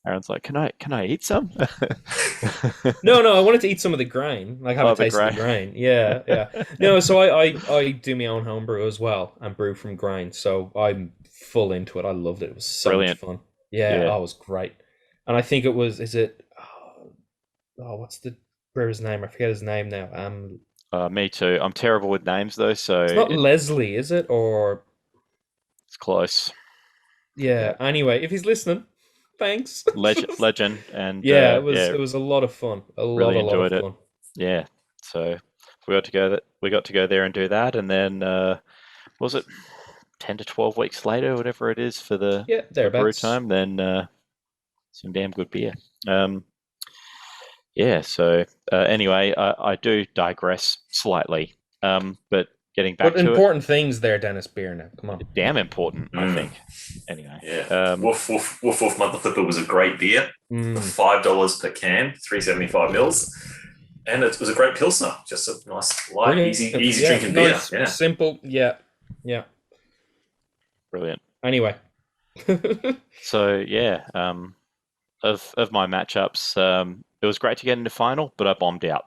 Aaron's like, can I eat some? No, I wanted to eat some of the grain, like have a taste of the grain. Yeah. No, so I do my own homebrew as well and brew from grain, so I'm full into it. I loved it. It was so Brilliant. much fun. Yeah, it was great. And I think it was, what's the brewer's name? I forget his name now. Me too. I'm terrible with names though, so it's not Leslie, is it? Or it's close. Yeah. Anyway, if he's listening, thanks. Legend, and it was a lot of fun. Really enjoyed it. Fun. Yeah. So we got to go there and do that, and then was it 10 to 12 weeks later, whatever it is, for the brew time? Then some damn good beer. So anyway, I do digress slightly, but getting back to important things there, Dennis. Beer now, come on. Damn important, I think. Anyway, Woof Motherflipper was a great beer, $5 per can, 375 mils, and it was a great pilsner. Just a nice, light, easy drinking beer. Yeah. Simple. Yeah. Brilliant. Anyway, so of my matchups, it was great to get into final, but I bombed out.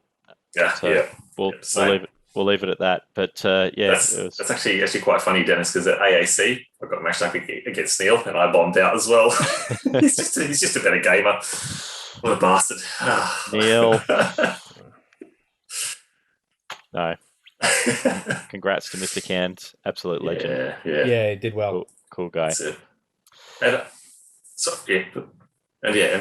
We'll leave it at that. But that's actually quite funny, Dennis, because at AAC I got matched up against Neil, and I bombed out as well. he's just a better gamer. What a bastard, Neil. No. Congrats to Mr. Cans, absolute legend. Yeah, he did well. Cool guy. And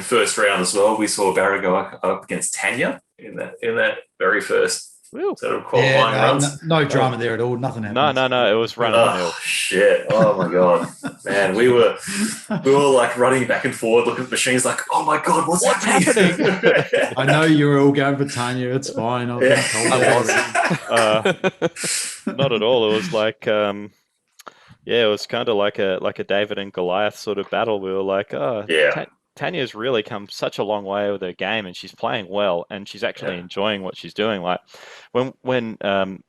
first round as well, we saw Barrow go up against Tanya in that very first sort of qualifying runs. No drama there at all. Nothing happened. No. It was run on. Oh shit! Oh my god, man, we were like running back and forward, looking at the machines, like, oh my god, what's happening? I know you were all going for Tanya. It's fine. Not at all. It was like. It was kind of like a David and Goliath sort of battle. We were like, Tanya's really come such a long way with her game, and she's playing well, and she's actually enjoying what she's doing. Like when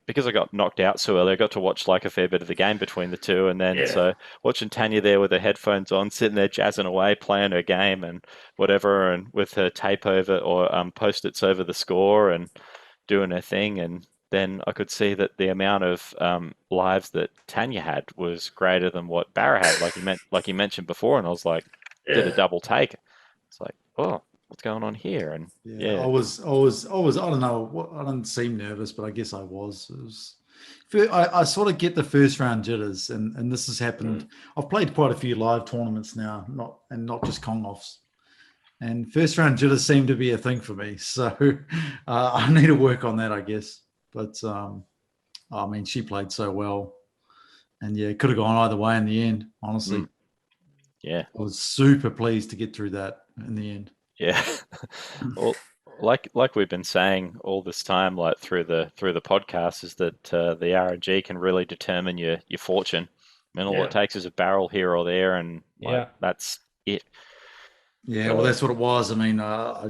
because I got knocked out so early, I got to watch like a fair bit of the game between the two, and then so watching Tanya there with her headphones on, sitting there jazzing away, playing her game and whatever, and with her tape over or post-its over the score and doing her thing. And then I could see that the amount of lives that Tanya had was greater than what Barrow had, like you mentioned before, and I was like, did a double take. It's like, oh, what's going on here? And yeah. I was. I don't know. I didn't seem nervous, but I guess I was. I sort of get the first round jitters, and this has happened. I've played quite a few live tournaments now, not just Kong Offs. And first round jitters seem to be a thing for me. So I need to work on that, I guess. But I mean, she played so well. And yeah, it could have gone either way in the end, honestly. Yeah. I was super pleased to get through that in the end. Yeah. Well, like we've been saying all this time, like through the podcast, is that the RNG can really determine your fortune. I mean, all it takes is a barrel here or there, and that's it. Yeah, well, that's what it was. I mean, I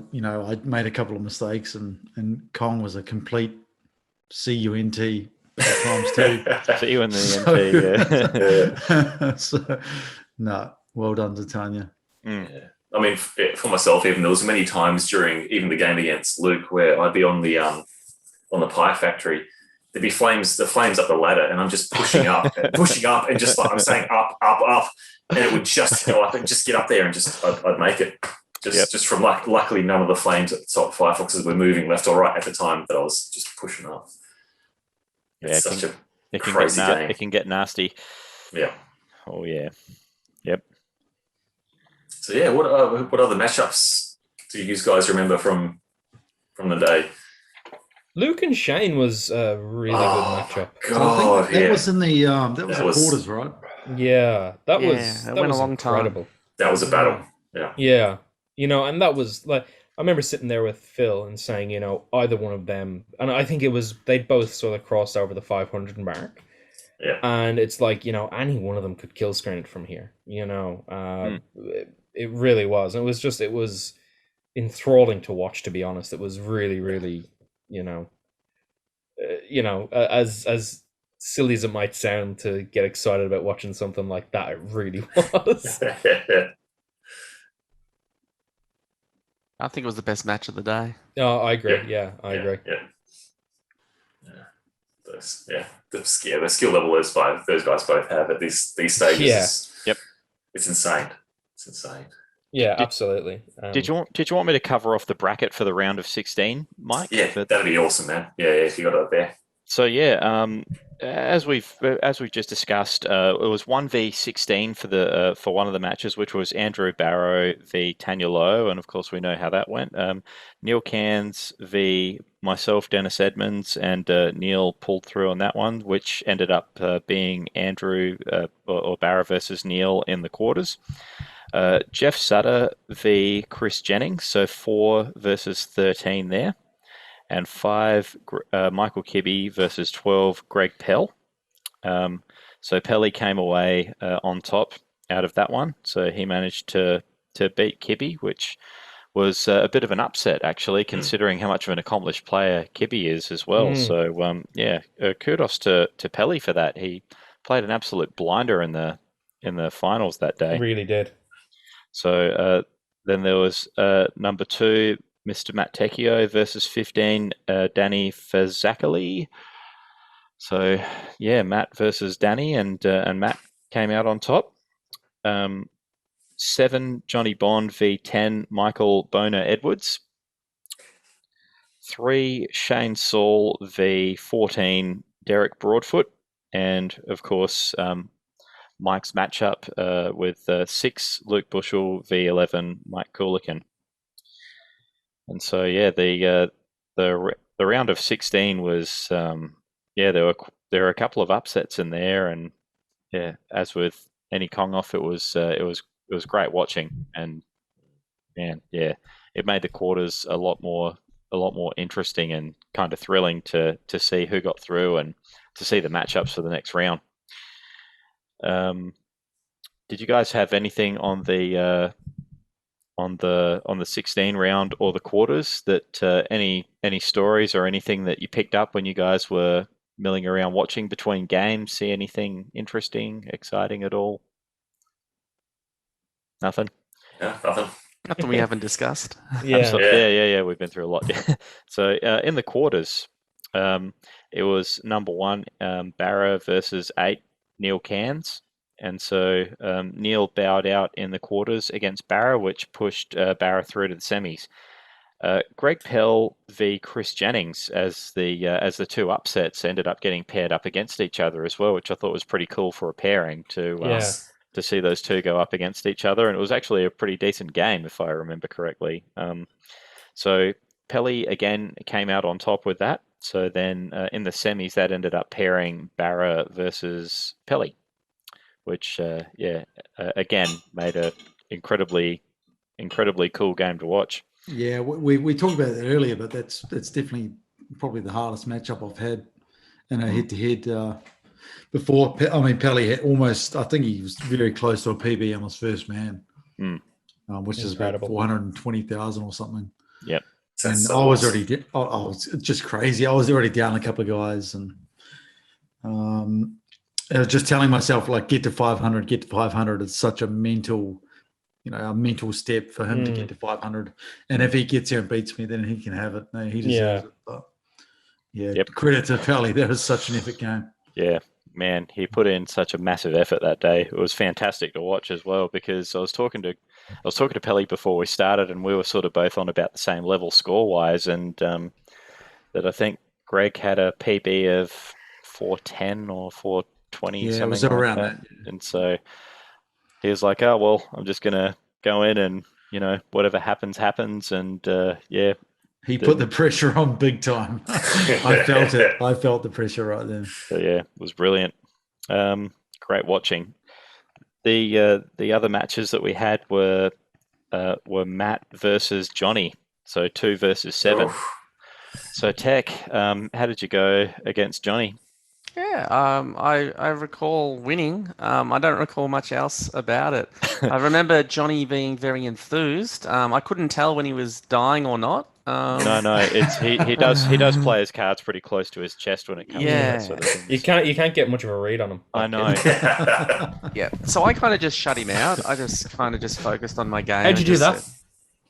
made a couple of mistakes, and Kong was a complete CUNT at times too. CUNT, so, no, well done to Tanya. Yeah. I mean, for myself, even there was many times during even the game against Luke where I'd be on the pie factory. There'd be the flames up the ladder, and I'm just pushing up, and just like I'm saying up, and it would just I could just get up there and I'd make it. Just from luckily none of the flames at the top Firefoxes were moving left or right at the time that I was just pushing up. It's such a crazy game. It can get nasty. Yeah. Oh yeah. Yep. So yeah, what other matchups do you guys remember from the day? Luke and Shane was a really good matchup. God, that was in the quarters, right? Yeah, that went was a long incredible. time. That was a battle. Yeah. Yeah. And that was like, I remember sitting there with Phil and saying, either one of them, and I think they'd both sort of crossed over the 500 mark. Yeah. And it's like, any one of them could kill screen it from here. It really was. And it was enthralling to watch, to be honest. It was really, really, as silly as it might sound to get excited about watching something like that, it really was. I think it was the best match of the day. Oh, I agree. Yeah, I agree. The skill level those guys both have at these stages. Yep. It's insane. It's insane. Yeah, absolutely. Did you want me to cover off the bracket for the round of 16, Mike? Yeah, that'd be awesome, man. Yeah, if you got it up there. So as we've just discussed, it was 1v16 for one of the matches, which was Andrew Barrow v Tanya Lowe, and of course we know how that went. Neil Cairns v myself, Dennis Edmonds, and Neil pulled through on that one, which ended up being Andrew or Barrow versus Neil in the quarters. Jeff Sutter v Chris Jennings, so 4 versus 13 there. And 5, Michael Kibbe versus 12, Greg Pell. So Pelly came away on top out of that one. So he managed to beat Kibbe, which was a bit of an upset, actually, considering how much of an accomplished player Kibbe is as well. So, kudos to Pelly for that. He played an absolute blinder in the finals that day. Really did. So then there was number 2, Mr. Matt Tecchio versus 15, Danny Fazakali. So, Matt versus Danny, and Matt came out on top. 7, Johnny Bond v 10, Michael Boner Edwards. 3, Shane Saul v 14, Derek Broadfoot. And, of course, Mike's matchup with 6, Luke Bushell v 11, Mike Coolican. And so, the round of 16 was, there were a couple of upsets in there, and as with any Kong Off, it was great watching, and it made the quarters a lot more interesting and kind of thrilling to see who got through and to see the matchups for the next round. Did you guys have anything on the 16 round or the quarters that any stories or anything that you picked up when you guys were milling around watching between games? See anything interesting, exciting at all? Nothing? Yeah, nothing. Nothing we haven't discussed. Yeah. We've been through a lot. So in the quarters, it was number 1, Barrow versus 8, Neil Cairns. and so Neil bowed out in the quarters against Barrow, which pushed Barrow through to the semis. Greg Pell v Chris Jennings as the two upsets ended up getting paired up against each other as well, which I thought was pretty cool for a pairing to see those two go up against each other, and it was actually a pretty decent game if I remember correctly. So Pelly again came out on top with that. So then in the semis that ended up pairing Barrow versus Pelly, which again made a incredibly cool game to watch. Yeah, we talked about that earlier, but that's definitely probably the hardest matchup I've had in a head-to-head before. I mean, Pelly had almost, I think he was very close to a PB on his first man, which is about 420,000 or something. Yep. And I was already, I was just crazy. I was already down a couple of guys, and I was just telling myself, like, get to 500. It's such a mental step for him to get to 500. And if he gets there and beats me, then he can have it. No, he deserves it. But credit to Pelly. That was such an epic game. Yeah, man, he put in such a massive effort that day. It was fantastic to watch as well, because I was talking to Pelly before we started, and we were sort of both on about the same level score-wise, and that I think Greg had a PB of 410 or 420, something it was around like that. And so he was like, oh, well, I'm just going to go in and, whatever happens. And, He put the pressure on big time. I felt it. I felt the pressure right then. So, it was brilliant. Great watching. The other matches that we had were Matt versus Johnny. So 2 versus 7. Oh. So, Tech, how did you go against Johnny? Yeah, I recall winning. I don't recall much else about it. I remember Johnny being very enthused. I couldn't tell when he was dying or not. No, it's he does play his cards pretty close to his chest when it comes to that sort of thing. You can't get much of a read on him. I know. Yeah, so I kind of just shut him out. I just kind of just focused on my game. How'd you do that?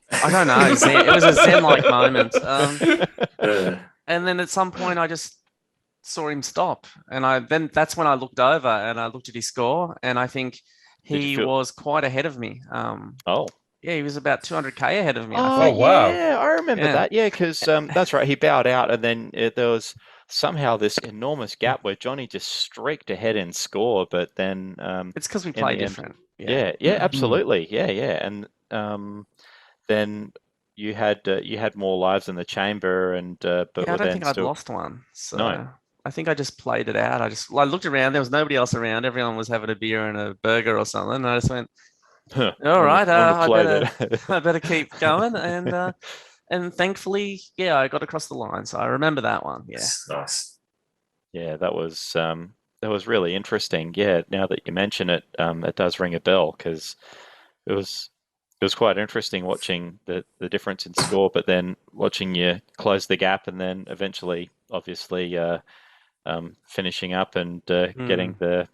I don't know. It was a Zen-like moment. And then at some point, I just saw him stop, and then that's when I looked over and I looked at his score, and I think he was quite ahead of me. Yeah, he was about 200k ahead of me. Oh, wow! Yeah, I remember that. Yeah, because that's right. He bowed out, and then there was somehow this enormous gap where Johnny just streaked ahead in score, but then it's because we play different. Yeah, absolutely. Yeah, and then you had more lives in the chamber, and but I don't think I'd lost one. So. No. I think I just played it out. I looked around. There was nobody else around. Everyone was having a beer and a burger or something. And I just went, all right, I better keep going. And thankfully, I got across the line. So I remember that one. Yeah, nice. Yeah, that was really interesting. Yeah, now that you mention it, it does ring a bell, because it was quite interesting watching the difference in score, but then watching you close the gap, and then eventually, obviously, finishing up and getting the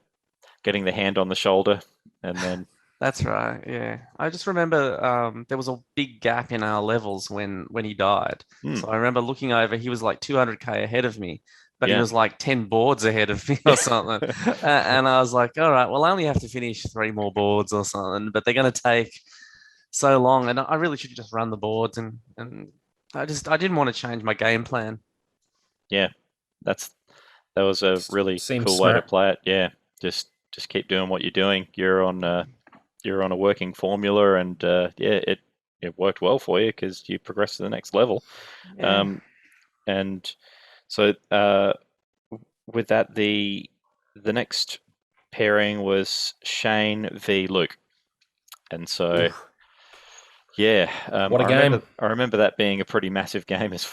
hand on the shoulder, and then that's right. Yeah, I just remember there was a big gap in our levels when he died. So I remember looking over. He was like 200k ahead of me, but he was like 10 boards ahead of me or something. And I was like, all right, well, I only have to finish 3 more boards or something, but they're going to take so long, and I really should just run the boards, and I didn't want to change my game plan. Yeah, that was a really cool way to play it. Yeah, just keep doing what you're doing. You're on a working formula, and it worked well for you because you progressed to the next level. Yeah. And so with that, the next pairing was Shane v Luke, and so. Oof. Yeah, what a game! I remember that being a pretty massive game as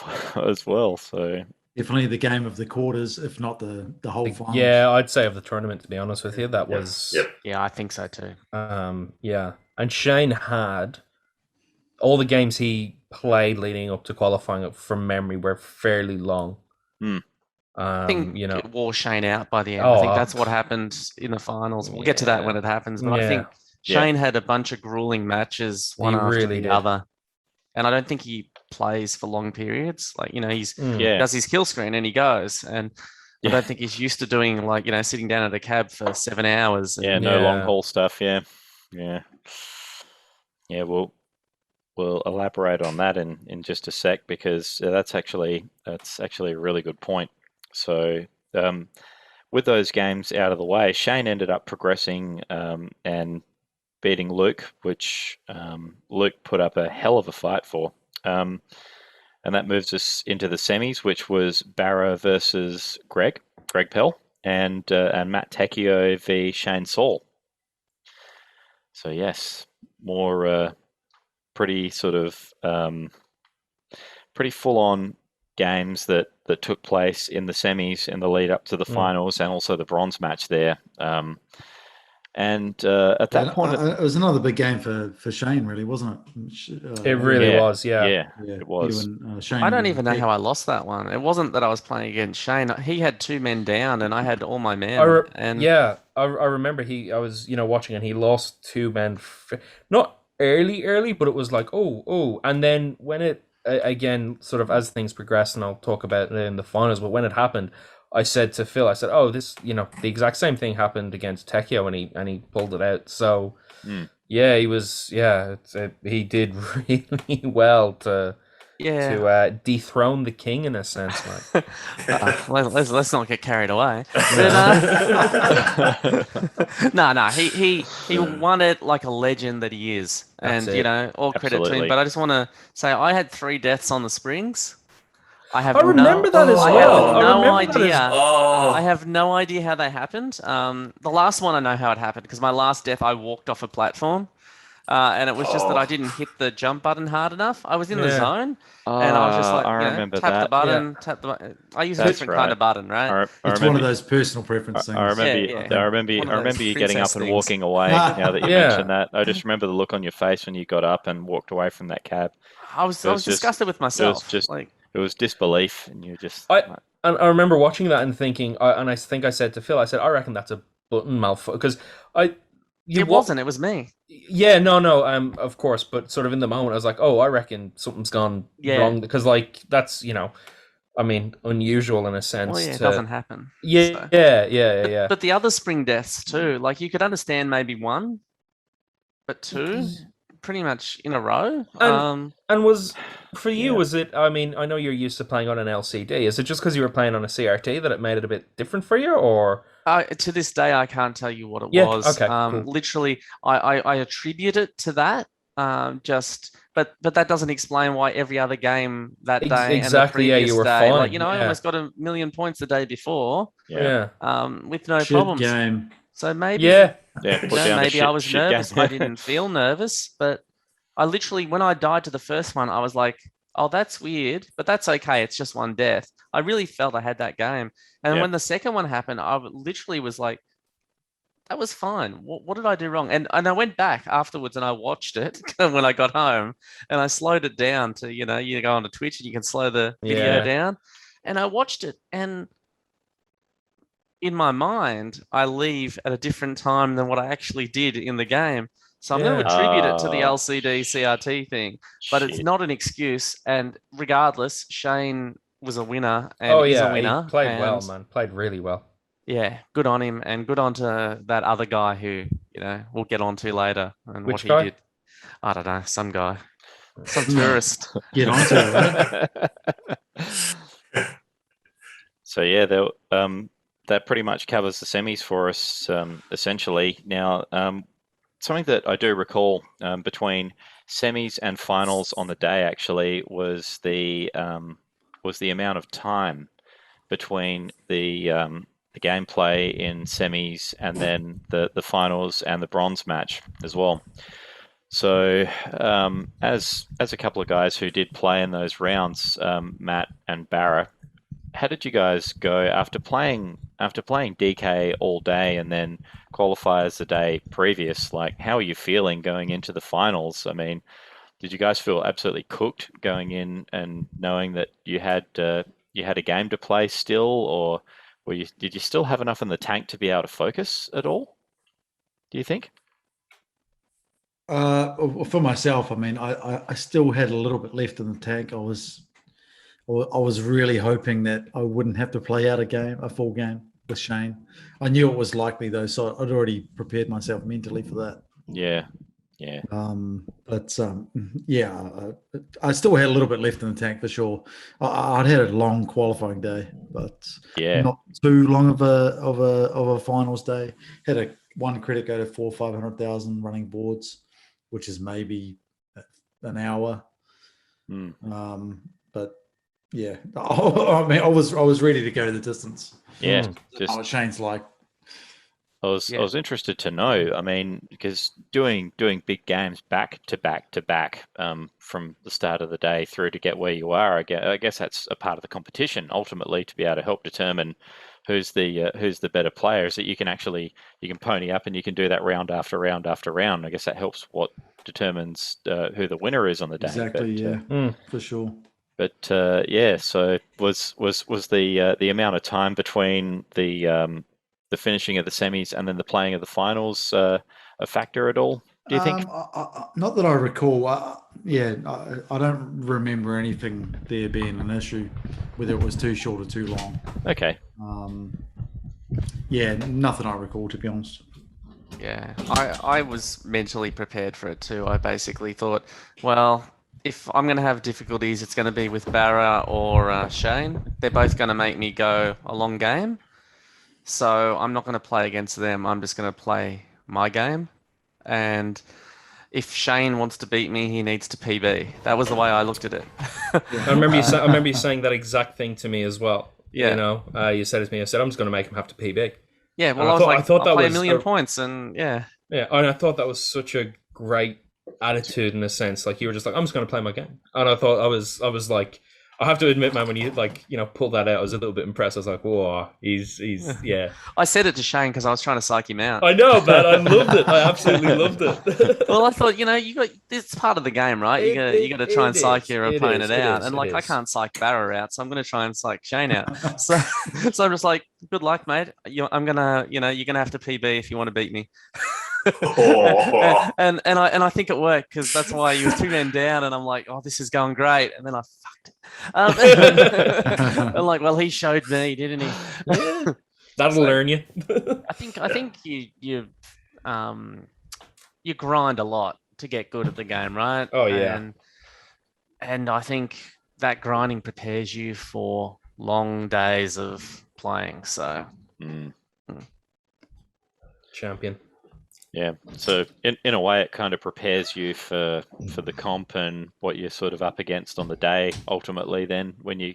well. So definitely the game of the quarters, if not the whole final. Yeah, I'd say of the tournament, to be honest with you, that was. Yep. Yeah, I think so too. Yeah, and Shane had all the games he played leading up to qualifying from memory were fairly long. I think it wore Shane out by the end. I think that's what happened in the finals. We'll get to that when it happens, but I think. Shane had a bunch of grueling matches, one after the other, and I don't think he plays for long periods. Like he does his kill screen and he goes, and I don't think he's used to doing sitting down at a cab for 7 hours. Yeah, no long haul stuff. Yeah. We'll elaborate on that in just a sec, because that's actually a really good point. So with those games out of the way, Shane ended up progressing and beating Luke, which Luke put up a hell of a fight for. And that moves us into the semis, which was Barrow versus Greg Pell, and Matt Tecchio v Shane Saul. So yes, more pretty sort of pretty full-on games that took place in the semis in the lead up to the finals, and also the bronze match there. And at that point, it was another big game for Shane, really, wasn't it? It really was, yeah. It was. Shane, I don't even know how I lost that one. It wasn't that I was playing against Shane. He had 2 men down, and I had all my men. I remember I was watching, and he lost 2 men, not early, but it was like oh, and then when it again, sort of as things progressed, and I'll talk about it in the finals, but when it happened, I said to Phil, oh, this, the exact same thing happened against Tecchio, and he pulled it out. So yeah, he was, he did really well to dethrone the king, in a sense. Like. Let's not get carried away. No, he won it like a legend that he is. That's and all credit to him. But I just want to say, I had 3 deaths on the springs. I remember that as well. I have no idea how they happened. The last one, I know how it happened, because my last death, I walked off a platform. And it was just that I didn't hit the jump button hard enough. I was in the zone, and I was just like, tap the button, tap the button. I use a different kind of button, right? It's one of those personal preference things. I remember you getting up and walking away. Now that you mention that, I just remember the look on your face when you got up and walked away from that cab. I was disgusted with myself. It was disbelief, and you just. And I remember watching that and thinking, and I think I said to Phil, I reckon that's a button malfunction, because it wasn't. It was me. Yeah, no, of course, but sort of in the moment, I was like, oh, I reckon something's gone wrong, because that's unusual in a sense. Well, it doesn't happen. Yeah, so. Yeah. But the other spring deaths too, you could understand maybe 1, but 2, pretty much in a row. And was for you? Was it? I know you're used to playing on an LCD. Is it just because you were playing on a CRT that it made it a bit different for you, or? To this day, I can't tell you what it was. Okay, cool. Literally, I attribute it to that. But that doesn't explain why every other game that day and the previous you were day, fine. I almost got 1 million points the day before. With no Shit problems. Game. So maybe, maybe I was nervous. I didn't feel nervous, but I literally, when I died to the first one, I was like, oh, that's weird, but that's okay. It's just 1 death. I really felt I had that game. And when the second one happened, I literally was like, that was fine. What did I do wrong? And I went back afterwards and I watched it when I got home, and I slowed it down to, you go onto Twitch and you can slow the video down. And I watched it, and in my mind, I leave at a different time than what I actually did in the game. So I'm going to attribute it to the LCD CRT thing, but it's not an excuse. And regardless, Shane was a winner and is a winner. He played well, man. Played really well. Yeah, good on him, and good on to that other guy who, we'll get on to later. And Which what guy? he did. I don't know, some guy. Some tourist. Get on to it, right? So yeah, that pretty much covers the semis for us, essentially. Now, something that I do recall between semis and finals on the day actually was the amount of time between the gameplay in semis and then the finals and the bronze match as well. So as a couple of guys who did play in those rounds, Matt and Barrow, how did you guys go after playing DK all day and then qualifiers the day previous? Like, how are you feeling going into the finals? I mean, did you guys feel absolutely cooked going in and knowing that you had a game to play still, or did you still have enough in the tank to be able to focus at all? Do you think? For myself, I still had a little bit left in the tank. I was I was really hoping that I wouldn't have to play out a full game with Shane. I knew it was likely though, so I'd already prepared myself mentally for that. Yeah. I still had a little bit left in the tank for sure. I'd had a long qualifying day, but not too long of a finals day. Had one credit go to 400,000-500,000 running boards, which is maybe an hour. But yeah, I mean, I was ready to go the distance. Yeah, Shane's like. I was interested to know. I mean, because doing big games back to back to back from the start of the day through to get where you are, I guess that's a part of the competition ultimately, to be able to help determine who's the better player. Is that you can pony up and you can do that round after round after round. I guess that helps what determines who the winner is on the day. Exactly. For sure. But so was the amount of time between the finishing of the semis and then the playing of the finals a factor at all, do you think? Not that I recall. I don't remember anything there being an issue, whether it was too short or too long. Okay. Nothing I recall, to be honest. Yeah, I was mentally prepared for it too. I basically thought, well, if I'm going to have difficulties, it's going to be with Barrow or Shane. They're both going to make me go a long game. So I'm not going to play against them. I'm just going to play my game. And if Shane wants to beat me, he needs to PB. That was the way I looked at it. I remember you saying that exact thing to me as well. Yeah. You know, you said it to me. I said, I'm just going to make him have to PB. Yeah, well, I thought that was a million points, and yeah. Yeah, and I thought that was such a great attitude in a sense. Like, you were just like, I'm just going to play my game. And I thought I was like, I have to admit, man, when you pulled that out, I was a little bit impressed. I was like, whoa, he's yeah. I said it to Shane because I was trying to psych him out. I know, man. I loved it. I absolutely loved it. Well, I thought, it's part of the game, right? You got to try and psych your opponent out, and I can't psych Barrow out, so I'm going to try and psych Shane out. So I'm just like, good luck, mate. You're gonna have to PB if you want to beat me. and I think it worked, because that's why he was 2 men down, and I'm like, oh, this is going great, and then I fucked it. I'm like, well, he showed me, didn't he? That'll learn you. I think you grind a lot to get good at the game, right? Oh yeah. And I think that grinding prepares you for long days of playing. So champion. Yeah, so in a way, it kind of prepares you for the comp and what you're sort of up against on the day. Ultimately, then when you're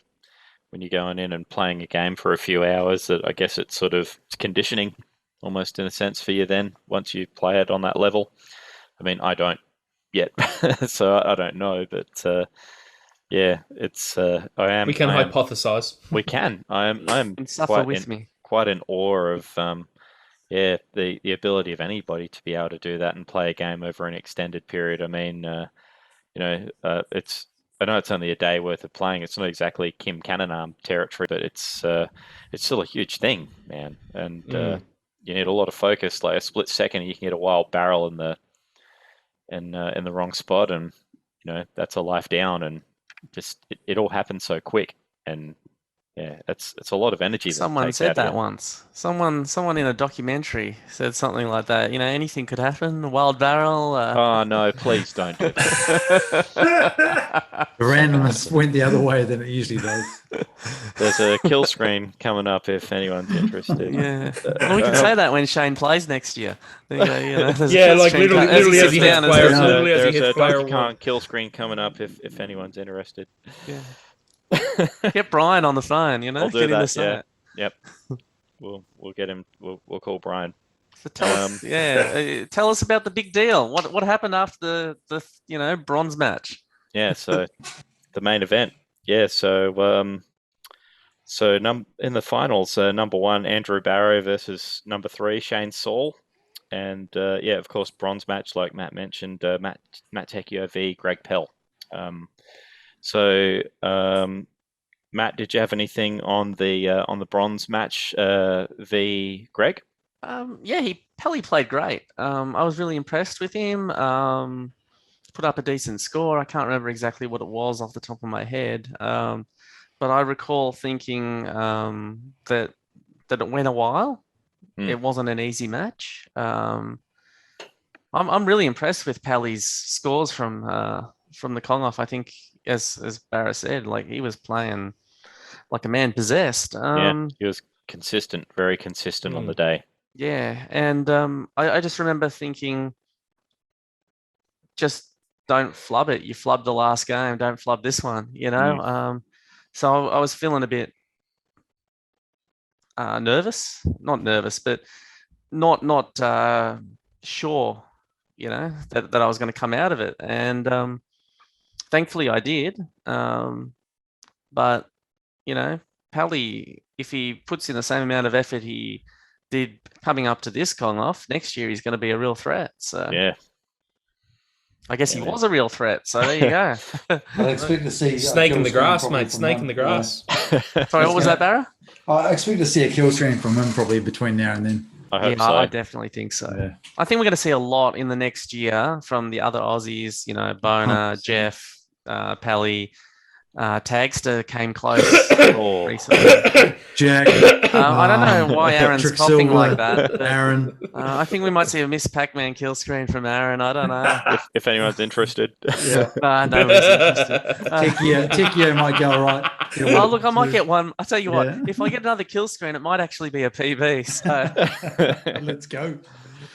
going in and playing a game for a few hours, that I guess it's sort of conditioning, almost in a sense, for you. Then once you play it on that level, I mean, I don't yet, so I don't know, but it's I am. We can hypothesize. We can. I'm suffer with me. Quite in awe of. The ability of anybody to be able to do that and play a game over an extended period. I mean, it's I know it's only a day worth of playing. It's not exactly Kim Cannon territory, but it's still a huge thing, man. And you need a lot of focus. Like a split second, you can get a wild barrel in the wrong spot, and that's a life down. And just it all happens so quick. And yeah, it's a lot of energy. Someone said that once. Someone in a documentary said something like that. Anything could happen. A wild barrel. Oh no! Please don't do that. The randomness went the other way than it usually does. There's a kill screen coming up if anyone's interested. Yeah, well, we can say that when Shane plays next year. Yeah, like literally as he hits player. There's a Donkey Kong kill screen coming up if anyone's interested. Yeah. Get Brian on the phone, I'll do get that, in the site. Yep. We'll get him. We'll call Brian. So tell us about the big deal. What happened after the bronze match? Yeah, so the main event. Yeah, so in the finals, number 1 Andrew Barrow versus number 3 Shane Saul, and of course bronze match like Matt mentioned, Matt Tecchio v Greg Pell. So, Matt, did you have anything on the bronze match v Greg? Pelly played great. I was really impressed with him. Put up a decent score. I can't remember exactly what it was off the top of my head. I recall thinking that it went a while. It wasn't an easy match. I'm really impressed with Pally's scores from the Kong Off. I think, as Barrow said, like he was playing like a man possessed. He was consistent, very consistent on the day. Yeah, and I just remember thinking, just don't flub it. You flubbed the last game, don't flub this one, you know? So I was feeling a bit nervous. Not nervous, but not sure, you know, that I was going to come out of it. And thankfully I did. But, you know, Pally, if he puts in the same amount of effort he did coming up to this Kong Off, next year he's going to be a real threat. So yeah, I guess he was a real threat. So there you go. I expect to see snake in the grass, mate. Snake in the grass. Sorry, what was that, Barrow? I expect to see a kill stream from him probably between now and then. I hope so. I definitely think so. Yeah. I think we're going to see a lot in the next year from the other Aussies. You know, Bona, Jeff, Pally. Tagster came close recently. Jack. I don't know why Aaron's Patrick coughing Silver, like that. Aaron. I think we might see a Miss Pac-Man kill screen from Aaron. I don't know. If anyone's interested. Yeah. No one's interested. Tecchio might go all right. Oh, look, I might get one. I'll tell you what, if I get another kill screen, it might actually be a PB. So let's go.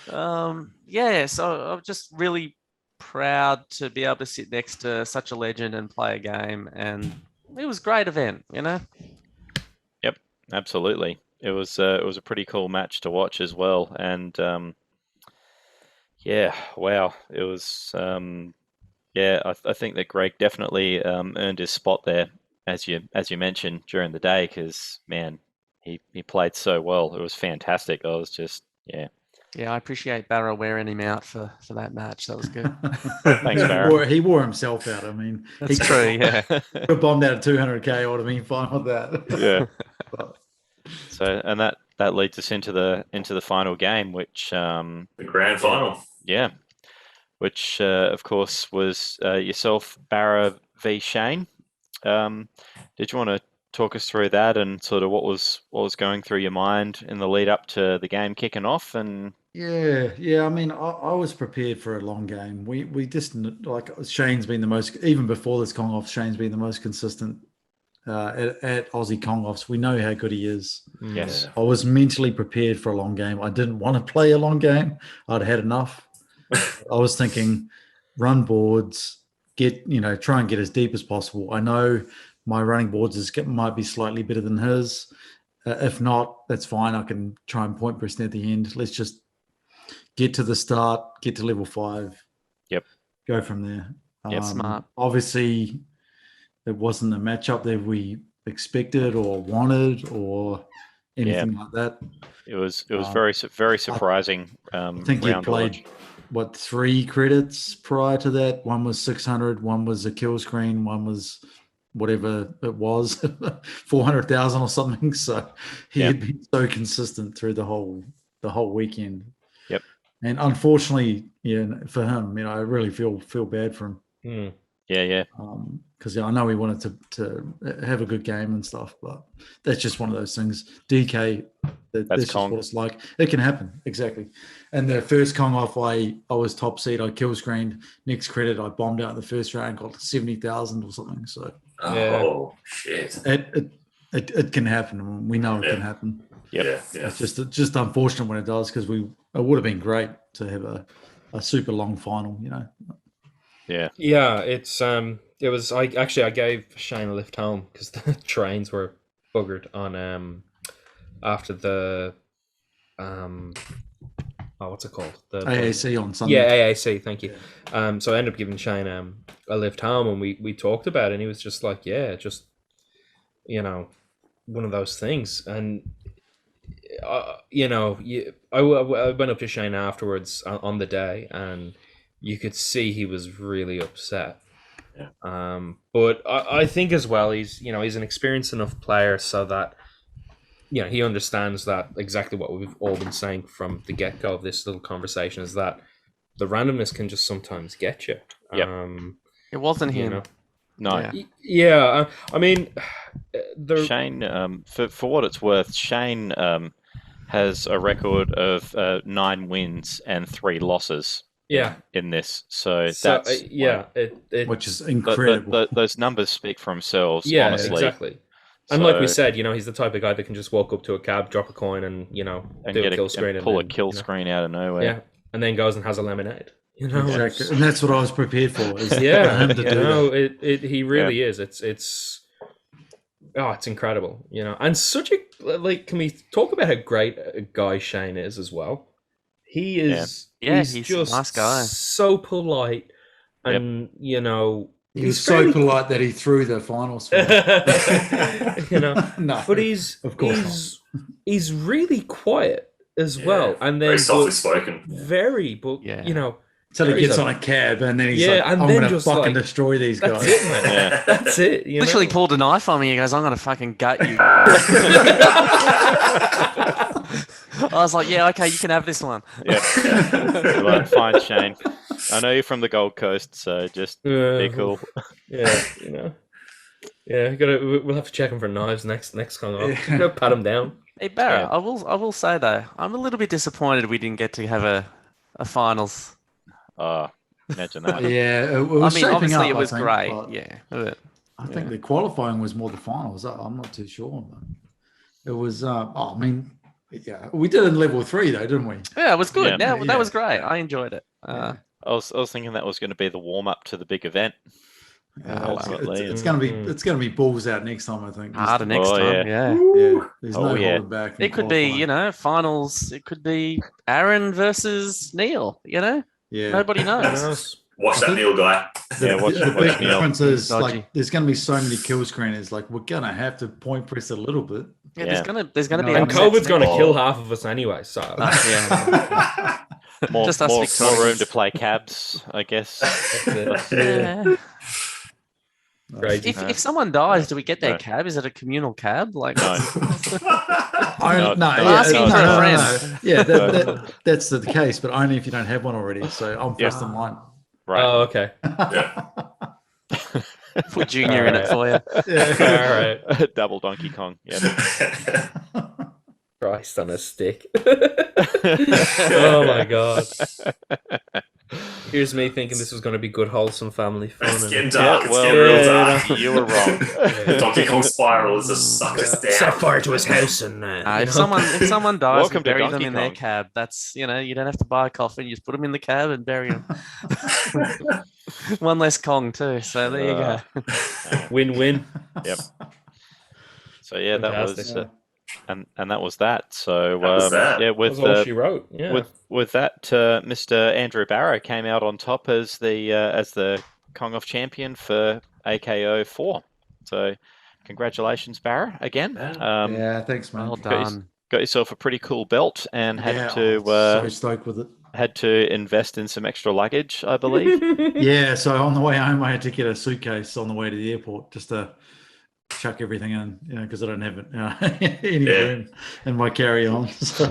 So I'm just really proud to be able to sit next to such a legend and play a game, and it was a great event, you know. Yep, absolutely. It was a pretty cool match to watch as well, and wow, it was I think that Greg definitely earned his spot there, as you mentioned during the day, because man, he played so well. It was fantastic. I was just Yeah, I appreciate Barrow wearing him out for that match. That was good. Thanks, Barrow. He wore himself out. I mean, that's true. Yeah, could have bombed out of 200k. I would have been fine with that. Yeah. So, and that leads us into the final game, which the grand final. Yeah, which of course was yourself, Barrow v Shane. Did you want to talk us through that and sort of what was going through your mind in the lead up to the game kicking off? And yeah. I mean, I was prepared for a long game. We just, like, Shane's been the most, even before this Kong Off, Shane's been the most consistent at Aussie Kong Offs. We know how good he is. Yes. I was mentally prepared for a long game. I didn't want to play a long game. I'd had enough. I was thinking, run boards, try and get as deep as possible. I know my running boards might be slightly better than his. If not, that's fine. I can try and point Preston at the end. Let's just get to the start, get to level 5. Yep. Go from there. Yep. Smart. Obviously, it wasn't the matchup that we expected or wanted or anything like that. It was very surprising. I think he played 3 credits prior to that. One was 600, one was a kill screen, one was whatever it was, 400,000 or something. So he had been so consistent through the whole weekend. Yep. And unfortunately, for him, I really feel bad for him. Mm. Yeah. Because I know he wanted to have a good game and stuff, but that's just one of those things. DK, that's just what it's like. It can happen, exactly. And the first Kong Off, I was top seed. I kill screened. Next credit, I bombed out in the first round, got 70,000 or something. So, Shit! It can happen. We know it can happen. Yep. Yeah. It's just unfortunate when it does, because it would have been great to have a super long final. Yeah. Yeah, it was. I gave Shane a lift home because the trains were buggered on after the what's it called? The AAC on Sunday. Yeah, AAC. Thank you. Yeah. So I ended up giving Shane a lift home, and we talked about it, and he was just like, just one of those things, and I went up to Shane afterwards on the day, and you could see he was really upset. Yeah. But I think as well, he's an experienced enough player so that he understands that exactly what we've all been saying from the get-go of this little conversation is that the randomness can just sometimes get you. It wasn't him. No. Yeah, I mean, Shane, for what it's worth, Shane has a record of 9 wins and 3 losses. In this, so that's which is incredible. Those numbers speak for themselves. Yeah, honestly. Exactly. And like we said, he's the type of guy that can just walk up to a cab, drop a coin, and do a kill screen, and pull a kill screen out of nowhere. Yeah, and then goes and has a lemonade. Exactly, and that's what I was prepared for. Is him to do that. He really is. It's incredible, and such a Can we talk about how great a guy Shane is as well? He is. Yeah, he's just a nice guy. So polite, and he was so polite that he threw the finals. No, but he's really quiet as well, and then very softly spoken. Until he gets on a cab, and then he's like, "I'm going to fucking destroy these guys." That's it, man. That's it. Literally pulled a knife on me. He goes, "I'm going to fucking gut you." I was like, "Yeah, okay, you can have this one." Yeah, like, fine, Shane. I know you're from the Gold Coast, so just be cool. Yeah, Yeah, we'll have to check him for knives next Kong Off. Pat him down. Hey Barrow, I will say though, I'm a little bit disappointed we didn't get to have a finals. Imagine that. Yeah, it was obviously it was great. But I think the qualifying was more the finals. I'm not too sure. It was. We did it in level 3 though, didn't we? Yeah, it was good. Yeah, that was great. I enjoyed it. I was thinking that was going to be the warm up to the big event. It's going to be balls out next time. I think harder next time. Yeah. There's no holding back. It could be finals. It could be Aaron versus Neil. Nobody knows. Watch that Neil guy. Watch the big Neil. difference is there's going to be so many kill screeners. Like we're going to have to point press a little bit. There's going to be. And COVID's going to kill half of us anyway. So more room to play cabs, I guess. If someone dies, do we get their cab? Is it a communal cab? Like no. Asking for a friend. Yeah, that's the case, but only if you don't have one already. So I'm first in line. Right. Oh, okay. Put Junior in it for you. Yeah. All right. Double Donkey Kong. Yeah. Christ on a stick. Oh my god. Here's me thinking this was going to be good, wholesome family fun. It's getting dark. It's getting real dark. You were wrong. Donkey Kong Spiral is just suck us down. Set fire to his house and if someone dies, we bury them in their cab. That's you don't have to buy a coffin. You just put them in the cab and bury them. One less Kong too. So there you go. Win-win. Yep. So yeah, fantastic. That was. And that was that. So with all she wrote. Yeah. With that, Mr. Andrew Barrow came out on top as the Kong Off champion for AKO 4. So congratulations, Barrow, again. Thanks, man. Well done. Got yourself a pretty cool belt and had to so stoked with it. Had to invest in some extra luggage, I believe. Yeah. So on the way home, I had to get a suitcase on the way to the airport just to chuck everything in, because I don't have any room in my carry-on. So.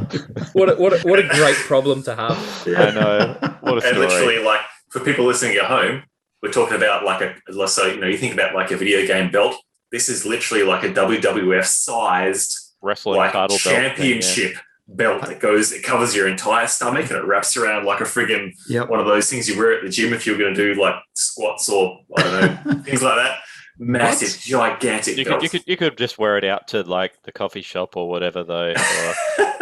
What a great problem to have. I know. What a story. And literally, like for people listening at home, we're talking about you think about like a video game belt. This is literally like a WWF-sized wrestling title championship belt that it covers your entire stomach and it wraps around like a friggin' one of those things you wear at the gym if you're going to do like squats or I don't know things like that. Massive, gigantic. You could just wear it out to like the coffee shop or whatever though.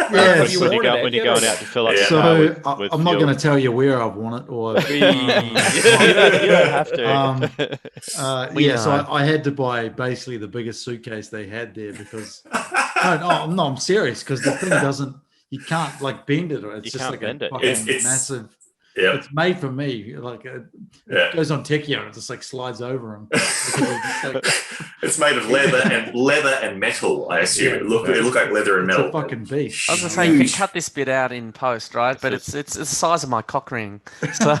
When you're going out to fill up. So I'm not going to tell you where I've worn it or. You don't have to. So I had to buy basically the biggest suitcase they had there because. No, I'm serious because the thing doesn't. You can't like bend it. It's just like a fucking massive. Yeah. It's made for me. Like it goes on Tecchio and it just like slides over them. It's made of leather and metal. I assume it looked like leather and metal. It's a fucking beast. I was gonna say you can cut this bit out in post, right? But it's the size of my cock ring. So.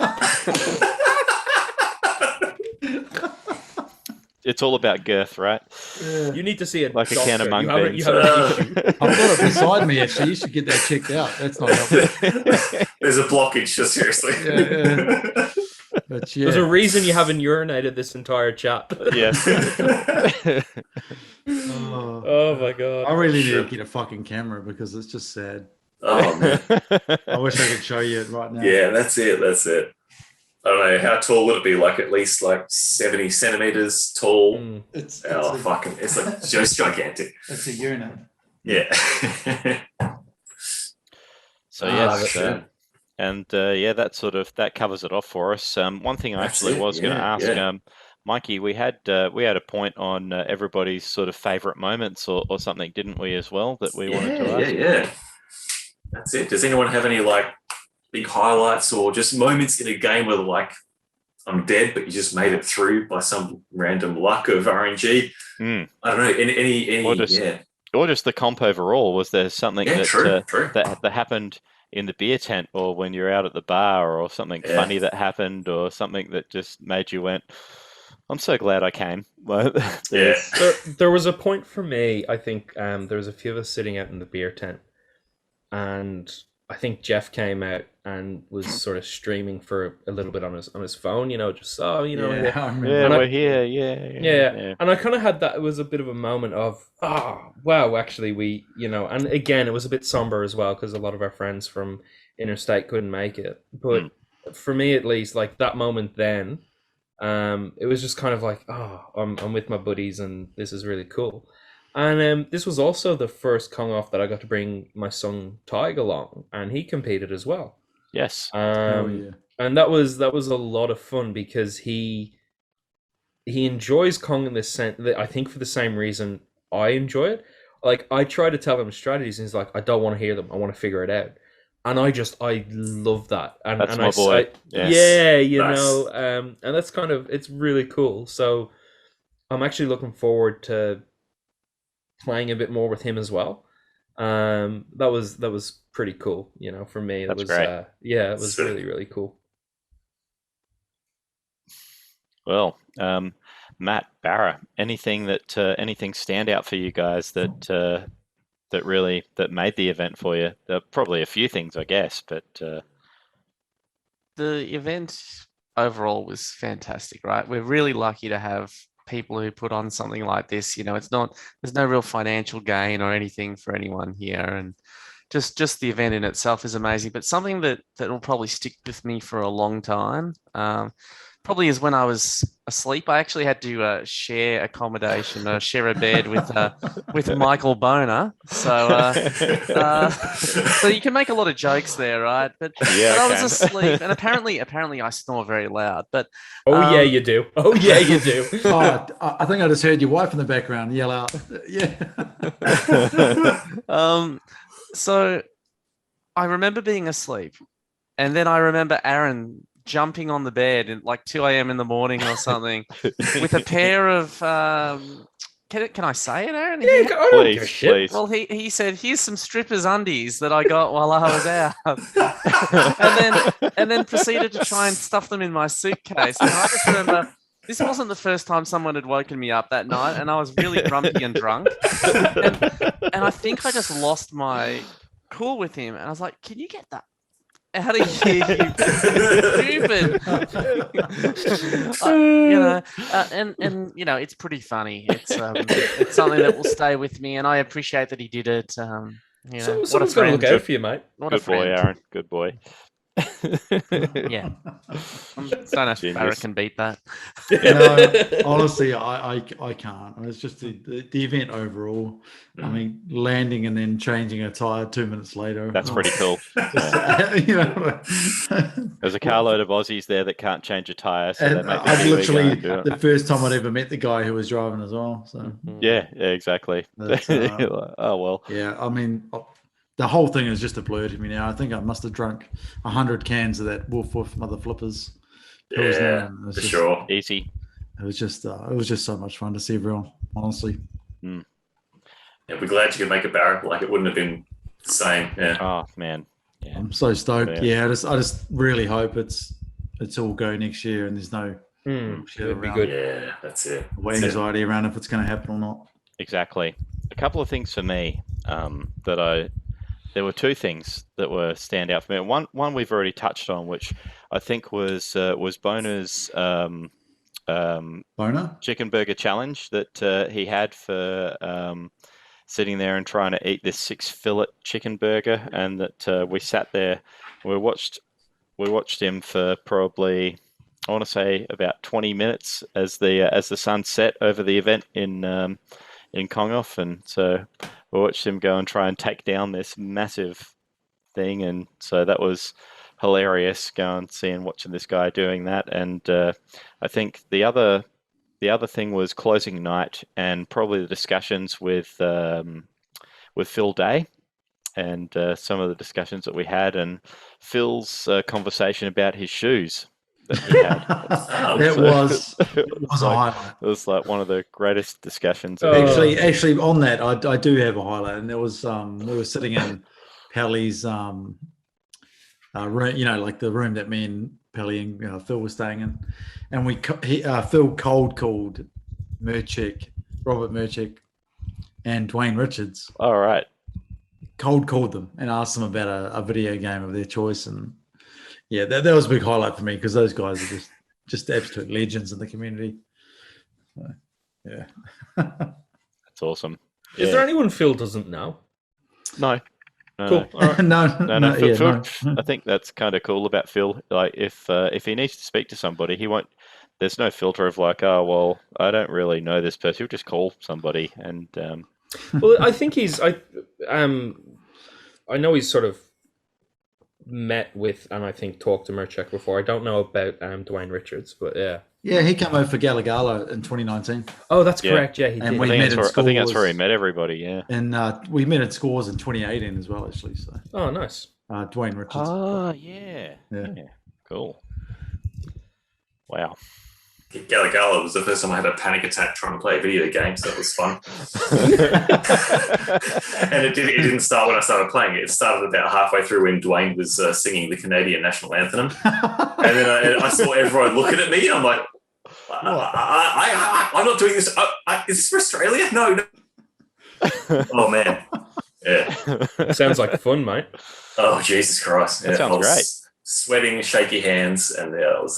It's all about girth, right? Yeah. You need to see it like a can of mung beans. I've got it beside me. Actually, you should get that checked out. That's not helpful. There's a blockage. Just seriously. But yeah, There's a reason you haven't urinated this entire chat. Yes. Oh my god! I really need to get a fucking camera because it's just sad. Oh man. I wish I could show you it right now. Yeah, that's it. I don't know, how tall would it be? Like at least like 70 centimeters tall. It's like just gigantic. It's a unit. Yeah. So yes, and that covers it off for us. One thing I actually was going to ask, Mikey, we had a point on everybody's sort of favourite moments or something, didn't we, as well, that we wanted to ask? Yeah. That's it. Does anyone have any like big highlights or just moments in a game where like I'm dead, but you just made it through by some random luck of RNG? I don't know. Any or just the comp overall. Was there something that happened in the beer tent, or when you're out at the bar, or something funny that happened, or something that just made you went, I'm so glad I came? There was a point for me, I think there was a few of us sitting out in the beer tent, and I think Jeff came out and was sort of streaming for a little bit on his phone, just we're here, yeah. And I kind of had that. It was a bit of a moment of, wow, actually we, and again, it was a bit somber as well because a lot of our friends from interstate couldn't make it. But for me, at least, like that moment then, it was just kind of like, I'm with my buddies and this is really cool. And this was also the first Kong Off that I got to bring my son Tig along, and he competed as well. Yes. And that was a lot of fun because he enjoys Kong in this sense. I think for the same reason I enjoy it. Like I try to tell him strategies, and he's like, I don't want to hear them. I want to figure it out. And I love that. And that's and my boy. And that's kind of, it's really cool. So I'm actually looking forward to playing a bit more with him as well. That was pretty cool, for me. That's great. It was really, really cool. Well, Matt, Barrow, anything stand out for you guys that made the event for you? Probably a few things, I guess, but the event overall was fantastic, right? We're really lucky to have people who put on something like this. There's no real financial gain or anything for anyone here, and just the event in itself is amazing. But something that will probably stick with me for a long time probably is when I was asleep. I actually had to share accommodation, share a bed with Michael Boner. So so you can make a lot of jokes there, right? But I was asleep, and apparently I snore very loud. But yeah, you do. Oh yeah, you do. I think I just heard your wife in the background yell out. Yeah. So I remember being asleep, and then I remember Aaron jumping on the bed at like 2 a.m. in the morning or something with a pair of can I say it, Aaron? Yeah, please. Well, he said, here's some strippers undies that I got while I was out. and then proceeded to try and stuff them in my suitcase. And I just remember this wasn't the first time someone had woken me up that night, and I was really grumpy and drunk. And I think I just lost my cool with him, and I was like, can you get that out of here, you stupid? It's pretty funny. It's something that will stay with me, and I appreciate that he did it. Someone's got to look out for you, mate. Good boy, Aaron. Good boy. Yeah, I don't know if Barrow can beat that. Honestly, I can't. It's just the event overall. I mean, landing and then changing a tire 2 minutes later. That's pretty cool. There's a carload of Aussies there that can't change a tire. So I've literally the first time I'd ever met the guy who was driving as well. So yeah, exactly. Oh well. Yeah, I mean, the whole thing is just a blur to me now. I think I must have drunk 100 cans of that Woof Motherflippers. Yeah, for sure. Easy. It was just so much fun to see everyone, honestly. Yeah, we're glad you could make it, Barrow. Like it wouldn't have been the same. Yeah. Oh man. Yeah. I'm so stoked. Yeah, I just really hope it's all go next year and there's no shit it'd be around. good. Yeah, that's it. Anxiety around if it's going to happen or not. Exactly. A couple of things for me that there were two things that were standout for me. One we've already touched on, which I think was Boner's Boner? chicken burger challenge that he had for sitting there and trying to eat this 6-fillet chicken burger, and that we sat there, we watched him for probably, I want to say, about 20 minutes as the sun set over the event in Kong Off, and so we watched him go and try and take down this massive thing, and so that was hilarious. Going and watching this guy doing that, and I think the other thing was closing night, and probably the discussions with Phil Day, and some of the discussions that we had, and Phil's conversation about his shoes that he had. It was a highlight. It was like one of the greatest discussions. Actually, on that, I do have a highlight, and there was we were sitting in Pelly's room, like the room that me and Pelly and Phil were staying in, and Phil cold called Robert Merchick, and Dwayne Richards. All right. Cold called them and asked them about a video game of their choice, and yeah, that was a big highlight for me because those guys are just absolute legends in the community. So, yeah, that's awesome. Is there anyone Phil doesn't know? No. Cool. No. Right. no. Phil, I think that's kind of cool about Phil. Like if he needs to speak to somebody, he won't. There's no filter of like, oh well, I don't really know this person. He'll just call somebody and. Well, I think I know he's sort of met with and I think talked to Merchek before. I don't know about Dwayne Richards, but yeah. Yeah, he came over for Galagala in 2019. Oh, that's correct. Yeah, he did. I think that's where he met everybody. Yeah, and we met at Scores in 2018 as well, actually. So. Oh, nice. Dwayne Richards. Oh, yeah. Cool. Wow. Galagala was the first time I had a panic attack trying to play a video game, so that was fun. And it didn't start when I started playing it. It started about halfway through when Dwayne was singing the Canadian national anthem. And then I saw everyone looking at me, and I'm like, I'm not doing this. Is this for Australia? No. Oh, man. Yeah. Sounds like fun, mate. Oh, Jesus Christ. That sounds great. Sweating, shaky hands, and it was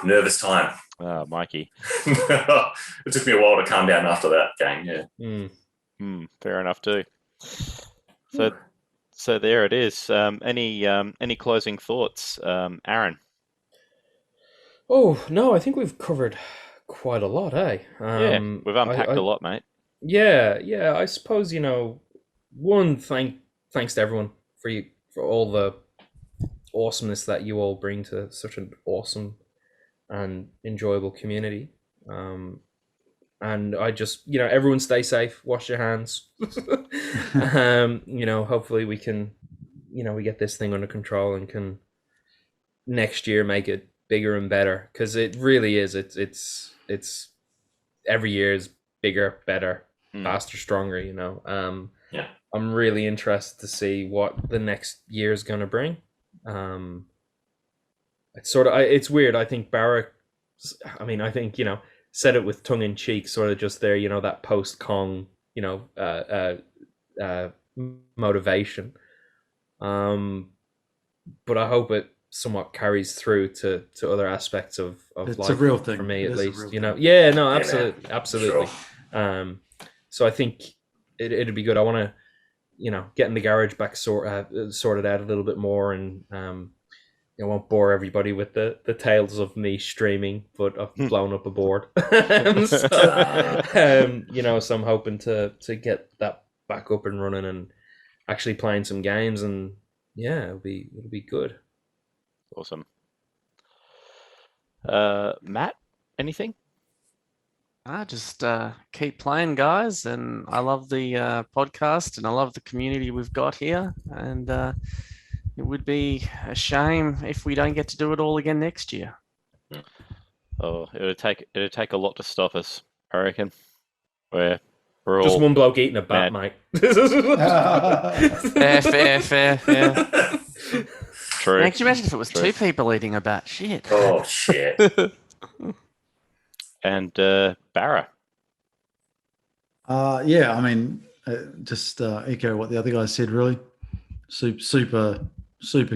nervous time. Oh, Mikey. It took me a while to calm down after that game, yeah. Fair enough too. So there it is. Any closing thoughts, Aaron? Oh, no, I think we've covered quite a lot, eh? Yeah, we've unpacked a lot, mate. Yeah. I suppose, one, thanks to everyone for all the awesomeness that you all bring to such an awesome and enjoyable community. And I just, everyone stay safe, wash your hands. Hopefully we can, we get this thing under control and can next year make it bigger and better, because it really is. It's every year is bigger, better, faster, stronger. Yeah. I'm really interested to see what the next year is going to bring. It's weird. I think Barrow, said it with tongue in cheek, sort of just there, that post Kong, motivation. But I hope it somewhat carries through to other aspects of it's life. A real thing for me, at least. Yeah, Absolutely. Sure. So I think it'd be good. I want to, get in the garage back sorted out a little bit more, and I won't bore everybody with the tales of me streaming, but I've blown up a board. So I'm hoping to get that back up and running and actually playing some games, and it'll be good. Awesome. Matt, anything? I just keep playing, guys, and I love the podcast, and I love the community we've got here, and it would be a shame if we don't get to do it all again next year. Oh, it'd take a lot to stop us, I reckon. We're all just one bloke eating a bat, mate. Fair. Yeah. True. Can you imagine if it was two people eating a bat? Shit. Oh, shit. And Barrow. Yeah, I mean, just echo what the other guys said. Really, super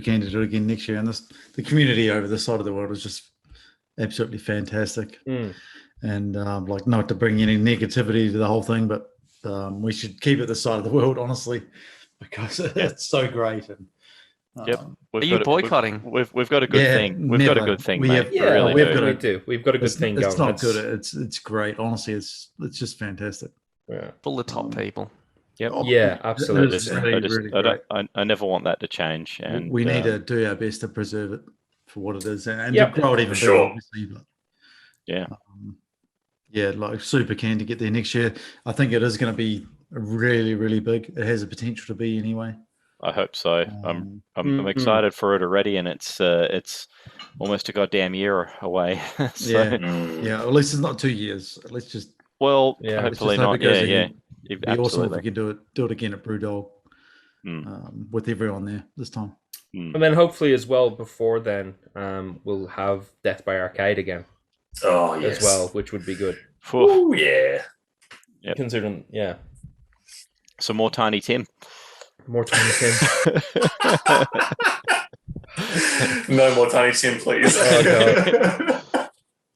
keen to do it again next year. And the community over this side of the world is just absolutely fantastic. And like, not to bring any negativity to the whole thing, but we should keep it this side of the world, honestly, because it's so great. And are you boycotting? We've got a good thing. We've got a good thing, mate. We do. We've got a good thing going. It's not good. It's great. Honestly, it's just fantastic. Yeah. Full of top people. Yep. Yeah, absolutely. I never want that to change. And we need to do our best to preserve it for what it is, and to grow it even better, obviously. But, like super keen to get there next year. I think it is going to be really, really big. It has the potential to be anyway. I hope so. I'm excited for it already, and it's almost a goddamn year away. So. Yeah. At least it's not 2 years. Let's just. Well, hopefully not. Yeah. It'd be awesome if we could do it again at Brewdog with everyone there this time. And then hopefully as well before then, we'll have Death by Arcade again. Oh yes, as well, which would be good. Oh yeah. Yep. Considering some more Tiny Tim. More Tiny Tim. No more Tiny Tim, please.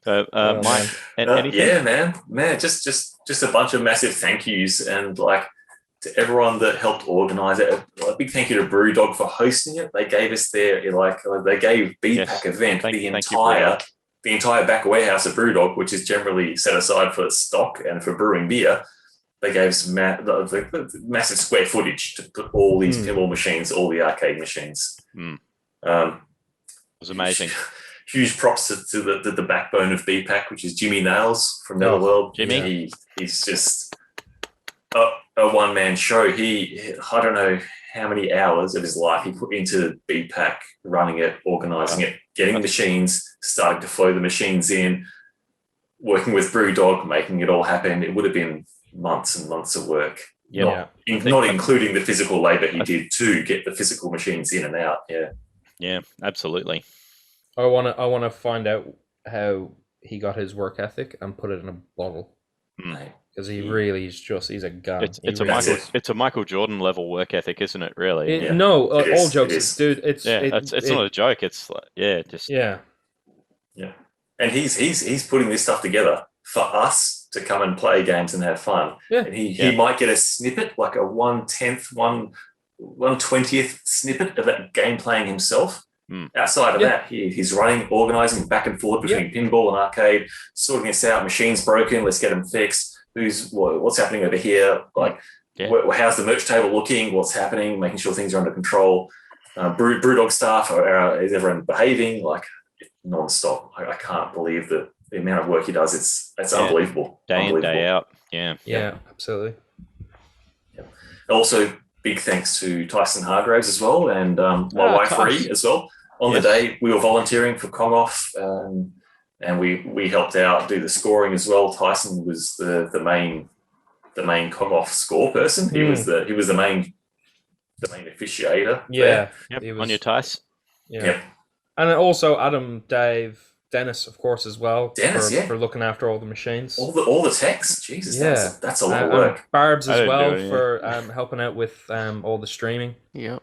Oh god. Mike, anything? Man, just a bunch of massive thank yous, and like to everyone that helped organise it. A big thank you to Brewdog for hosting it. They gave us they gave BPAC event the entire back warehouse of Brewdog, which is generally set aside for stock and for brewing beer. They gave us massive square footage to put all these pinball machines, all the arcade machines. It was amazing. Huge props to the backbone of BPAC, which is Jimmy Nails from Netherworld. Jimmy, he's just a one-man show. I don't know how many hours of his life he put into BPAC, running it, organising it, getting machines, starting to flow the machines in, working with Brewdog, making it all happen. It would have been months and months of work. Not including the physical labour he did to get the physical machines in and out. Yeah, absolutely. I want to find out how he got his work ethic and put it in a bottle. Because he really is he's a gun. It's a Michael Jordan level work ethic, isn't it? Really? No, all jokes, dude. It's not a joke. It's And he's putting this stuff together for us to come and play games and have fun. Yeah. And he might get a snippet, like a 1/10, 1/20th snippet of that game playing himself. Outside of that, he's running, organising back and forth between pinball and arcade, sorting this out. Machines broken, let's get them fixed. What's happening over here? Like, how's the merch table looking? What's happening? Making sure things are under control. Brewdog staff, is everyone behaving? Like, non-stop. I can't believe the amount of work he does. It's unbelievable. Day in, day out. Yeah, absolutely. Also, big thanks to Tyson Hargraves as well, and my wife Ree as well. On the day we were volunteering for Kong Off, and we helped out do the scoring as well. Tyson was the main Kong Off score person. He was the main officiator. Yeah, on your Tice. Yeah, and also Adam, Dave, Dennis, of course, as well. For looking after all the machines, all the techs. Jesus, that's a lot of work. Barbs as well for helping out with all the streaming. Yep.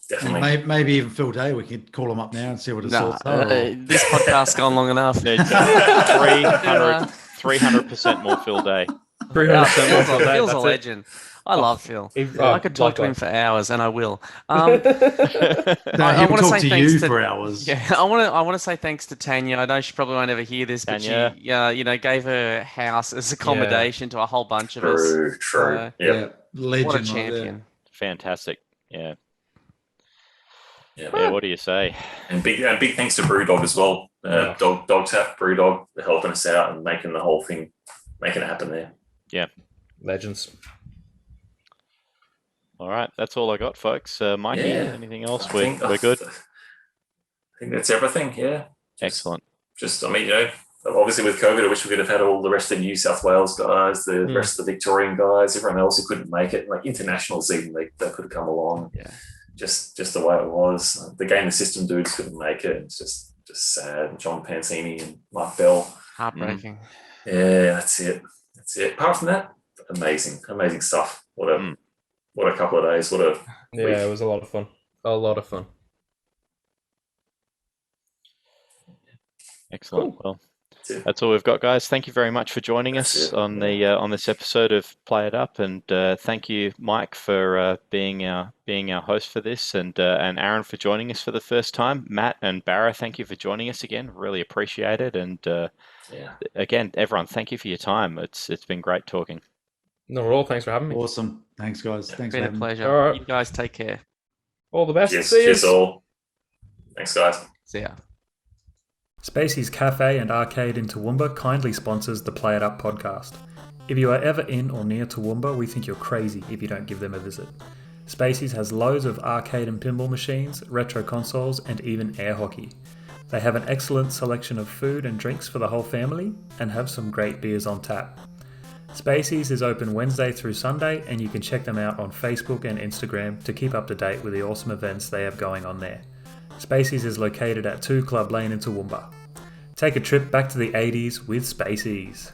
Definitely. Maybe even Phil Day. We could call him up now and see what his thoughts are. This podcast's gone long enough. 300% more Phil Day. 300% more Phil Day. Phil's a legend. I love Phil. I could talk to him for hours, and I will. I want to say thanks to you for hours. Yeah, I want to say thanks to Tanya. I know she probably won't ever hear this, but Tanya. she, gave her house as accommodation to a whole bunch of us. True. Legend. What a champion! Fantastic. Yeah. Yeah. What do you say? And big thanks to Brewdog as well. Dog Tap, Brewdog, for helping us out and making the whole thing, making it happen there. Yeah. Legends. All right, that's all I got, folks. Mikey, anything else? We're good? I think that's everything, Excellent. Obviously with COVID, I wish we could have had all the rest of the New South Wales guys, the rest of the Victorian guys, everyone else who couldn't make it, like internationals even, they could have come along. Yeah. Just the way it was. The game and system dudes couldn't make it. It's just sad. John Pansini and Mark Bell. Heartbreaking. Yeah, that's it. Apart from that, amazing stuff. What a couple of days. What a week. It was a lot of fun. A lot of fun. Excellent. Cool. Well, that's all we've got, guys. Thank you very much for joining us on the on this episode of Play It Up, and thank you, Mike, for being our host for this, and Aaron for joining us for the first time. Matt and Barrow, thank you for joining us again. Really appreciate it, and again, everyone, thank you for your time. It's been great talking. No, all. Thanks for having me. Awesome. Thanks, guys. Thanks. Been a pleasure. All right. You guys take care. All the best. Cheers all. Thanks, guys. See ya. Spacey's Cafe and Arcade in Toowoomba kindly sponsors the Play It Up podcast. If you are ever in or near Toowoomba, we think you're crazy if you don't give them a visit. Spacey's has loads of arcade and pinball machines, retro consoles, and even air hockey. They have an excellent selection of food and drinks for the whole family, and have some great beers on tap. Spacey's is open Wednesday through Sunday, and you can check them out on Facebook and Instagram to keep up to date with the awesome events they have going on there. Spacey's is located at 2 Club Lane in Toowoomba. Take a trip back to the 80s with Spacey's.